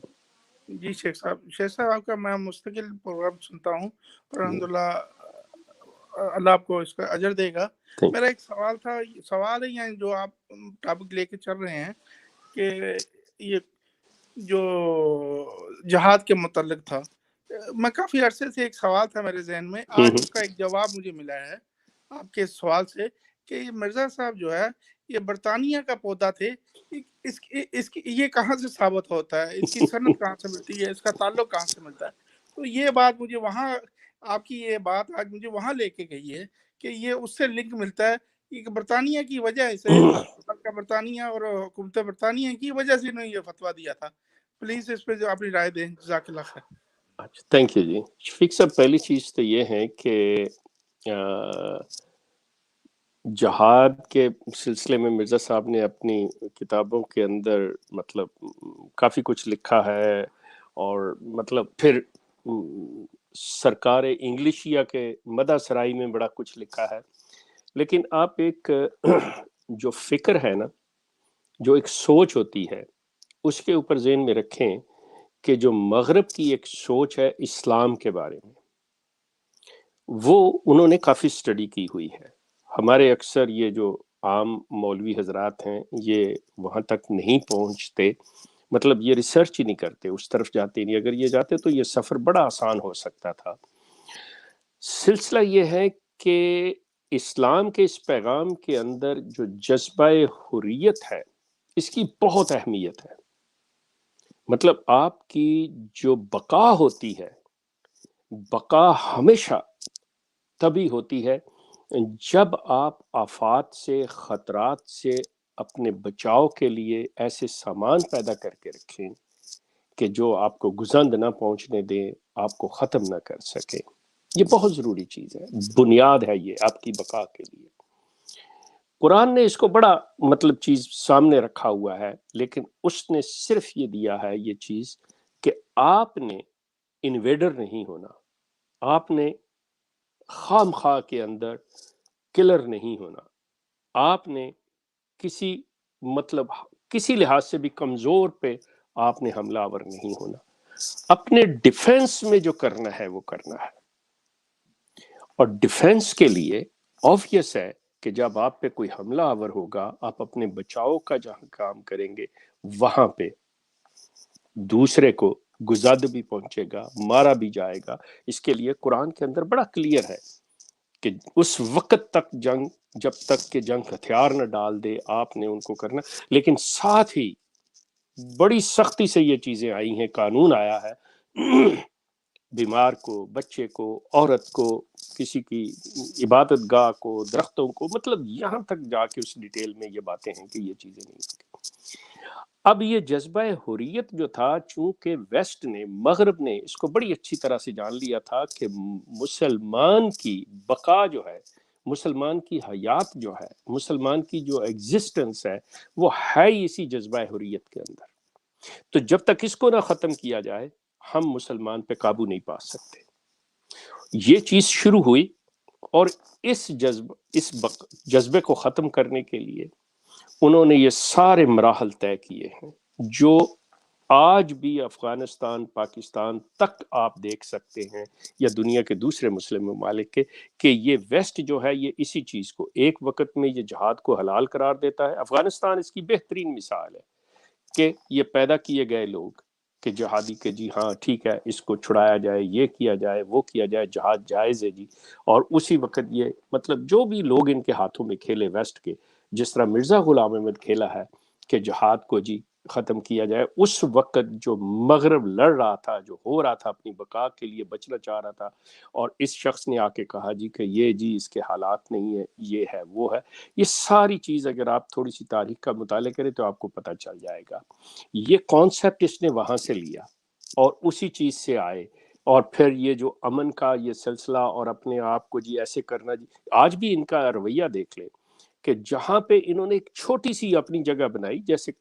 S10: جی شیخ صاحب آپ کا میں مستقل پروگرام سنتا ہوں اور الحمدللہ اللہ آپ کو اس کا اجر دے گا۔ میرا ایک سوال ہے یعنی جو آپ ٹاپک لے کے چل رہے ہیں کہ یہ جو جہاد کے متعلق تھا، میں کافی عرصے سے ایک سوال تھا میرے ذہن میں، آج اس کا ایک جواب مجھے ملا ہے آپ کے سوال سے کہ یہ مرزا صاحب جو ہے یہ برطانیہ کا پودا تھے، اس کی یہ کہاں سے ثابت ہوتا ہے، اس کی سند کہاں سے ملتی ہے، اس کا تعلق کہاں سے ملتا ہے؟ تو یہ بات مجھے وہاں، آپ کی یہ بات آج مجھے وہاں لے کے گئی ہے کہ یہ اس سے لنک ملتا ہے کہ برطانیہ کی وجہ سے، برطانیہ اور حکومت برطانیہ کی وجہ سے انہوں نے یہ فتویٰ دیا تھا۔ پلیز اس پہ جو اپنی رائے دیں، جزاک اللہ خیر۔
S2: اچھا، تھینک یو جی۔ شفیق صاحب، پہلی چیز تو یہ ہے کہ جہاد کے سلسلے میں مرزا صاحب نے اپنی کتابوں کے اندر مطلب کافی کچھ لکھا ہے، اور مطلب پھر سرکار انگلشیا کے مدح سرائی میں بڑا کچھ لکھا ہے۔ لیکن آپ ایک جو فکر ہے نا جو ایک سوچ ہوتی ہے اس کے اوپر ذہن میں رکھیں کہ جو مغرب کی ایک سوچ ہے اسلام کے بارے میں، وہ انہوں نے کافی اسٹڈی کی ہوئی ہے. ہمارے اکثر یہ جو عام مولوی حضرات ہیں یہ وہاں تک نہیں پہنچتے، مطلب یہ ریسرچ ہی نہیں کرتے، اس طرف جاتے نہیں. اگر یہ جاتے تو یہ سفر بڑا آسان ہو سکتا تھا. سلسلہ یہ ہے کہ اسلام کے اس پیغام کے اندر جو جذبہ حریت ہے اس کی بہت اہمیت ہے. مطلب آپ کی جو بقا ہوتی ہے، بقا ہمیشہ تبھی ہوتی ہے جب آپ آفات سے، خطرات سے اپنے بچاؤ کے لیے ایسے سامان پیدا کر کے رکھیں کہ جو آپ کو گزند نہ پہنچنے دیں، آپ کو ختم نہ کر سکے. یہ بہت ضروری چیز ہے، بنیاد ہے یہ آپ کی بقا کے لیے. قرآن نے اس کو بڑا مطلب چیز سامنے رکھا ہوا ہے، لیکن اس نے صرف یہ دیا ہے یہ چیز کہ آپ نے انویڈر نہیں ہونا، آپ نے خام خواہ کے اندر کلر نہیں ہونا، آپ نے کسی مطلب کسی لحاظ سے بھی کمزور پہ آپ نے حملہ آور نہیں ہونا. اپنے ڈیفنس میں جو کرنا ہے وہ کرنا ہے. اور ڈیفنس کے لیے آبویس ہے کہ جب آپ پہ کوئی حملہ آور ہوگا، آپ اپنے بچاؤ کا جہاں کام کریں گے وہاں پہ دوسرے کو گزاد بھی پہنچے گا، مارا بھی جائے گا. اس کے لیے قرآن کے اندر بڑا کلیئر ہے کہ اس وقت تک جنگ، جب تک کہ جنگ ہتھیار نہ ڈال دے آپ نے ان کو کرنا. لیکن ساتھ ہی بڑی سختی سے یہ چیزیں آئی ہیں، قانون آیا ہے بیمار کو، بچے کو، عورت کو، کسی کی عبادت گاہ کو، درختوں کو، مطلب یہاں تک جا کے اس ڈیٹیل میں یہ باتیں ہیں کہ یہ چیزیں نہیں. اب یہ جذبہ حریت جو تھا، چونکہ ویسٹ نے، مغرب نے اس کو بڑی اچھی طرح سے جان لیا تھا کہ مسلمان کی بقا جو ہے، مسلمان کی حیات جو ہے، مسلمان کی جو ایگزسٹنس ہے، وہ ہے اسی جذبہ حریت کے اندر. تو جب تک اس کو نہ ختم کیا جائے ہم مسلمان پہ قابو نہیں پا سکتے. یہ چیز شروع ہوئی اور اس جذبے کو ختم کرنے کے لیے انہوں نے یہ سارے مراحل طے کیے ہیں جو آج بھی افغانستان، پاکستان تک آپ دیکھ سکتے ہیں یا دنیا کے دوسرے مسلم ممالک کے، کہ یہ ویسٹ جو ہے یہ اسی چیز کو ایک وقت میں یہ جہاد کو حلال قرار دیتا ہے. افغانستان اس کی بہترین مثال ہے کہ یہ پیدا کیے گئے لوگ کہ جہادی کہ جی ہاں ٹھیک ہے اس کو چھڑایا جائے، یہ کیا جائے، وہ کیا جائے، جہاد جائز ہے جی. اور اسی وقت یہ مطلب جو بھی لوگ ان کے ہاتھوں میں کھیلے ویسٹ کے، جس طرح مرزا غلام احمد کھیلا ہے کہ جہاد کو جی ختم کیا جائے، اس وقت جو مغرب لڑ رہا تھا، جو ہو رہا تھا، اپنی بقا کے لیے بچنا چاہ رہا تھا، اور اس شخص نے آ کے کہا جی کہ یہ جی اس کے حالات نہیں ہے، یہ ہے وہ ہے. یہ ساری چیز اگر آپ تھوڑی سی تاریخ کا مطالعہ کریں تو آپ کو پتہ چل جائے گا. یہ کانسیپٹ اس نے وہاں سے لیا اور اسی چیز سے آئے، اور پھر یہ جو امن کا یہ سلسلہ اور اپنے آپ کو جی ایسے کرنا، جی آج بھی ان کا رویہ دیکھ لیں کہ جہاں پہ انہوں نے ایک چھوٹی سی اپنی جگہ بنائی، جیسے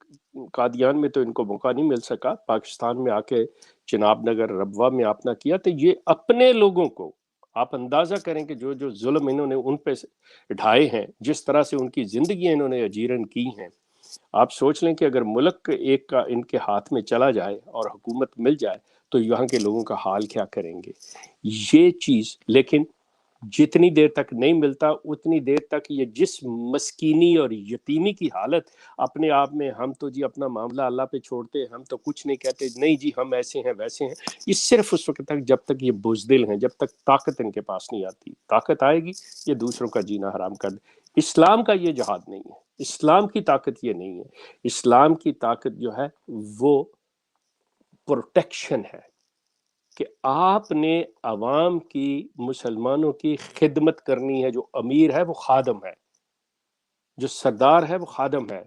S2: قادیان میں تو ان کو موقع نہیں مل سکا، پاکستان میں آ کے چناب نگر، ربوہ میں آپ نے کیا، تو یہ اپنے لوگوں کو آپ اندازہ کریں کہ جو جو ظلم انہوں نے ان پہ ڈھائے ہیں، جس طرح سے ان کی زندگیاں انہوں نے اجیرن کی ہیں. آپ سوچ لیں کہ اگر ملک ایک کا ان کے ہاتھ میں چلا جائے اور حکومت مل جائے تو یہاں کے لوگوں کا حال کیا کریں گے. یہ چیز لیکن جتنی دیر تک نہیں ملتا اتنی دیر تک یہ جس مسکینی اور یتیمی کی حالت اپنے آپ میں، ہم تو جی اپنا معاملہ اللہ پہ چھوڑتے ہیں، ہم تو کچھ نہیں کہتے، نہیں جی ہم ایسے ہیں ویسے ہیں، یہ صرف اس وقت تک جب تک یہ بزدل ہیں، جب تک طاقت ان کے پاس نہیں آتی. طاقت آئے گی یہ دوسروں کا جینا حرام کر دے. اسلام کا یہ جہاد نہیں ہے، اسلام کی طاقت یہ نہیں ہے. اسلام کی طاقت جو ہے وہ پروٹیکشن ہے کہ آپ نے عوام کی، مسلمانوں کی خدمت کرنی ہے. جو امیر ہے وہ خادم ہے، جو سردار ہے وہ خادم ہے،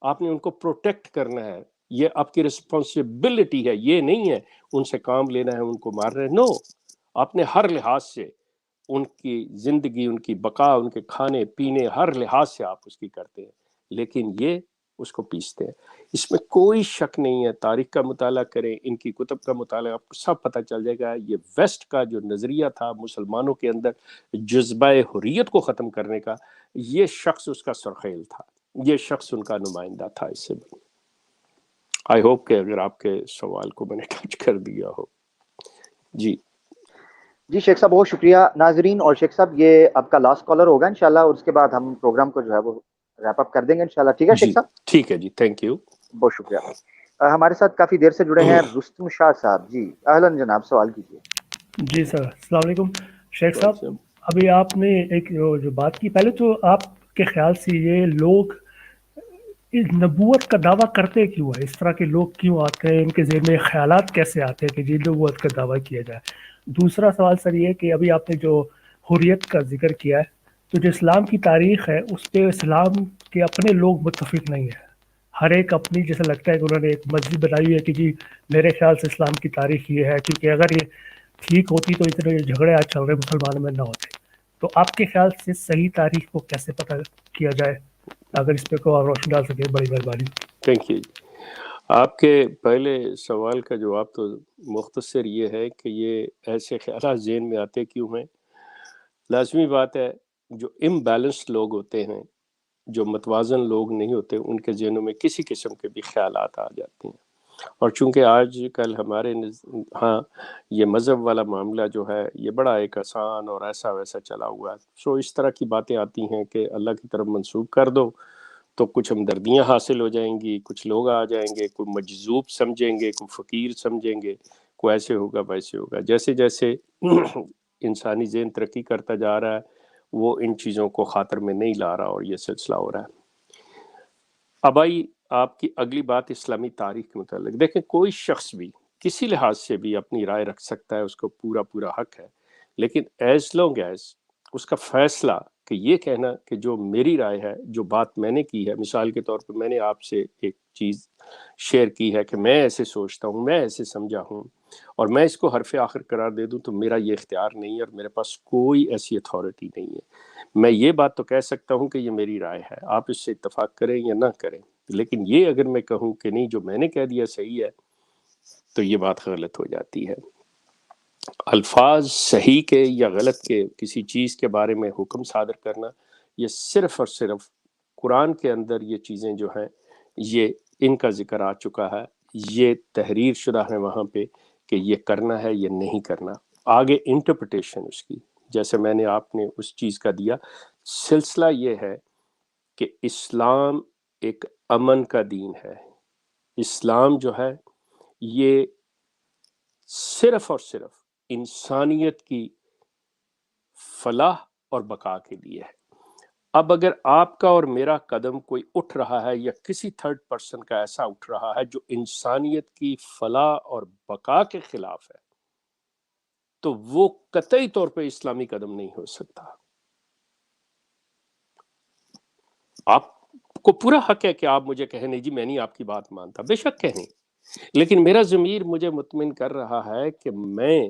S2: آپ نے ان کو پروٹیکٹ کرنا ہے. یہ آپ کی رسپانسبلٹی ہے، یہ نہیں ہے ان سے کام لینا ہے، ان کو مارنا ہے. نو، آپ نے ہر لحاظ سے ان کی زندگی، ان کی بقا، ان کے کھانے پینے، ہر لحاظ سے آپ اس کی کرتے ہیں. لیکن یہ اس کو پیستے ہیں. اس میں کوئی شک نہیں ہے. تاریخ کا مطالعہ کریں، ان کی کتب کا مطالعہ، آپ کو سب پتہ چل جائے گا. یہ ویسٹ کا جو نظریہ تھا مسلمانوں کے اندر جذبہ حریت کو ختم کرنے کا، یہ شخص اس کا سرخیل تھا. یہ شخص ان کا نمائندہ تھا اس سے بھی. آئی ہوپ کہ اگر آپ کے سوال کو میں نے ٹچ کر دیا ہو. جی
S3: شیخ صاحب بہت شکریہ. ناظرین اور شیخ صاحب یہ آپ کا لاسٹ کالر ہوگا انشاءاللہ، اور اس کے بعد ہم پروگرام کو جو ہے وہ ریپ اپ کر دیں گے انشاءاللہ. ٹھیک ہے شیخ صاحب؟
S2: ٹھیک ہے جی، تھینک یو،
S3: بہت شکریہ. ہمارے ساتھ کافی دیر سے جڑے ہیں رستم شاہ صاحب. جی اہلاً جناب، سوال کیجیے.
S11: جی سر، السلام علیکم. شیخ صاحب ابھی آپ نے ایک جو بات کی، پہلے تو آپ کے خیال سے یہ لوگ اس نبوت کا دعویٰ کرتے کیوں ہے؟ اس طرح کے لوگ کیوں آتے ہیں؟ ان کے ذہن میں خیالات کیسے آتے ہیں کہ جی نبوت کا دعویٰ کیا جائے؟ دوسرا سوال سر یہ کہ ابھی آپ نے جو حریت کا ذکر کیا ہے، تو جو اسلام کی تاریخ ہے اس پہ اسلام کے اپنے لوگ متفق نہیں ہیں. ہر ایک اپنی جیسے لگتا ہے کہ انہوں نے ایک مسجد بنائی ہوئی ہے کہ جی میرے خیال سے اسلام کی تاریخ یہ ہے، کیونکہ اگر یہ ٹھیک ہوتی تو اتنے جھگڑے آج چل رہے مسلمانوں میں نہ ہوتے. تو آپ کے خیال سے صحیح تاریخ کو کیسے پتہ کیا جائے؟ اگر اس پہ کو آپ روشنی ڈال سکیں بڑی مہربانی.
S2: Thank you. آپ کے پہلے سوال کا جواب تو مختصر یہ ہے کہ یہ ایسے خیالات ذہن میں آتے کیوں ہیں. لازمی بات ہے جو امبیلنسڈ لوگ ہوتے ہیں، جو متوازن لوگ نہیں ہوتے، ان کے ذہنوں میں کسی قسم کے بھی خیالات آ جاتے ہیں. اور چونکہ آج کل ہمارے ہاں یہ مذہب والا معاملہ جو ہے یہ بڑا ایک آسان اور ایسا ویسا چلا ہوا ہے، سو اس طرح کی باتیں آتی ہیں کہ اللہ کی طرف منسوب کر دو تو کچھ ہمدردیاں حاصل ہو جائیں گی، کچھ لوگ آ جائیں گے، کوئی مجذوب سمجھیں گے، کوئی فقیر سمجھیں گے، کوئی ایسے ہوگا ویسے ہوگا. جیسے جیسے انسانی ذہن ترقی کرتا جا رہا ہے وہ ان چیزوں کو خاطر میں نہیں لا رہا، اور یہ سلسلہ ہو رہا ہے. اب آئی آپ کی اگلی بات اسلامی تاریخ کے متعلق. دیکھیں کوئی شخص بھی کسی لحاظ سے بھی اپنی رائے رکھ سکتا ہے، اس کو پورا حق ہے، لیکن ایز لانگ ایز اس کا فیصلہ کہ یہ کہنا کہ جو میری رائے ہے، جو بات میں نے کی ہے، مثال کے طور پر میں نے آپ سے ایک چیز شیئر کی ہے کہ میں ایسے سوچتا ہوں، میں ایسے سمجھا ہوں، اور میں اس کو حرف آخر قرار دے دوں تو میرا یہ اختیار نہیں ہے اور میرے پاس کوئی ایسی اتھارٹی نہیں ہے. میں یہ بات تو کہہ سکتا ہوں کہ یہ میری رائے ہے، آپ اس سے اتفاق کریں یا نہ کریں، لیکن یہ اگر میں کہوں کہ نہیں جو میں نے کہہ دیا صحیح ہے تو یہ بات غلط ہو جاتی ہے. الفاظ صحیح کے یا غلط کے کسی چیز کے بارے میں حکم صادر کرنا، یہ صرف اور صرف قرآن کے اندر یہ چیزیں جو ہیں یہ ان کا ذکر آ چکا ہے، یہ تحریر شدہ ہے وہاں پہ کہ یہ کرنا ہے یہ نہیں کرنا. آگے انٹرپریٹیشن اس کی جیسے میں نے آپ نے اس چیز کا دیا. سلسلہ یہ ہے کہ اسلام ایک امن کا دین ہے. اسلام جو ہے یہ صرف اور صرف انسانیت کی فلاح اور بقا کے لیے ہے. اب اگر آپ کا اور میرا قدم کوئی اٹھ رہا ہے یا کسی تھرڈ پرسن کا ایسا اٹھ رہا ہے جو انسانیت کی فلاح اور بقا کے خلاف ہے تو وہ قطعی طور پہ اسلامی قدم نہیں ہو سکتا. آپ کو پورا حق ہے کہ آپ مجھے کہیں نہیں جی میں نہیں آپ کی بات مانتا، بے شک کہیں، لیکن میرا ضمیر مجھے مطمئن کر رہا ہے کہ میں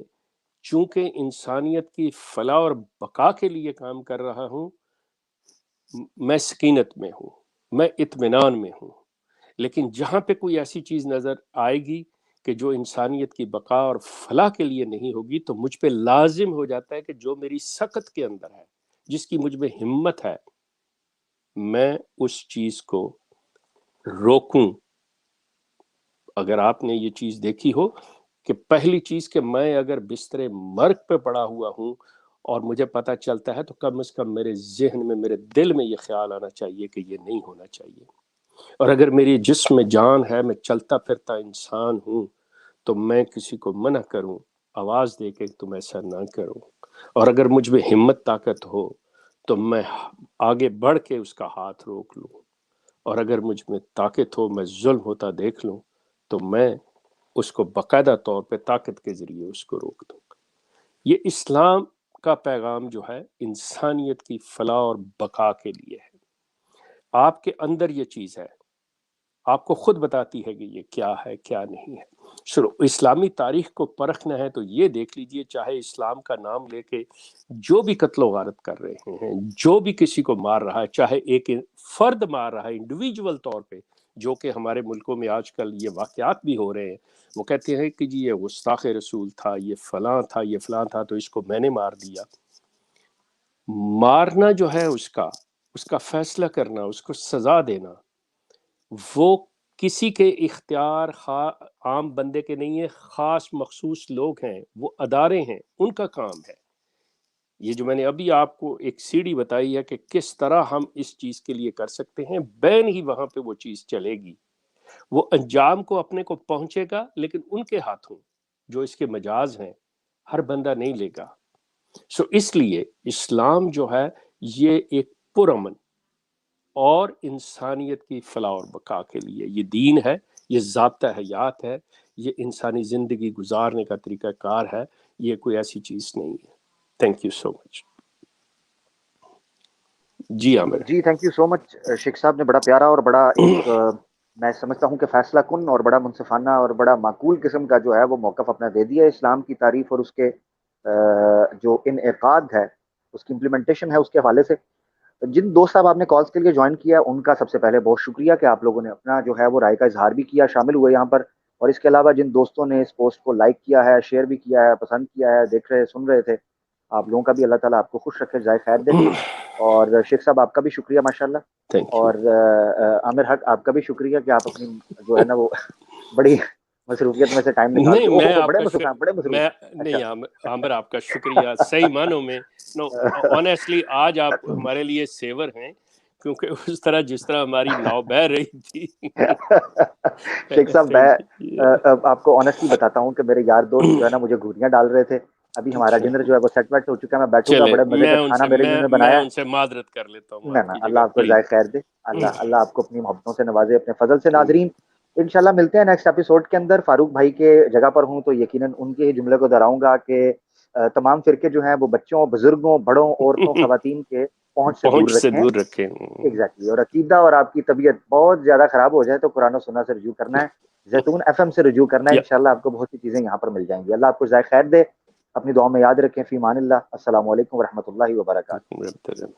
S2: چونکہ انسانیت کی فلاح اور بقا کے لیے کام کر رہا ہوں، میں سکینت میں ہوں، میں اطمینان میں ہوں. لیکن جہاں پہ کوئی ایسی چیز نظر آئے گی کہ جو انسانیت کی بقا اور فلاح کے لیے نہیں ہوگی تو مجھ پہ لازم ہو جاتا ہے کہ جو میری سخت کے اندر ہے، جس کی مجھ میں ہمت ہے، میں اس چیز کو روکوں. اگر آپ نے یہ چیز دیکھی ہو کہ پہلی چیز کہ میں اگر بستر مرگ پہ پڑا ہوا ہوں اور مجھے پتہ چلتا ہے تو کم از کم میرے ذہن میں، میرے دل میں یہ خیال آنا چاہیے کہ یہ نہیں ہونا چاہیے. اور اگر میری جسم میں جان ہے، میں چلتا پھرتا انسان ہوں، تو میں کسی کو منع کروں آواز دے کے تم ایسا نہ کرو. اور اگر مجھ میں ہمت طاقت ہو تو میں آگے بڑھ کے اس کا ہاتھ روک لوں. اور اگر مجھ میں طاقت ہو، میں ظلم ہوتا دیکھ لوں تو میں اس کو باقاعدہ طور پہ طاقت کے ذریعے اس کو روک دوں. یہ اسلام کا پیغام جو ہے انسانیت کی فلاح اور بقا کے لیے ہے. آپ کے اندر یہ چیز ہے، آپ کو خود بتاتی ہے کہ یہ کیا ہے کیا نہیں ہے. شروع اسلامی تاریخ کو پرکھنا ہے تو یہ دیکھ لیجئے، چاہے اسلام کا نام لے کے جو بھی قتل و غارت کر رہے ہیں، جو بھی کسی کو مار رہا ہے، چاہے ایک فرد مار رہا ہے انڈیویجول طور پہ، جو کہ ہمارے ملکوں میں آج کل یہ واقعات بھی ہو رہے ہیں، وہ کہتے ہیں کہ جی یہ گستاخ رسول تھا، یہ فلاں تھا، یہ فلاں تھا، تو اس کو میں نے مار دیا. مارنا جو ہے اس کا اس کا فیصلہ کرنا، اس کو سزا دینا، وہ کسی کے اختیار عام بندے کے نہیں ہے، خاص مخصوص لوگ ہیں، وہ ادارے ہیں، ان کا کام ہے۔ یہ جو میں نے ابھی آپ کو ایک سیڑھی بتائی ہے کہ کس طرح ہم اس چیز کے لیے کر سکتے ہیں، بین ہی وہاں پہ وہ چیز چلے گی، وہ انجام کو اپنے کو پہنچے گا، لیکن ان کے ہاتھوں جو اس کے مجاز ہیں ہر بندہ نہیں لے گا۔ سو اس لیے اسلام جو ہے یہ ایک پرامن اور انسانیت کی فلاح اور بقا کے لیے یہ دین ہے، یہ ضابطہ حیات ہے، یہ انسانی زندگی گزارنے کا طریقہ کار ہے، یہ کوئی ایسی چیز نہیں ہے۔ Thank you so much. جی عامر۔
S3: جی thank you so much Sheikh صاحب نے بڑا پیارا اور بڑا ایک میں سمجھتا ہوں کہ فیصلہ کن اور بڑا منصفانہ اور بڑا معقول قسم کا جو ہے وہ موقف اپنا دے دیا اسلام کی تعریف اور اس کے جو انعقاد ہے، اس کی امپلیمنٹیشن ہے، اس کے حوالے سے۔ جن دوست صاحب آپ نے کالز کے لیے جوائن کیا ان کا سب سے پہلے بہت شکریہ کہ آپ لوگوں نے اپنا جو ہے وہ رائے کا اظہار بھی کیا، شامل ہوئے یہاں پر، اور اس کے علاوہ جن دوستوں نے اس پوسٹ کو لائک کیا ہے، شیئر بھی کیا ہے، پسند کیا ہے، دیکھ رہے سن رہے تھے، آپ لوگوں کا بھی اللہ تعالیٰ آپ کو خوش رکھے، جزائے خیر دے۔ اور شیخ صاحب آپ کا بھی شکریہ ماشاءاللہ، اور عامر حق آپ کا بھی شکریہ کہ آپ اپنی جو ہے نا وہ بڑی مصروفیت میں سے ٹائم نکال کے
S2: نہیں عامر آپ کا شکریہ صحیح معنوں میں، نو آنیسٹلی آج آپ ہمارے لیے سیور ہیں، کیونکہ اس طرح جس طرح ہماری ناؤ بہ رہی تھی۔
S3: شیخ صاحب میں آپ کو آنیسٹلی بتاتا ہوں کہ میرے یار دوست جو ہے نا مجھے گھوریاں ڈال رہے تھے، ابھی ہمارا ڈنر جو ہے وہ سیٹ ویٹ ہو چکا ہے، میں بیٹھوں گا، بڑے مزے کا کھانا میرے جنہوں نے بنایا،
S2: میں ان سے معذرت کر لیتا ہوں۔
S3: نہ اللہ آپ کو جزائے خیر دے، اللہ آپ کو اپنی محبتوں سے نوازے، اپنے فضل سے۔ ناظرین انشاءاللہ ملتے ہیں نیکسٹ ایپیسوڈ کے اندر۔ فاروق بھائی کے جگہ پر ہوں تو یقیناً ان کے ہی جملے کو دہراؤں گا کہ تمام فرقے جو ہیں وہ بچوں، بزرگوں، بڑوں، عورتوں، خواتین کے پہنچ سے دور رکھیں۔ ایگزیکٹلی، اور عقیدہ اور آپ کی طبیعت بہت زیادہ خراب ہو جائے تو قرآن و سنت سے رجوع کرنا ہے، زیتون FM سے رجوع کرنا ہے، انشاءاللہ آپ کو بہت سی چیزیں یہاں پر مل جائیں گی۔ اللہ آپ کو جزائے خیر دے، اپنی دعاؤں میں یاد رکھیں۔ فی امان اللہ، السلام علیکم ورحمۃ اللہ وبرکاتہ۔